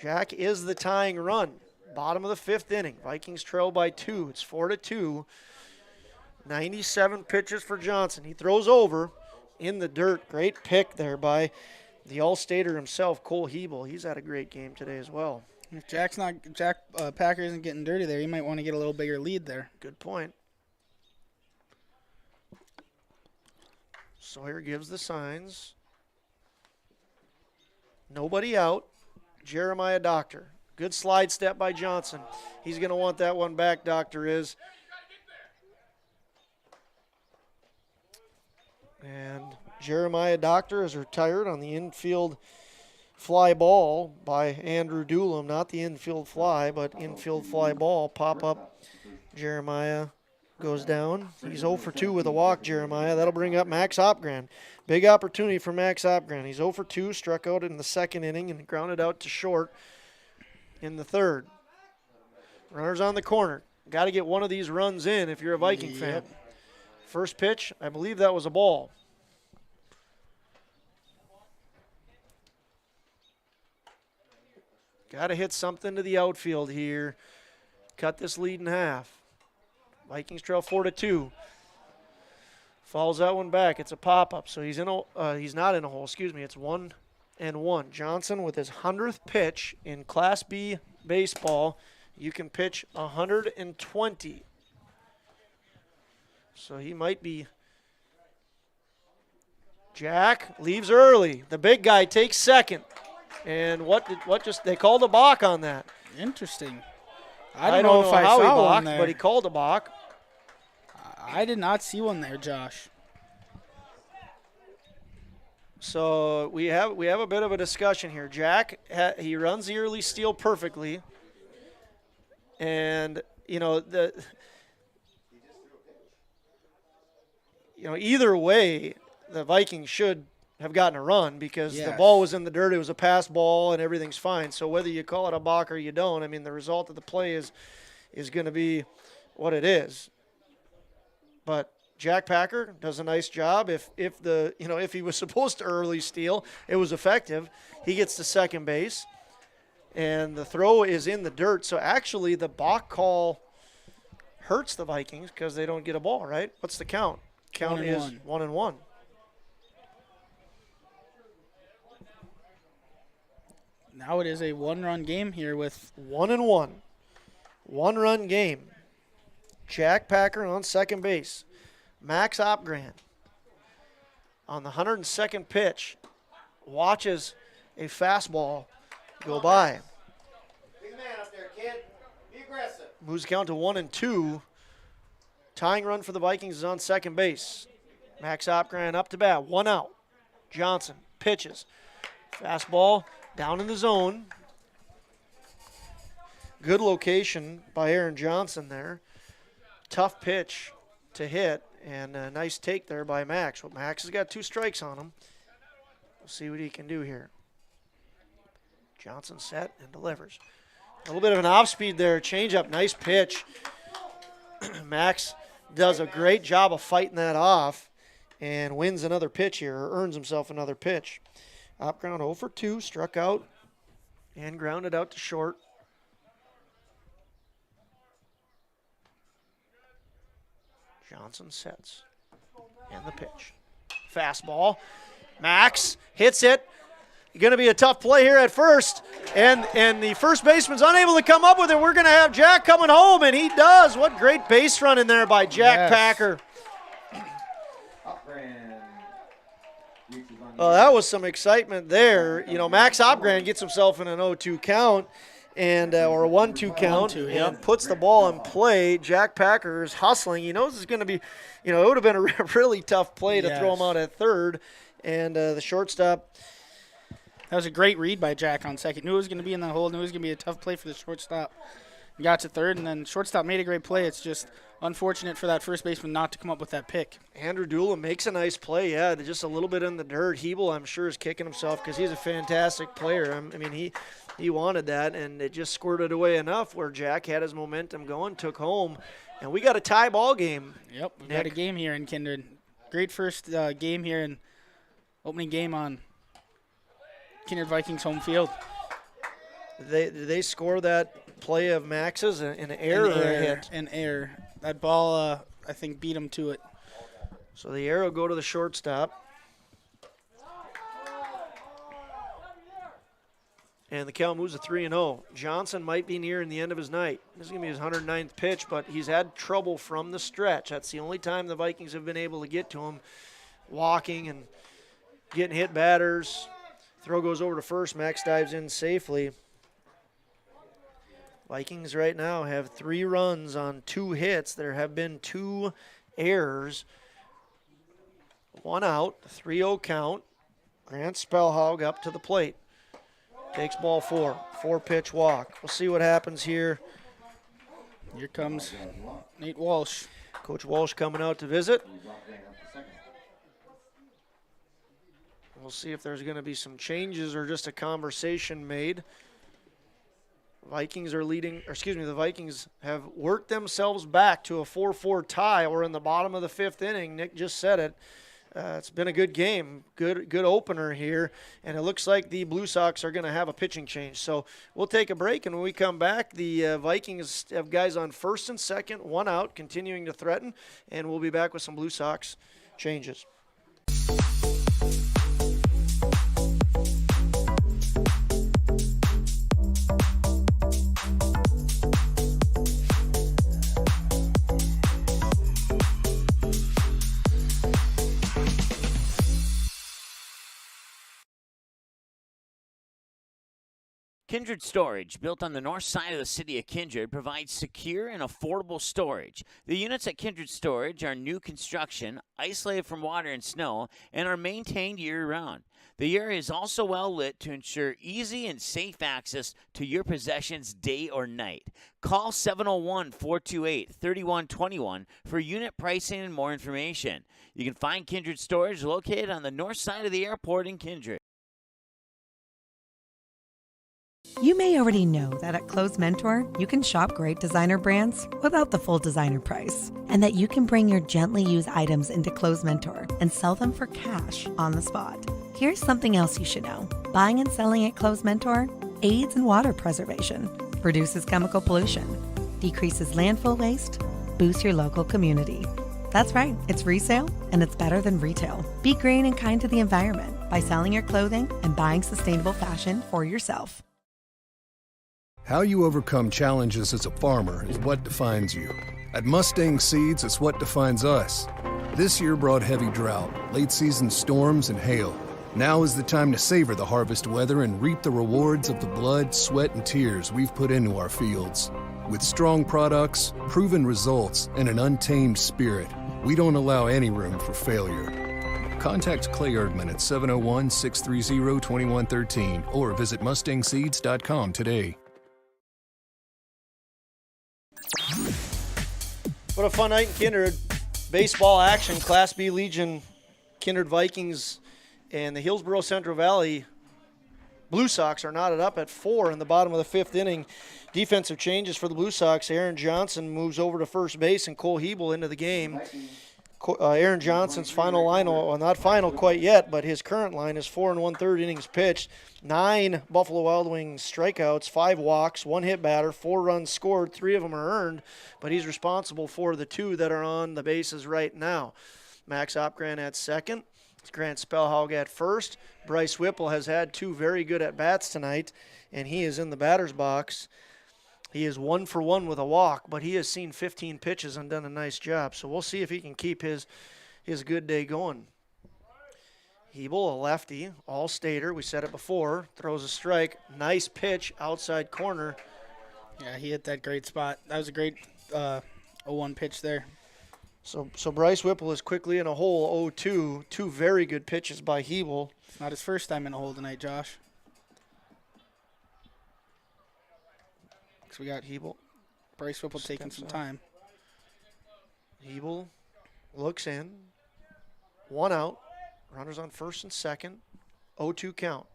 Jack is the tying run. Bottom of the 5th inning. Vikings trail by 2. It's 4-2. 97 pitches for Johnson. He throws over in the dirt. Great pick there by the All-Stater himself, Cole Hebel. He's had a great game today as well. If Jack Packer isn't getting dirty there, he might want to get a little bigger lead there. Good point. Sawyer gives the signs. Nobody out. Jeremiah Doctor. Good slide step by Johnson. He's going to want that one back, Doctor is. And Jeremiah Doctor is retired on the infield fly ball by Andrew Doolum. Not the infield fly, but infield fly ball. Pop up. Jeremiah goes down. He's 0 for 2 with a walk, Jeremiah. That'll bring up Max Opgren. Big opportunity for Max Opgren. He's 0 for 2, struck out in the 2nd inning and grounded out to short in the 3rd. Runners on the corner. Got to get one of these runs in if you're a Viking fan. First pitch, I believe that was a ball. Got to hit something to the outfield here. Cut this lead in half. Vikings trail 4-2. Falls that one back. It's a pop-up, so he's not in a hole. Excuse me. It's 1-1. Johnson with his 100th pitch in Class B baseball. You can pitch 120. So he might be. Jack leaves early. The big guy takes second. And they called a balk on that. Interesting. I don't know if I saw he balked, but he called a balk. I did not see one there, Josh. So we have a bit of a discussion here. Jack, he runs the early steal perfectly. And, either way, the Vikings should have gotten a run because the ball was in the dirt. It was a pass ball, and everything's fine. So whether you call it a balk or you don't, I mean, the result of the play is going to be what it is. But Jack Packer does a nice job. If he was supposed to early steal, it was effective. He gets to second base, and the throw is in the dirt. So actually, the balk call hurts the Vikings because they don't get a ball. Right? What's the count? Count is 1-1. Now it is a one-run game here with 1-1. One-run game. Jack Packer on second base. Max Opgren on the 102nd pitch watches a fastball go by. Big man up there, kid. Be aggressive. Moves the count to 1-2. Tying run for the Vikings is on second base. Max Opgren up to bat. 1 out. Johnson pitches. Fastball down in the zone. Good location by Aaron Johnson there. Tough pitch to hit, and a nice take there by Max. Well, Max has got 2 strikes on him. We'll see what he can do here. Johnson set and delivers. A little bit of an off-speed there. Change-up, nice pitch. Max does a great job of fighting that off and wins another pitch here, or earns himself another pitch. Opground 0 for 2, struck out and grounded out to short. Johnson sets. And the pitch. Fastball. Max hits it. Going to be a tough play here at first. And the first baseman's unable to come up with it. We're going to have Jack coming home, and he does. What great base running there by Jack Packer. Well, that was some excitement there. You know, Max Opgran gets himself in an 0-2 count, and or a 1-2 count, 1-2, and yep. puts the ball in play. Jack Packer is hustling. He knows it's going to be, you know, it would have been a really tough play to throw him out at third, and the shortstop. That was a great read by Jack on second. Knew it was going to be in the hole. Knew it was going to be a tough play for the shortstop. He got to third, and then shortstop made a great play. It's just unfortunate for that first baseman not to come up with that pick. Andrew Doolin makes a nice play, yeah, just a little bit in the dirt. Hebel, I'm sure, is kicking himself because he's a fantastic player. I mean, he wanted that, and it just squirted away enough where Jack had his momentum going, took home, and we got a tie ball game. Yep, we got a game here in Kindred. Great first game here and opening game on Kindred Vikings home field. Did they score that play of Max's, an error or a hit? An error. That ball, I think, beat him to it. So the arrow go to the shortstop. And the count moves to 3-0. Johnson might be nearing the end of his night. This is going to be his 109th pitch, but he's had trouble from the stretch. That's the only time the Vikings have been able to get to him, walking and getting hit batters. Throw goes over to first. Max dives in safely. Vikings right now have 3 runs on 2 hits. There have been 2 errors. 1 out, 3-0 count. Grant Spellhaug up to the plate. Takes ball 4. 4-pitch walk. We'll see what happens here. Here comes Nate Walsh. Coach Walsh coming out to visit. We'll see if there's going to be some changes or just a conversation made. Vikings are leading, the Vikings have worked themselves back to a 4-4 tie. We're in the bottom of the 5th inning. Nick just said it. It's been a good game, good opener here, and it looks like the Blue Sox are going to have a pitching change. So we'll take a break, and when we come back, the Vikings have guys on first and second, 1 out, continuing to threaten, and we'll be back with some Blue Sox changes. Kindred Storage, built on the north side of the city of Kindred, provides secure and affordable storage. The units at Kindred Storage are new construction, isolated from water and snow, and are maintained year-round. The area is also well lit to ensure easy and safe access to your possessions day or night. Call 701-428-3121 for unit pricing and more information. You can find Kindred Storage located on the north side of the airport in Kindred. You may already know that at Close Mentor, you can shop great designer brands without the full designer price, and that you can bring your gently used items into Close Mentor and sell them for cash on the spot. Here's something else you should know. Buying and selling at Close Mentor aids in water preservation, reduces chemical pollution, decreases landfill waste, boosts your local community. That's right, it's resale, and it's better than retail. Be green and kind to the environment by selling your clothing and buying sustainable fashion for yourself. How you overcome challenges as a farmer is what defines you. At Mustang Seeds, it's what defines us. This year brought heavy drought, late-season storms, and hail. Now is the time to savor the harvest weather and reap the rewards of the blood, sweat, and tears we've put into our fields. With strong products, proven results, and an untamed spirit, we don't allow any room for failure. Contact Clay Erdman at 701-630-2113 or visit mustangseeds.com today. What a fun night in Kindred. Baseball action, Class B Legion, Kindred Vikings, and the Hillsboro Central Valley Blue Sox are knotted up at 4 in the bottom of the 5th inning. Defensive changes for the Blue Sox. Aaron Johnson moves over to first base and Cole Hebel into the game. Aaron Johnson's final line, well, not final quite yet, but his current line is 4 1/3 innings pitched, 9 Buffalo Wild Wings strikeouts, 5 walks, 1 hit batter, 4 runs scored, 3 of them are earned, but he's responsible for the 2 that are on the bases right now. Max Opgran at second, Grant Spellhaug at first. Bryce Whipple has had 2 very good at-bats tonight, and he is in the batter's box. He is 1 for 1 with a walk, but he has seen 15 pitches and done a nice job. So we'll see if he can keep his good day going. Hebel, a lefty, all-stater. We said it before. Throws a strike. Nice pitch, outside corner. Yeah, he hit that great spot. That was a great 0-1 pitch there. So Bryce Whipple is quickly in a hole, 0-2. Two very good pitches by Hebel. It's not his first time in a hole tonight, Josh. So we got Hebel. Bryce Whipple taking some time. Hebel looks in. 1 out. Runners on first and second. 0-2 count.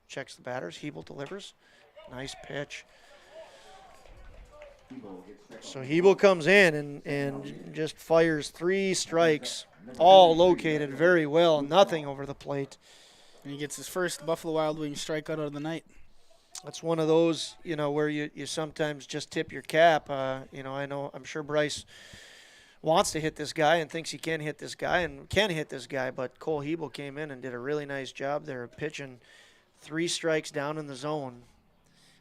Checks the batters. Hebel delivers. Nice pitch. So Hebel comes in and just fires 3 strikes, all located very well. Nothing over the plate. And he gets his first Buffalo Wild Wings strikeout of the night. That's one of those, where you sometimes just tip your cap. I'm sure Bryce wants to hit this guy and thinks he can hit this guy and can hit this guy, but Cole Hebel came in and did a really nice job there pitching 3 strikes down in the zone.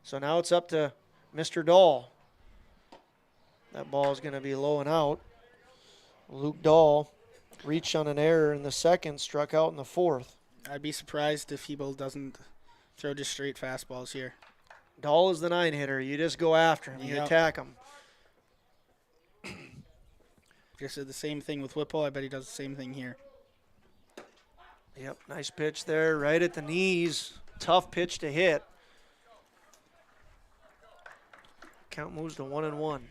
So now it's up to Mr. Dahl. That ball is going to be low and out. Luke Dahl reached on an error in the second, struck out in the fourth. I'd be surprised if Hebel doesn't throw just straight fastballs here. Dahl is the 9-hitter. You just go after him. You attack him. Just did the same thing with Whipple. I bet he does the same thing here. Yep, nice pitch there, right at the knees. Tough pitch to hit. Count moves to 1-1.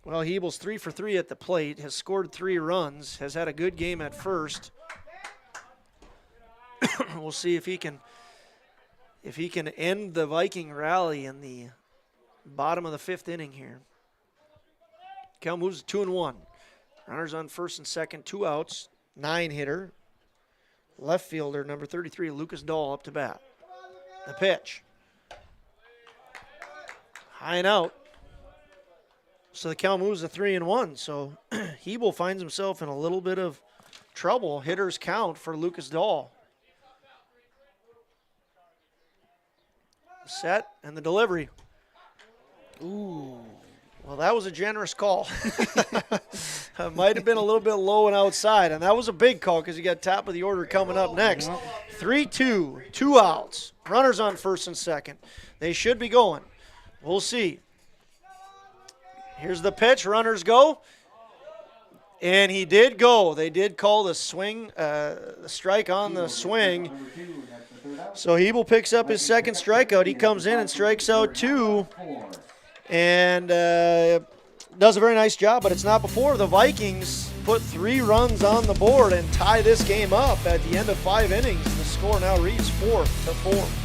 Well, Hebel's 3 for 3 at the plate, has scored 3 runs, has had a good game at first. We'll see if he can end the Viking rally in the bottom of the 5th inning here. Count moves to 2-1. Runners on first and second, 2 outs. 9-hitter, left fielder number 33, Lucas Dahl, up to bat. The pitch. High and out. So the count moves to 3-1. So Hebel finds himself in a little bit of trouble. Hitter's count for Lucas Dahl. Set and the delivery. Ooh. Well, that was a generous call. It might have been a little bit low and outside, and that was a big call because you got top of the order coming up next. 3-2, 2 outs. Runners on first and second. They should be going. We'll see. Here's the pitch. Runners go. And he did go. They did call the swing, the strike on the swing. So Hebel picks up his second strikeout. He comes in and strikes out 2. And does a very nice job, but it's not before the Vikings put 3 runs on the board and tie this game up at the end of 5 innings. The score now reads 4-4.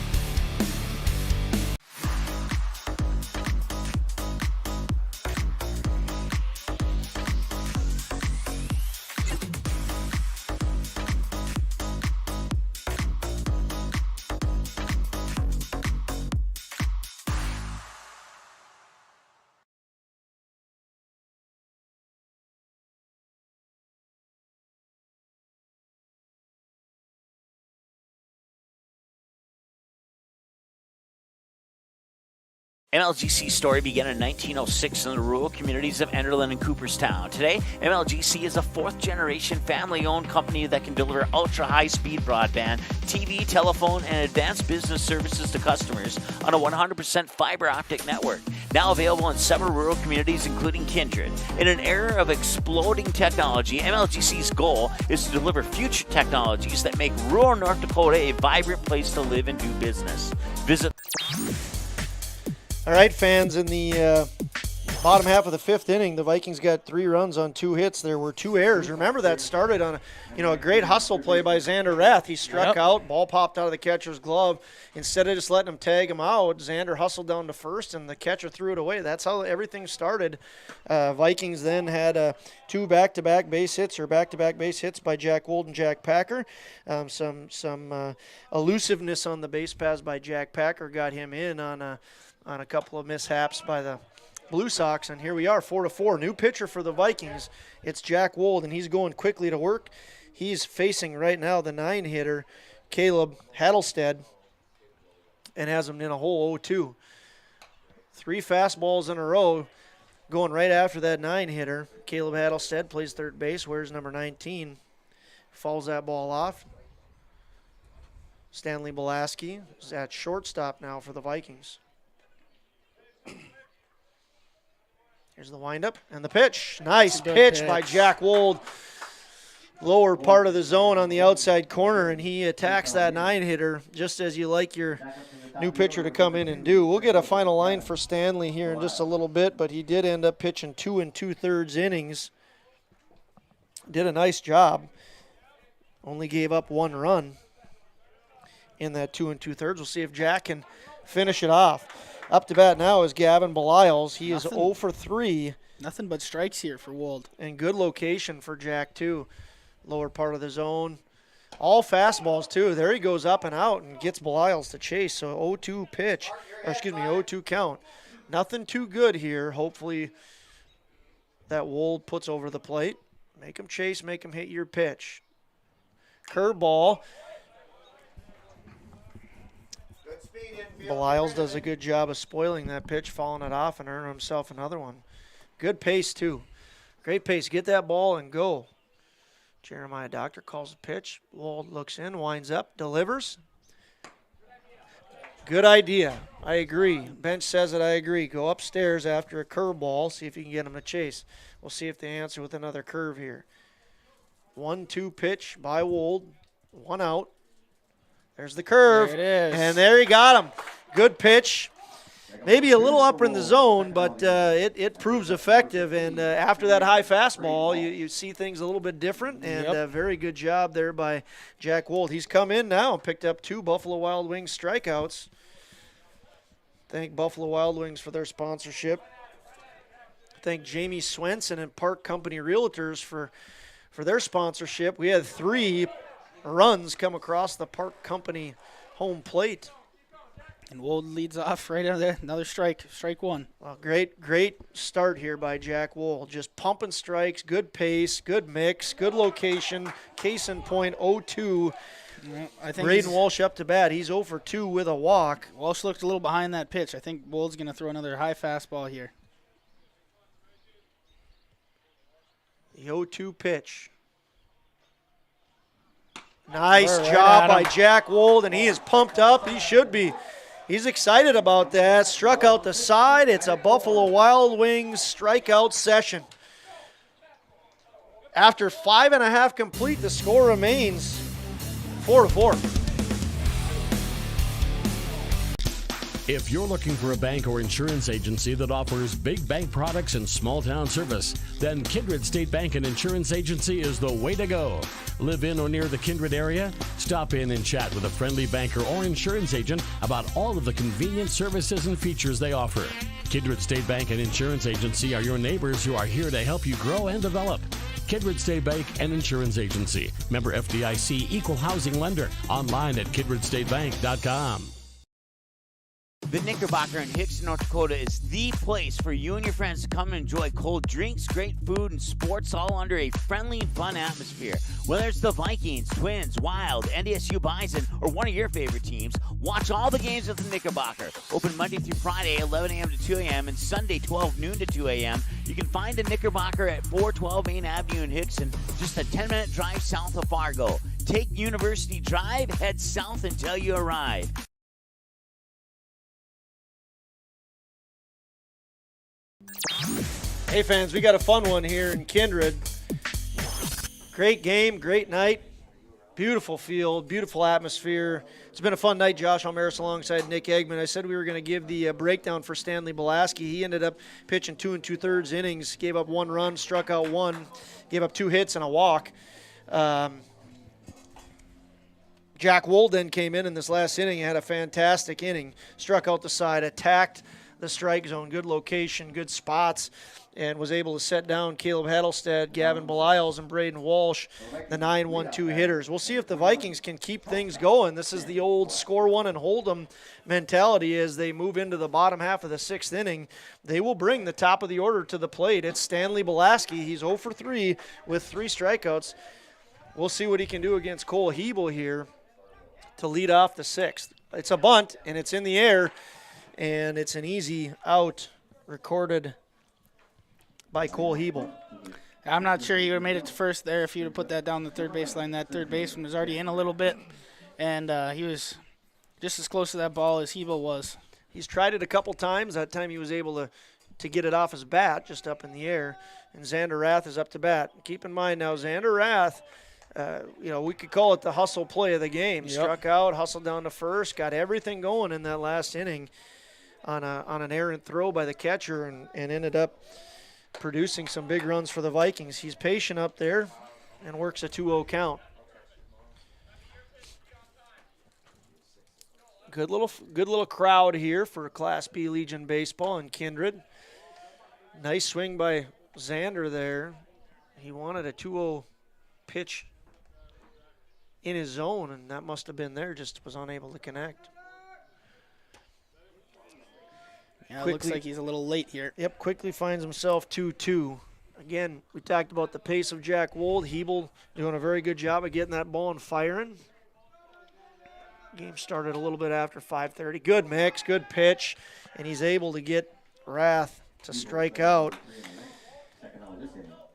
MLGC story began in 1906 in the rural communities of Enderlin and Cooperstown. Today, MLGC is a 4th-generation family-owned company that can deliver ultra-high-speed broadband, TV, telephone, and advanced business services to customers on a 100% fiber optic network. Now available in several rural communities, including Kindred. In an era of exploding technology, MLGC's goal is to deliver future technologies that make rural North Dakota a vibrant place to live and do business. Visit. All right, fans, in the bottom half of the 5th inning, the Vikings got 3 runs on 2 hits. There were 2 errors. Remember, that started on a great hustle play by Xander Rath. He struck out, ball popped out of the catcher's glove. Instead of just letting him tag him out, Xander hustled down to first, and the catcher threw it away. That's how everything started. Vikings then had 2 back-to-back base hits by Jack Wold and Jack Packer. Some elusiveness on the base paths by Jack Packer got him in on a couple of mishaps by the Blue Sox, and here we are, 4-4. New pitcher for the Vikings. It's Jack Wold, and he's going quickly to work. He's facing right now the 9-hitter, Caleb Hattelstead, and has him in a hole 0-2. 3 fastballs in a row going right after that 9-hitter. Caleb Hattelstead plays third base, wears number 19. Fouls that ball off. Stanley Belaski is at shortstop now for the Vikings. Here's the windup and the pitch. Nice pitch by Jack Wold. Lower part of the zone on the outside corner, and he attacks that 9-hitter just as you like your new pitcher to come in and do. We'll get a final line for Stanley here in just a little bit, but he did end up pitching 2 2/3 innings. Did a nice job. Only gave up 1 run in that 2 2/3. We'll see if Jack can finish it off. Up to bat now is Gavin Belials. He is 0 for 3. Nothing but strikes here for Wold. And good location for Jack, too. Lower part of the zone. All fastballs, too. There he goes up and out and gets Belials to chase. So 0-2 pitch, or excuse me, 0-2 count. Nothing too good here. Hopefully that Wold puts over the plate. Make him chase, make him hit your pitch. Curveball. Belials does a good job of spoiling that pitch, fouling it off, and earning himself another one. Good pace, too. Great pace. Get that ball and go. Jeremiah Doctor calls the pitch. Wold looks in, winds up, delivers. Good idea. I agree. Bench says it, I agree. Go upstairs after a curveball, see if you can get him to chase. We'll see if they answer with another curve here. 1-2 pitch by Wold. 1 out. There's the curve. There it is. And there he got him. Good pitch. Maybe a little upper in the zone, but it proves effective. And after that high fastball, you see things a little bit different. And very good job there by Jack Wold. He's come in now and picked up 2 Buffalo Wild Wings strikeouts. Thank Buffalo Wild Wings for their sponsorship. Thank Jamie Swenson and Park Company Realtors for their sponsorship. We had 3 runs come across the Park Company home plate. And Wold leads off right out there. Another strike. Strike 1. Well, great start here by Jack Wold. Just pumping strikes, good pace, good mix, good location. Case in point, 0-2. Yeah, I think Braden Walsh up to bat. He's 0 for 2 with a walk. Walsh looked a little behind that pitch. I think Wold's going to throw another high fastball here. The 0-2 pitch. Nice job by Jack Wold, and he is pumped up. He should be. He's excited about that. Struck out the side. It's a Buffalo Wild Wings strikeout session. After 5.5 complete, the score remains 4-4. If you're looking for a bank or insurance agency that offers big bank products and small town service, then Kindred State Bank and Insurance Agency is the way to go. Live in or near the Kindred area? Stop in and chat with a friendly banker or insurance agent about all of the convenient services and features they offer. Kindred State Bank and Insurance Agency are your neighbors who are here to help you grow and develop. Kindred State Bank and Insurance Agency. Member FDIC, Equal Housing Lender. Online at kindredstatebank.com. The Knickerbocker in Hickson, North Dakota is the place for you and your friends to come and enjoy cold drinks, great food, and sports all under a friendly and fun atmosphere. Whether it's the Vikings, Twins, Wild, NDSU Bison, or one of your favorite teams, watch all the games at the Knickerbocker. Open Monday through Friday, 11 a.m. to 2 a.m., and Sunday, 12 noon to 2 a.m. You can find the Knickerbocker at 412 Main Avenue in Hickson, just a 10-minute drive south of Fargo. Take University Drive, head south until you arrive. Hey fans, we got a fun one here in Kindred. Great game, great night, beautiful field, beautiful atmosphere. It's been a fun night. Josh Almaris alongside Nick Eggman. I said we were going to give the breakdown for Stanley Belaski. He ended up pitching 2 2/3 innings, gave up 1 run, struck out 1, gave up 2 hits and a walk. Jack Wold then came in this last inning and had a fantastic inning, struck out the side, attacked the strike zone, good location, good spots, and was able to set down Caleb Heddlestead, Gavin Belials, and Braden Walsh, the 9-1-2 hitters. We'll see if the Vikings can keep things going. This is the old score one and hold 'em mentality as they move into the bottom half of the 6th inning. They will bring the top of the order to the plate. It's Stanley Belaski. He's 0 for 3 with 3 strikeouts. We'll see what he can do against Cole Hebel here to lead off the 6th. It's a bunt, and it's in the air. And it's an easy out recorded by Cole Hebel. I'm not sure he would have made it to first there if he would have put that down the third baseline. That third baseman was already in a little bit, and he was just as close to that ball as Hebo was. He's tried it a couple times. That time he was able to get it off his bat just up in the air. And Xander Rath is up to bat. Keep in mind now, Xander Rath, we could call it the hustle play of the game. Yep. Struck out, hustled down to first, got everything going in that last inning on an errant throw by the catcher and ended up producing some big runs for the Vikings. He's patient up there and works a 2-0 count. Good little crowd here for Class B Legion Baseball in Kindred. Nice swing by Xander there. He wanted a 2-0 pitch in his zone, and that must have been there, just was unable to connect. Yeah, it looks like he's a little late here. Yep, quickly finds himself 2-2. Again, we talked about the pace of Jack Wold. Hebel doing a very good job of getting that ball and firing. Game started a little bit after 5:30. Good mix, good pitch, and he's able to get Rath to strike out.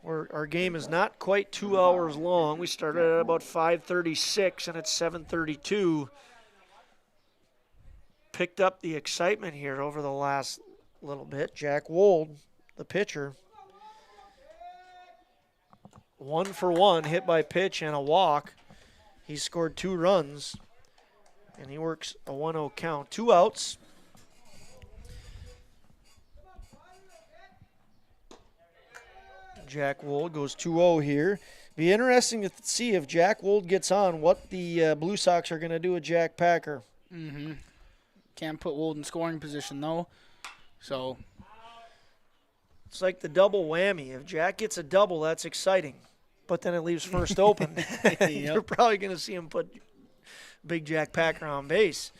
Our game is not quite 2 hours long. We started at about 5:36, and it's 7:32. Picked up the excitement here over the last little bit. Jack Wold, the pitcher, 1 for 1, hit by pitch and a walk. He scored 2 runs, and he works a 1-0 count. 2 outs. Jack Wold goes 2-0 here. Be interesting to see if Jack Wold gets on, what the Blue Sox are going to do with Jack Packer. Mm-hmm. Can't put Wold in scoring position, though. So it's like the double whammy. If Jack gets a double, that's exciting. But then it leaves first open. Yep. You're probably going to see him put Big Jack Packer on base.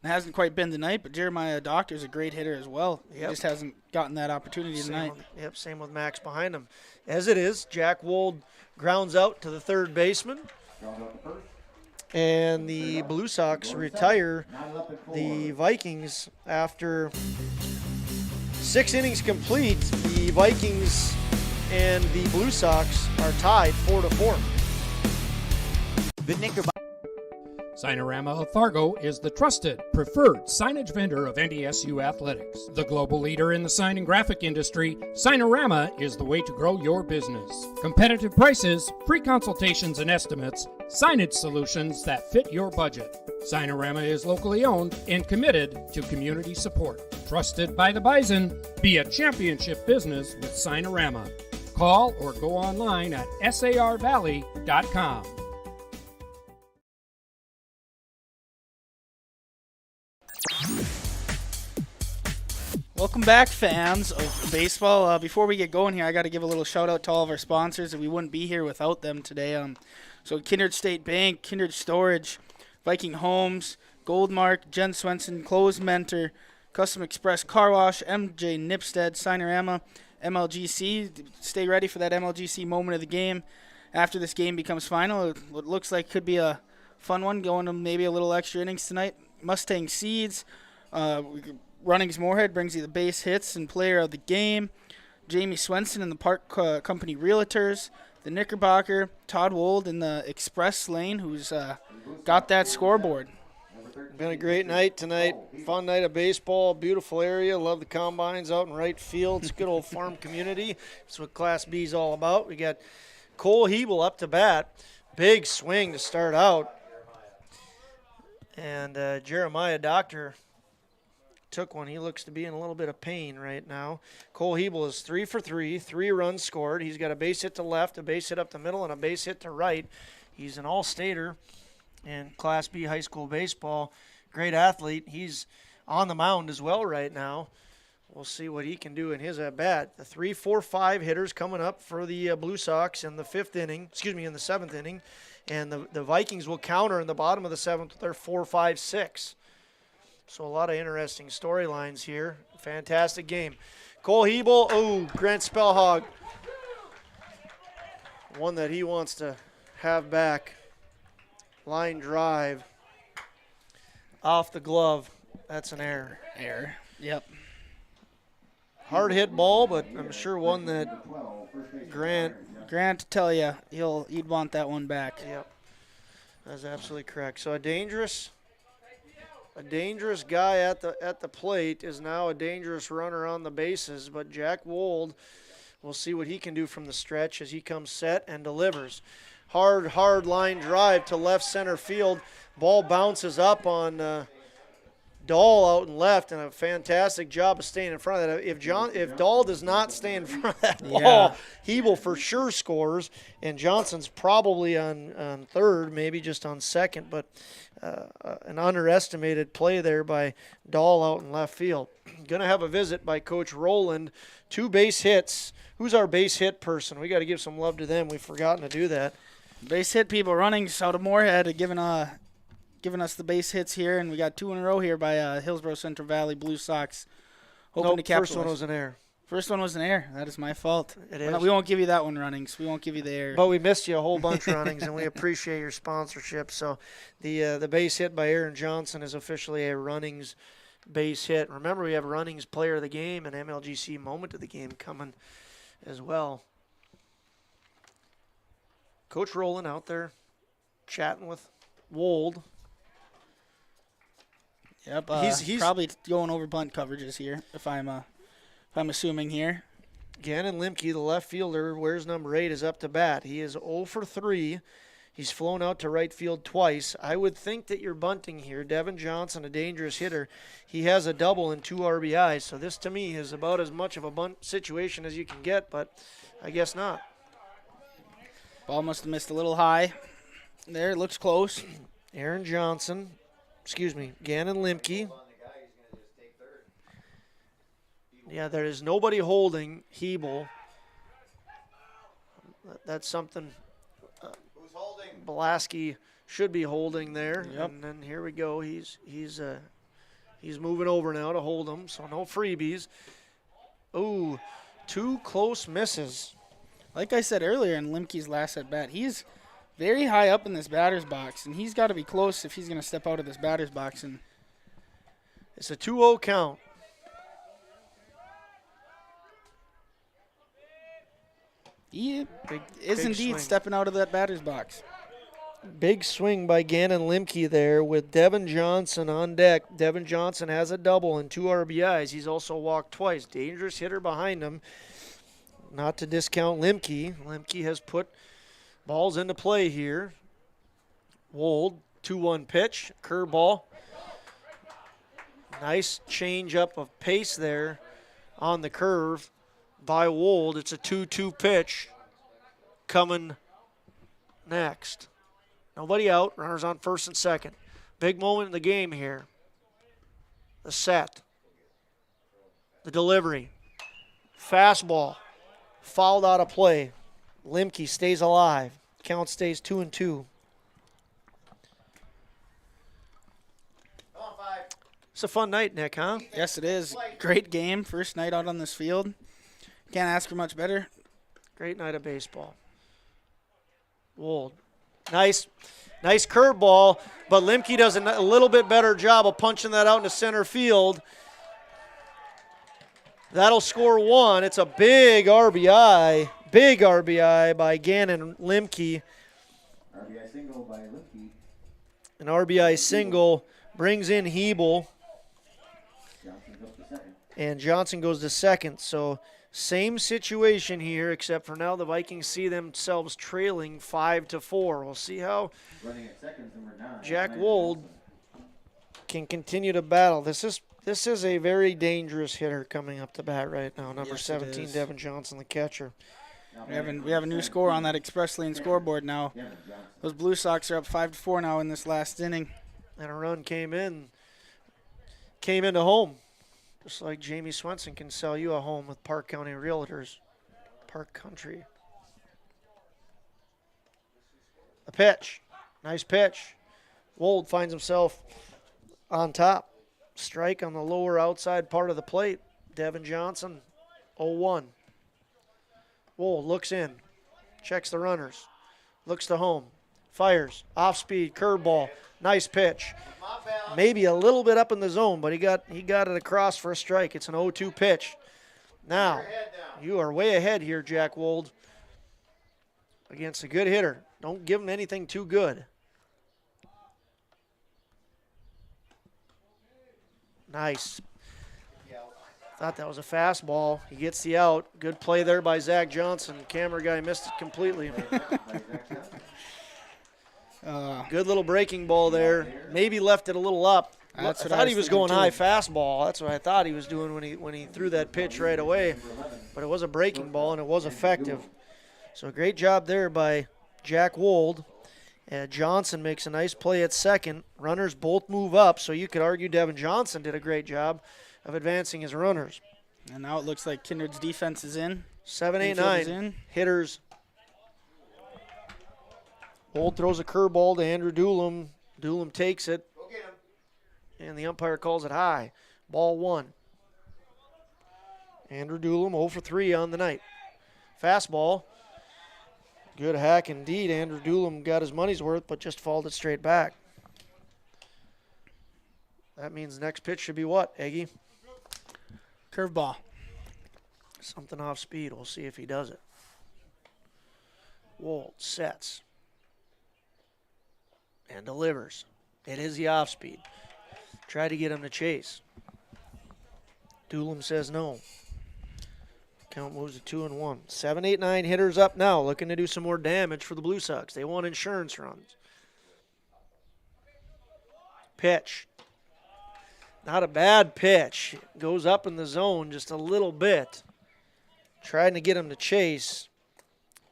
It hasn't quite been tonight, but Jeremiah Doctor's a great hitter as well. Yep. He just hasn't gotten that opportunity tonight. Same with Max behind him. As it is, Jack Wold grounds out to the third baseman. And the Blue Sox retire the Vikings after 6 innings complete. The Vikings and the Blue Sox are tied 4-4. The Knickerbocker. Signorama of Fargo is the trusted, preferred signage vendor of NDSU athletics. The global leader in the sign and graphic industry, Signorama is the way to grow your business. Competitive prices, free consultations and estimates, signage solutions that fit your budget. Signorama is locally owned and committed to community support. Trusted by the Bison, be a championship business with Signorama. Call or go online at sarvalley.com. Welcome back, fans of baseball. Before we get going here, I got to give a little shout out to all of our sponsors, and we wouldn't be here without them today. So Kindred State Bank, Kindred Storage, Viking Homes, Goldmark, Jen Swenson, Clothes Mentor, Custom Express Car Wash, MJ Nipstead, Signorama, MLGC. Stay ready for that MLGC moment of the game. After this game becomes final, it looks like could be a fun one, going to maybe a little extra innings tonight. Mustang Seeds, Runnings Moorhead brings you the base hits and player of the game. Jamie Swenson and the Park Company Realtors. The Knickerbocker, Todd Wold in the Express Lane, who's got that scoreboard. Been a great night tonight. Fun night of baseball. Beautiful area. Love the combines out in right field. It's a good old farm community. That's what Class B is all about. We got Cole Hebel up to bat. Big swing to start out. And Jeremiah Doctor took one. He looks to be in a little bit of pain right now. Cole Hebel is 3 for 3, 3 runs scored. He's got a base hit to left, a base hit up the middle, and a base hit to right. He's an all-stater in Class B high school baseball. Great athlete. He's on the mound as well right now. We'll see what he can do in his at-bat. The 3, 4, 5 hitters coming up for the Blue Sox in the in the 7th inning. And the Vikings will counter in the bottom of the 7th with their 4, 5, 6. So a lot of interesting storylines here. Fantastic game. Cole Hebel, Grant Spellhog. One that he wants to have back. Line drive. Off the glove. That's an error. Error. Yep. hard hit ball, but I'm sure one that Grant, tell you, he'd want that one back. Yep, that's absolutely correct. So a dangerous guy at the plate is now a dangerous runner on the bases, but Jack Wold, we'll see what he can do from the stretch as he comes set and delivers. Hard line drive to left center field. Ball bounces up on Dahl out and left, and a fantastic job of staying in front of that. If Dahl does not stay in front of that ball, he will for sure scores, and Johnson's probably on third, maybe just on second, but an underestimated play there by Dahl out in left field. Going to have a visit by Coach Rowland. 2 base hits. Who's our base hit person? We got to give some love to them. We've forgotten to do that. Base hit people. Runnings out of Moorhead giving us the base hits here, and we got 2 in a row here by Hillsboro Central Valley Blue Sox. Hoping to capitalize. First one was an error. First one was an error. That is my fault. It is. We won't give you that one, Runnings. We won't give you the error. But we missed you a whole bunch, Runnings, and we appreciate your sponsorship. So the base hit by Aaron Johnson is officially a Runnings base hit. Remember, we have Runnings Player of the Game and MLGC Moment of the Game coming as well. Coach Rowland out there chatting with Wold. Yep, he's probably going over bunt coverages here, if I'm assuming here. Gannon Limke, the left fielder, wears number 8, is up to bat. He is 0 for 3. He's flown out to right field twice. I would think that you're bunting here. Devin Johnson, a dangerous hitter. He has a double and 2 RBIs, so this to me is about as much of a bunt situation as you can get, but I guess not. Ball must have missed a little high. There, it looks close. Gannon Limke. Yeah, there is nobody holding Hebel. That's something Belaski should be holding there. Yep. And then here we go. He's moving over now to hold him, so no freebies. Ooh, 2 close misses. Like I said earlier in Limke's last at bat, he's very high up in this batter's box, and he's got to be close if he's going to step out of this batter's box. And it's a 2-0 count. He is indeed stepping out of that batter's box. Big swing by Gannon Limke there with Devin Johnson on deck. Devin Johnson has a double and 2 RBIs. He's also walked twice. Dangerous hitter behind him. Not to discount Limke. Limke has put balls into play here. Wold, 2-1 pitch, curveball. Nice change up of pace there on the curve by Wold. It's a 2-2 pitch coming next. Nobody out, runners on first and second. Big moment in the game here. The set. The delivery. Fastball. Fouled out of play. Limke stays alive. Count stays 2-2. It's a fun night, Nick, huh? Yes, it is. Great game. First night out on this field. Can't ask for much better. Great night of baseball. Wold. Nice curveball, but Limke does a little bit better job of punching that out into center field. That'll score 1. It's a big RBI by Gannon Limke. RBI single by Limke. An RBI single brings in Hebel. Johnson goes to second. And Johnson goes to second. So same situation here, except for now the Vikings see themselves trailing 5-4. We'll see how Jack Wold can continue to battle. This is a very dangerous hitter coming up to bat right now. Number 17, Devin Johnson, the catcher. We have a new score on that Express Lane scoreboard now. Those Blue Sox are up 5-4 now in this last inning. And a run came into home. Just like Jamie Swenson can sell you a home with Park County Realtors. Park Country. A pitch. Nice pitch. Wold finds himself on top. Strike on the lower outside part of the plate. Devin Johnson, 0-1. Wold looks in. Checks the runners. Looks to home. Fires. Off speed. Curveball. Nice pitch. Maybe a little bit up in the zone, but he got it across for a strike. It's an 0-2 pitch. Now, you are way ahead here, Jack Wold, against a good hitter. Don't give him anything too good. Nice. Thought that was a fastball. He gets the out. Good play there by Zach Johnson. Camera guy missed it completely. Good little breaking ball there. Maybe left it a little up. I thought he was going high fastball. That's what I thought he was doing when he threw that pitch right away. But it was a breaking ball, and it was effective. So great job there by Jack Wold. Johnson makes a nice play at second. Runners both move up, so you could argue Devin Johnson did a great job of advancing his runners. And now it looks like Kindred's defense is in. 7, 8, 9 hitters. Wold throws a curveball to Andrew Doolum. Doolum takes it. And the umpire calls it high. Ball 1. Andrew Doolum 0 for 3 on the night. Fastball. Good hack indeed. Andrew Doolum got his money's worth, but just fouled it straight back. That means the next pitch should be what, Eggie? Curveball. Something off speed. We'll see if he does it. Wold sets. And delivers. It is the off speed. Try to get him to chase. Doolum says no. Count moves to 2-1. 7, 8, 9 hitters up now, looking to do some more damage for the Blue Sox. They want insurance runs. Pitch. Not a bad pitch. Goes up in the zone just a little bit. Trying to get him to chase,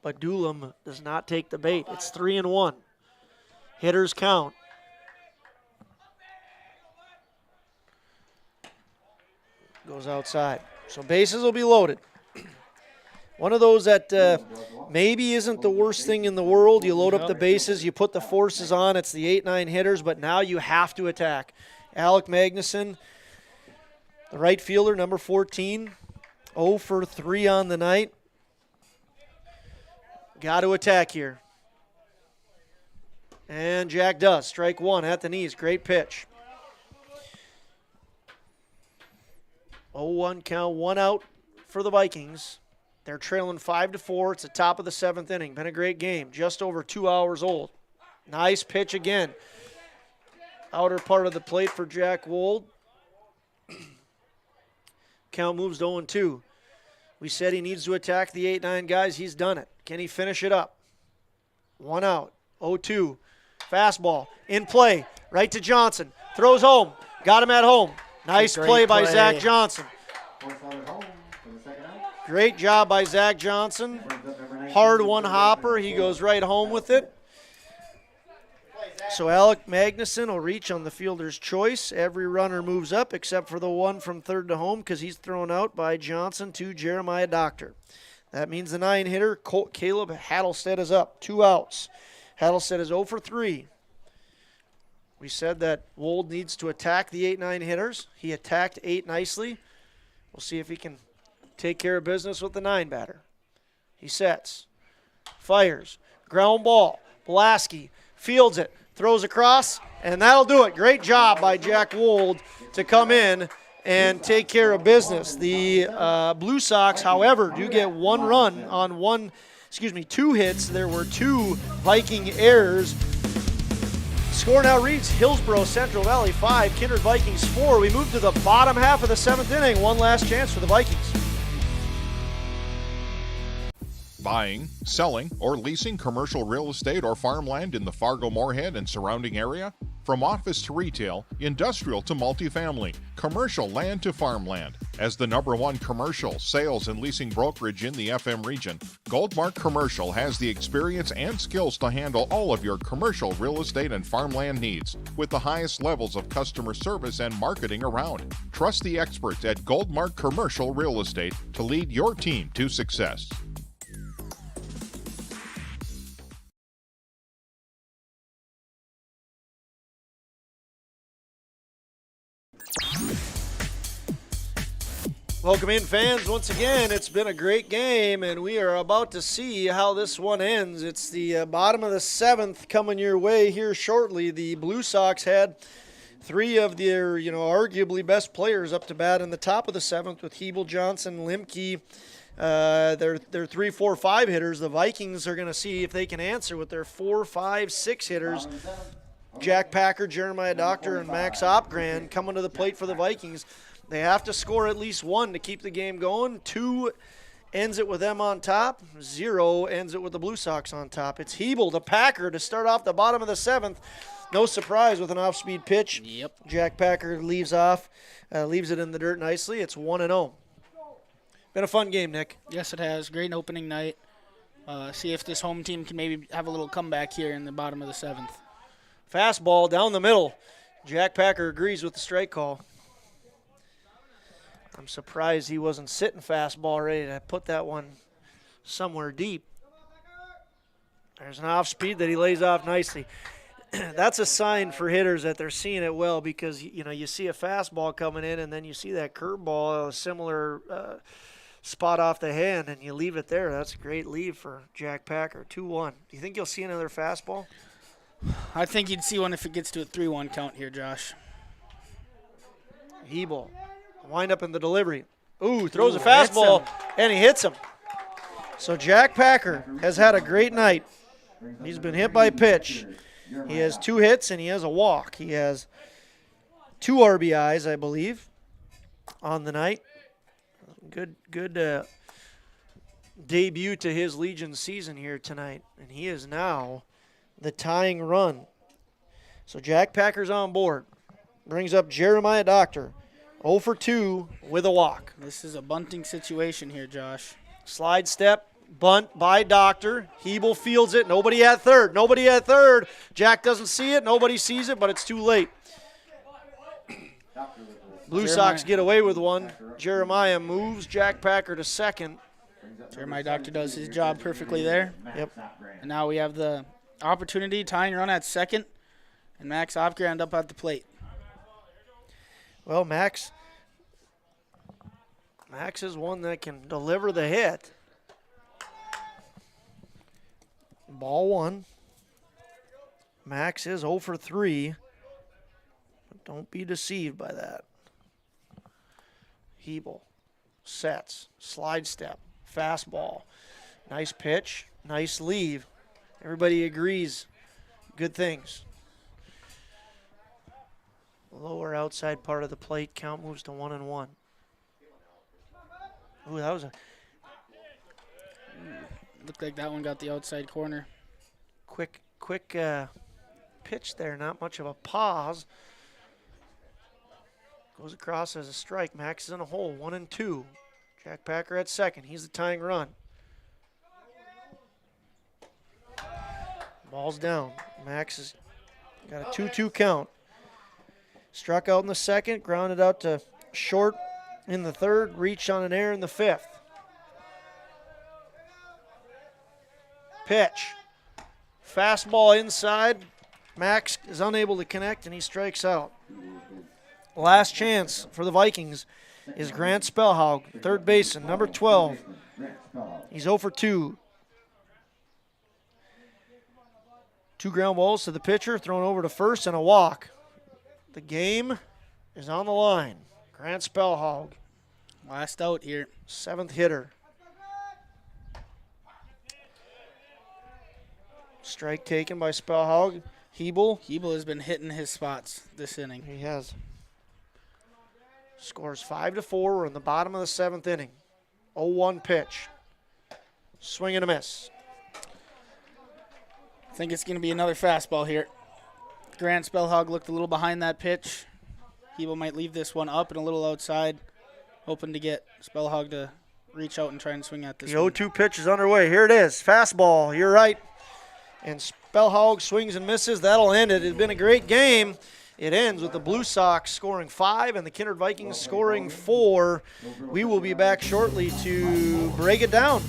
but Doolum does not take the bait. It's 3-1. Hitters count. Goes outside. So bases will be loaded. One of those that maybe isn't the worst thing in the world. You load up the bases, you put the forces on. It's the 8, 9 hitters, but now you have to attack. Alec Magnuson, the right fielder, number 14, 0 for 3 on the night. Got to attack here. And Jack does. Strike 1 at the knees. Great pitch. 0-1 count, 1 out for the Vikings. They're trailing 5-4. It's the top of the 7th inning. Been a great game. Just over 2 hours old. Nice pitch again. Outer part of the plate for Jack Wold. Count moves to 0-2. We said he needs to attack the 8-9 guys. He's done it. Can he finish it up? 1 out. 0-2. Fastball. In play. Right to Johnson. Throws home. Got him at home. Nice play by Zach Johnson. Great job by Zach Johnson. Hard one hopper. He goes right home with it. So Alec Magnuson will reach on the fielder's choice. Every runner moves up except for the one from third to home because he's thrown out by Johnson to Jeremiah Doctor. That means the 9 hitter, Caleb Hattlestead, is up. 2 outs. Hattlestead is 0 for 3. We said that Wold needs to attack the 8-9 hitters. He attacked 8 nicely. We'll see if he can take care of business with the 9 batter. He sets. Fires. Ground ball. Blasky fields it. Throws across, and that'll do it. Great job by Jack Wold to come in and take care of business. The Blue Sox, however, do get 1 run on 2 hits. There were 2 Viking errors. Score now reads Hillsboro Central Valley 5, Kindred Vikings 4. We move to the bottom half of the 7th inning. One last chance for the Vikings. Buying, selling, or leasing commercial real estate or farmland in the Fargo-Moorhead and surrounding area? From office to retail, industrial to multifamily, commercial land to farmland. As the #1 commercial, sales, and leasing brokerage in the FM region, Goldmark Commercial has the experience and skills to handle all of your commercial real estate and farmland needs with the highest levels of customer service and marketing around. Trust the experts at Goldmark Commercial Real Estate to lead your team to success. Welcome in, fans. Once again, it's been a great game, and we are about to see how this one ends. It's the bottom of the 7th coming your way here shortly. The Blue Sox had three of their, arguably best players up to bat in the top of the 7th with Hebel, Johnson, Limke. They're 3, 4, 5 hitters. The Vikings are going to see if they can answer with their 4, 5, 6 hitters. Jack Packer, Jeremiah Doctor, and Max Opgran coming to the plate for the Vikings. They have to score at least 1 to keep the game going. 2 ends it with them on top. 0 ends it with the Blue Sox on top. It's Hebel to Packer to start off the bottom of the 7th. No surprise with an off-speed pitch. Yep. Jack Packer leaves it in the dirt nicely. It's 1-0. Been a fun game, Nick. Yes, it has. Great opening night. See if this home team can maybe have a little comeback here in the bottom of the 7th. Fastball down the middle. Jack Packer agrees with the strike call. I'm surprised he wasn't sitting fastball ready to put that one somewhere deep. There's an off-speed that he lays off nicely. That's a sign for hitters that they're seeing it well because, you see a fastball coming in and then you see that curveball, a similar spot off the hand, and you leave it there. That's a great leave for Jack Packer, 2-1. Do you think you'll see another fastball? I think you'd see one if it gets to a 3-1 count here, Josh. Hebel, wind up in the delivery. Ooh, throws a fastball, and he hits him. So Jack Packer has had a great night. He's been hit by pitch. He has 2 hits, and he has a walk. He has 2 RBIs, I believe, on the night. Good debut to his Legion season here tonight, and he is now the tying run. So Jack Packer's on board. Brings up Jeremiah Doctor. 0 for 2 with a walk. This is a bunting situation here, Josh. Slide step, bunt by Doctor. Hebel fields it. Nobody at third. Jack doesn't see it. Nobody sees it, but it's too late. Blue Sox get away with one. Jeremiah moves Jack Packer to second. Jeremiah Doctor does his job perfectly there. Yep. And now we have the opportunity, tying run at second, and Max Opgrand up at the plate. Well, Max is one that can deliver the hit. Ball 1. Max is 0 for 3. But don't be deceived by that. Hebel sets, slide step, fastball. Nice pitch, nice leave. Everybody agrees. Good things. Lower outside part of the plate. Count moves to 1-1. Ooh, that was a Looked like that one got the outside corner. quick pitch there. Not much of a pause. Goes across as a strike. Max is in a hole. 1-2. Jack Packer at second. He's the tying run. Ball's down. Max has got a 2-2 count. Struck out in the second, grounded out to short in the third, reached on an error in the 5th. Pitch. Fastball inside. Max is unable to connect, and he strikes out. Last chance for the Vikings is Grant Spellhaug, third baseman, number 12. He's 0 for 2. 2 ground balls to the pitcher, thrown over to first, and a walk. The game is on the line. Grant Spellhaug. Last out here. 7th hitter. Strike taken by Spellhaug. Hebel has been hitting his spots this inning. He has. Scores 5-4. We're in the bottom of the 7th inning. 0-1 pitch. Swing and a miss. I think it's going to be another fastball here. Grant Spellhaug looked a little behind that pitch. Hebel might leave this one up and a little outside, hoping to get Spellhaug to reach out and try and swing at this. The 0-2 pitch is underway. Here it is. Fastball. You're right. And Spellhaug swings and misses. That'll end it. It's been a great game. It ends with the Blue Sox scoring 5 and the Kindred Vikings scoring 4. We will be back shortly to break it down.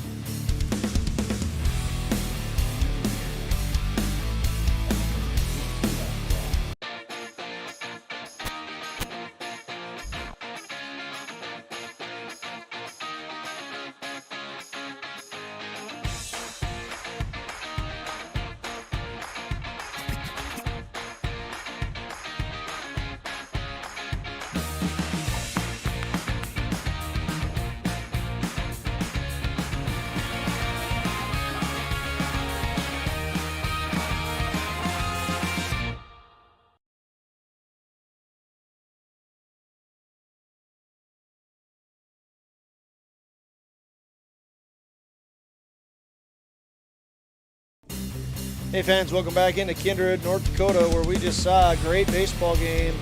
Hey fans, welcome back into Kindred, North Dakota, where we just saw a great baseball game.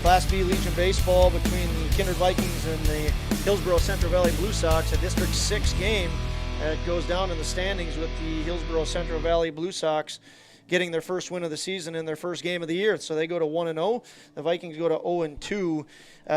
Class B Legion baseball between the Kindred Vikings and the Hillsboro Central Valley Blue Sox, a District 6 game. It goes down in the standings with the Hillsboro Central Valley Blue Sox getting their first win of the season in their first game of the year. So they go to 1-0. The Vikings go to 0-2.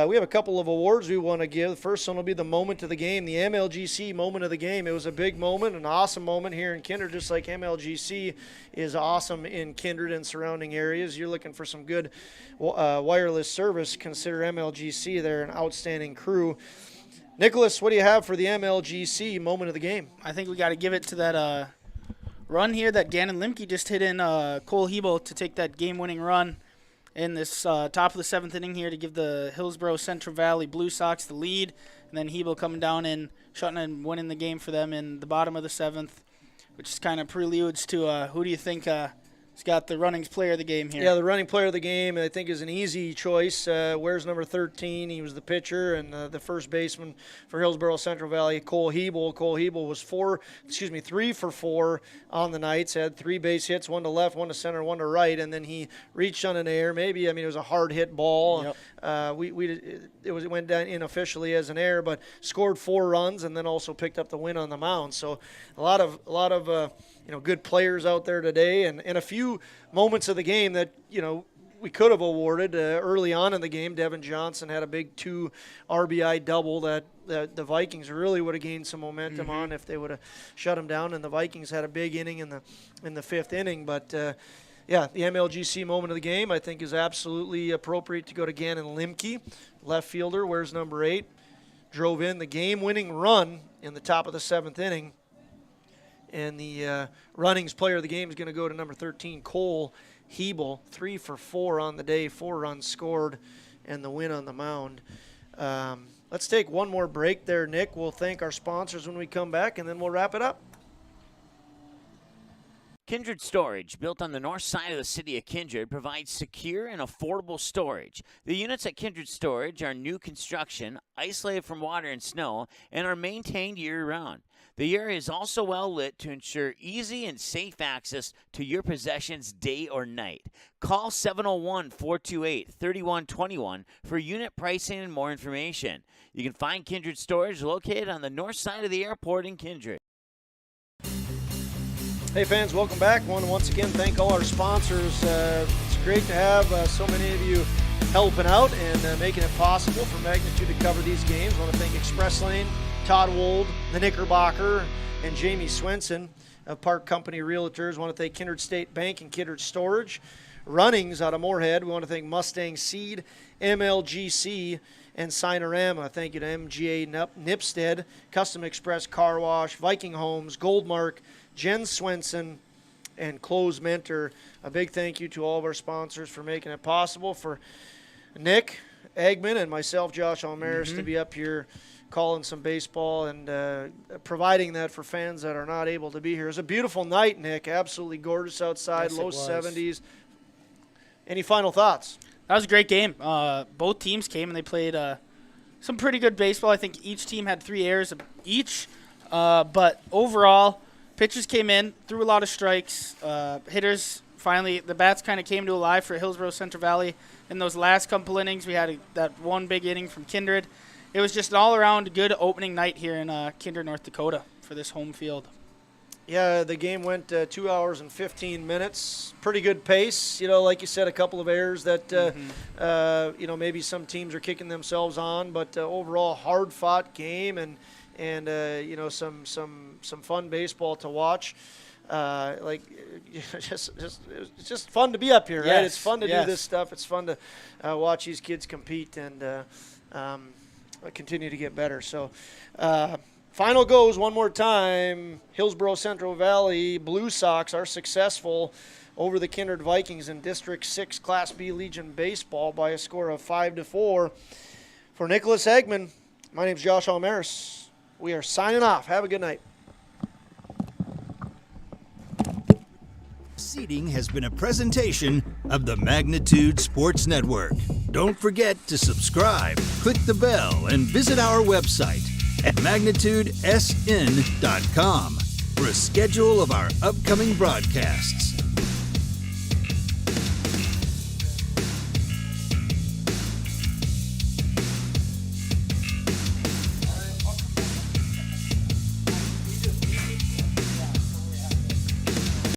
We have a couple of awards we want to give. The first one will be the moment of the game, the MLGC moment of the game. It was a big moment, an awesome moment here in Kindred, just like MLGC is awesome in Kindred and surrounding areas. You're looking for some good wireless service, consider MLGC. They're an outstanding crew. Nicholas, what do you have for the MLGC moment of the game? I think we got to give it to that run here that Gannon Limke just hit in Cole Hebel to take that game-winning run in this top of the seventh inning here to give the Hillsboro Central Valley Blue Sox the lead, and then Hebel coming down and shutting and winning the game for them in the bottom of the seventh, which is kind of preludes to who do you think has got the runnings player of the game here? Yeah, the running player of the game, I think, is an easy choice. Where's number 13? He was the pitcher, and the first baseman for Hillsboro Central Valley, Cole Hebel. Cole Hebel was 3 for 4 on the nights, had 3 base hits, 1 to left, 1 to center, 1 to right, and then he reached on an error. Maybe, it was a hard hit ball. Yep. It went down unofficially as an error, but scored 4 runs and then also picked up the win on the mound. So a lot of good players out there today, and a few moments of the game that we could have awarded early on in the game. Devin Johnson had a big 2 RBI double that the Vikings really would have gained some momentum on if they would have shut him down, and the Vikings had a big inning in the 5th inning. But yeah, the MLGC moment of the game I think is absolutely appropriate to go to Gannon Limke, left fielder. Where's number 8? Drove in the game-winning run in the top of the 7th inning. And the runnings player of the game is going to go to number 13, Cole Hebel. 3 for 4 on the day, 4 runs scored, and the win on the mound. Let's take one more break there, Nick. We'll thank our sponsors when we come back, and then we'll wrap it up. Kindred Storage, built on the north side of the city of Kindred, provides secure and affordable storage. The units at Kindred Storage are new construction, isolated from water and snow, and are maintained year-round. The area is also well lit to ensure easy and safe access to your possessions day or night. Call 701-428-3121 for unit pricing and more information. You can find Kindred Storage located on the north side of the airport in Kindred. Hey fans, welcome back. I want to once again thank all our sponsors. It's great to have so many of you helping out and making it possible for Magnitude to cover these games. I want to thank Express Lane, Todd Wold, the Knickerbocker, and Jamie Swenson of Park Company Realtors. I want to thank Kindred State Bank and Kindred Storage. Runnings out of Moorhead. We want to thank Mustang Seed, MLGC, and Sinorama. Thank you to MGA Nipstead, Custom Express Car Wash, Viking Homes, Goldmark, Jen Swenson, and Close Mentor. A big thank you to all of our sponsors for making it possible for Nick Eggman and myself, Josh Almaris, to be up here calling some baseball and providing that for fans that are not able to be here. It was a beautiful night, Nick. Absolutely gorgeous outside, Yes, low it was. 70s. Any final thoughts? That was a great game. Both teams came and they played some pretty good baseball. I think each team had 3 errors each. But overall, pitchers came in, threw a lot of strikes. Hitters, finally, the bats kind of came to life for Hillsboro Central Valley. In those last couple innings, we had that one big inning from Kindred. It was just an all-around good opening night here in Kindred, North Dakota for this home field. Yeah, the game went 2 hours and 15 minutes. Pretty good pace. Like you said, a couple of errors that, maybe some teams are kicking themselves on. But overall, hard-fought game and some fun baseball to watch. It's just fun to be up here, right? Yes, It's fun to do this stuff. It's fun to watch these kids compete and continue to get better. So, final goes one more time. Hillsboro Central Valley Blue Sox are successful over the Kindred Vikings in District 6 Class B Legion Baseball by a score of 5-4. For Nicholas Eggman, my name's Josh Almaris. We are signing off. Have a good night. Seating has been a presentation of the Magnitude Sports Network. Don't forget to subscribe, click the bell, and visit our website at magnitudesn.com for a schedule of our upcoming broadcasts.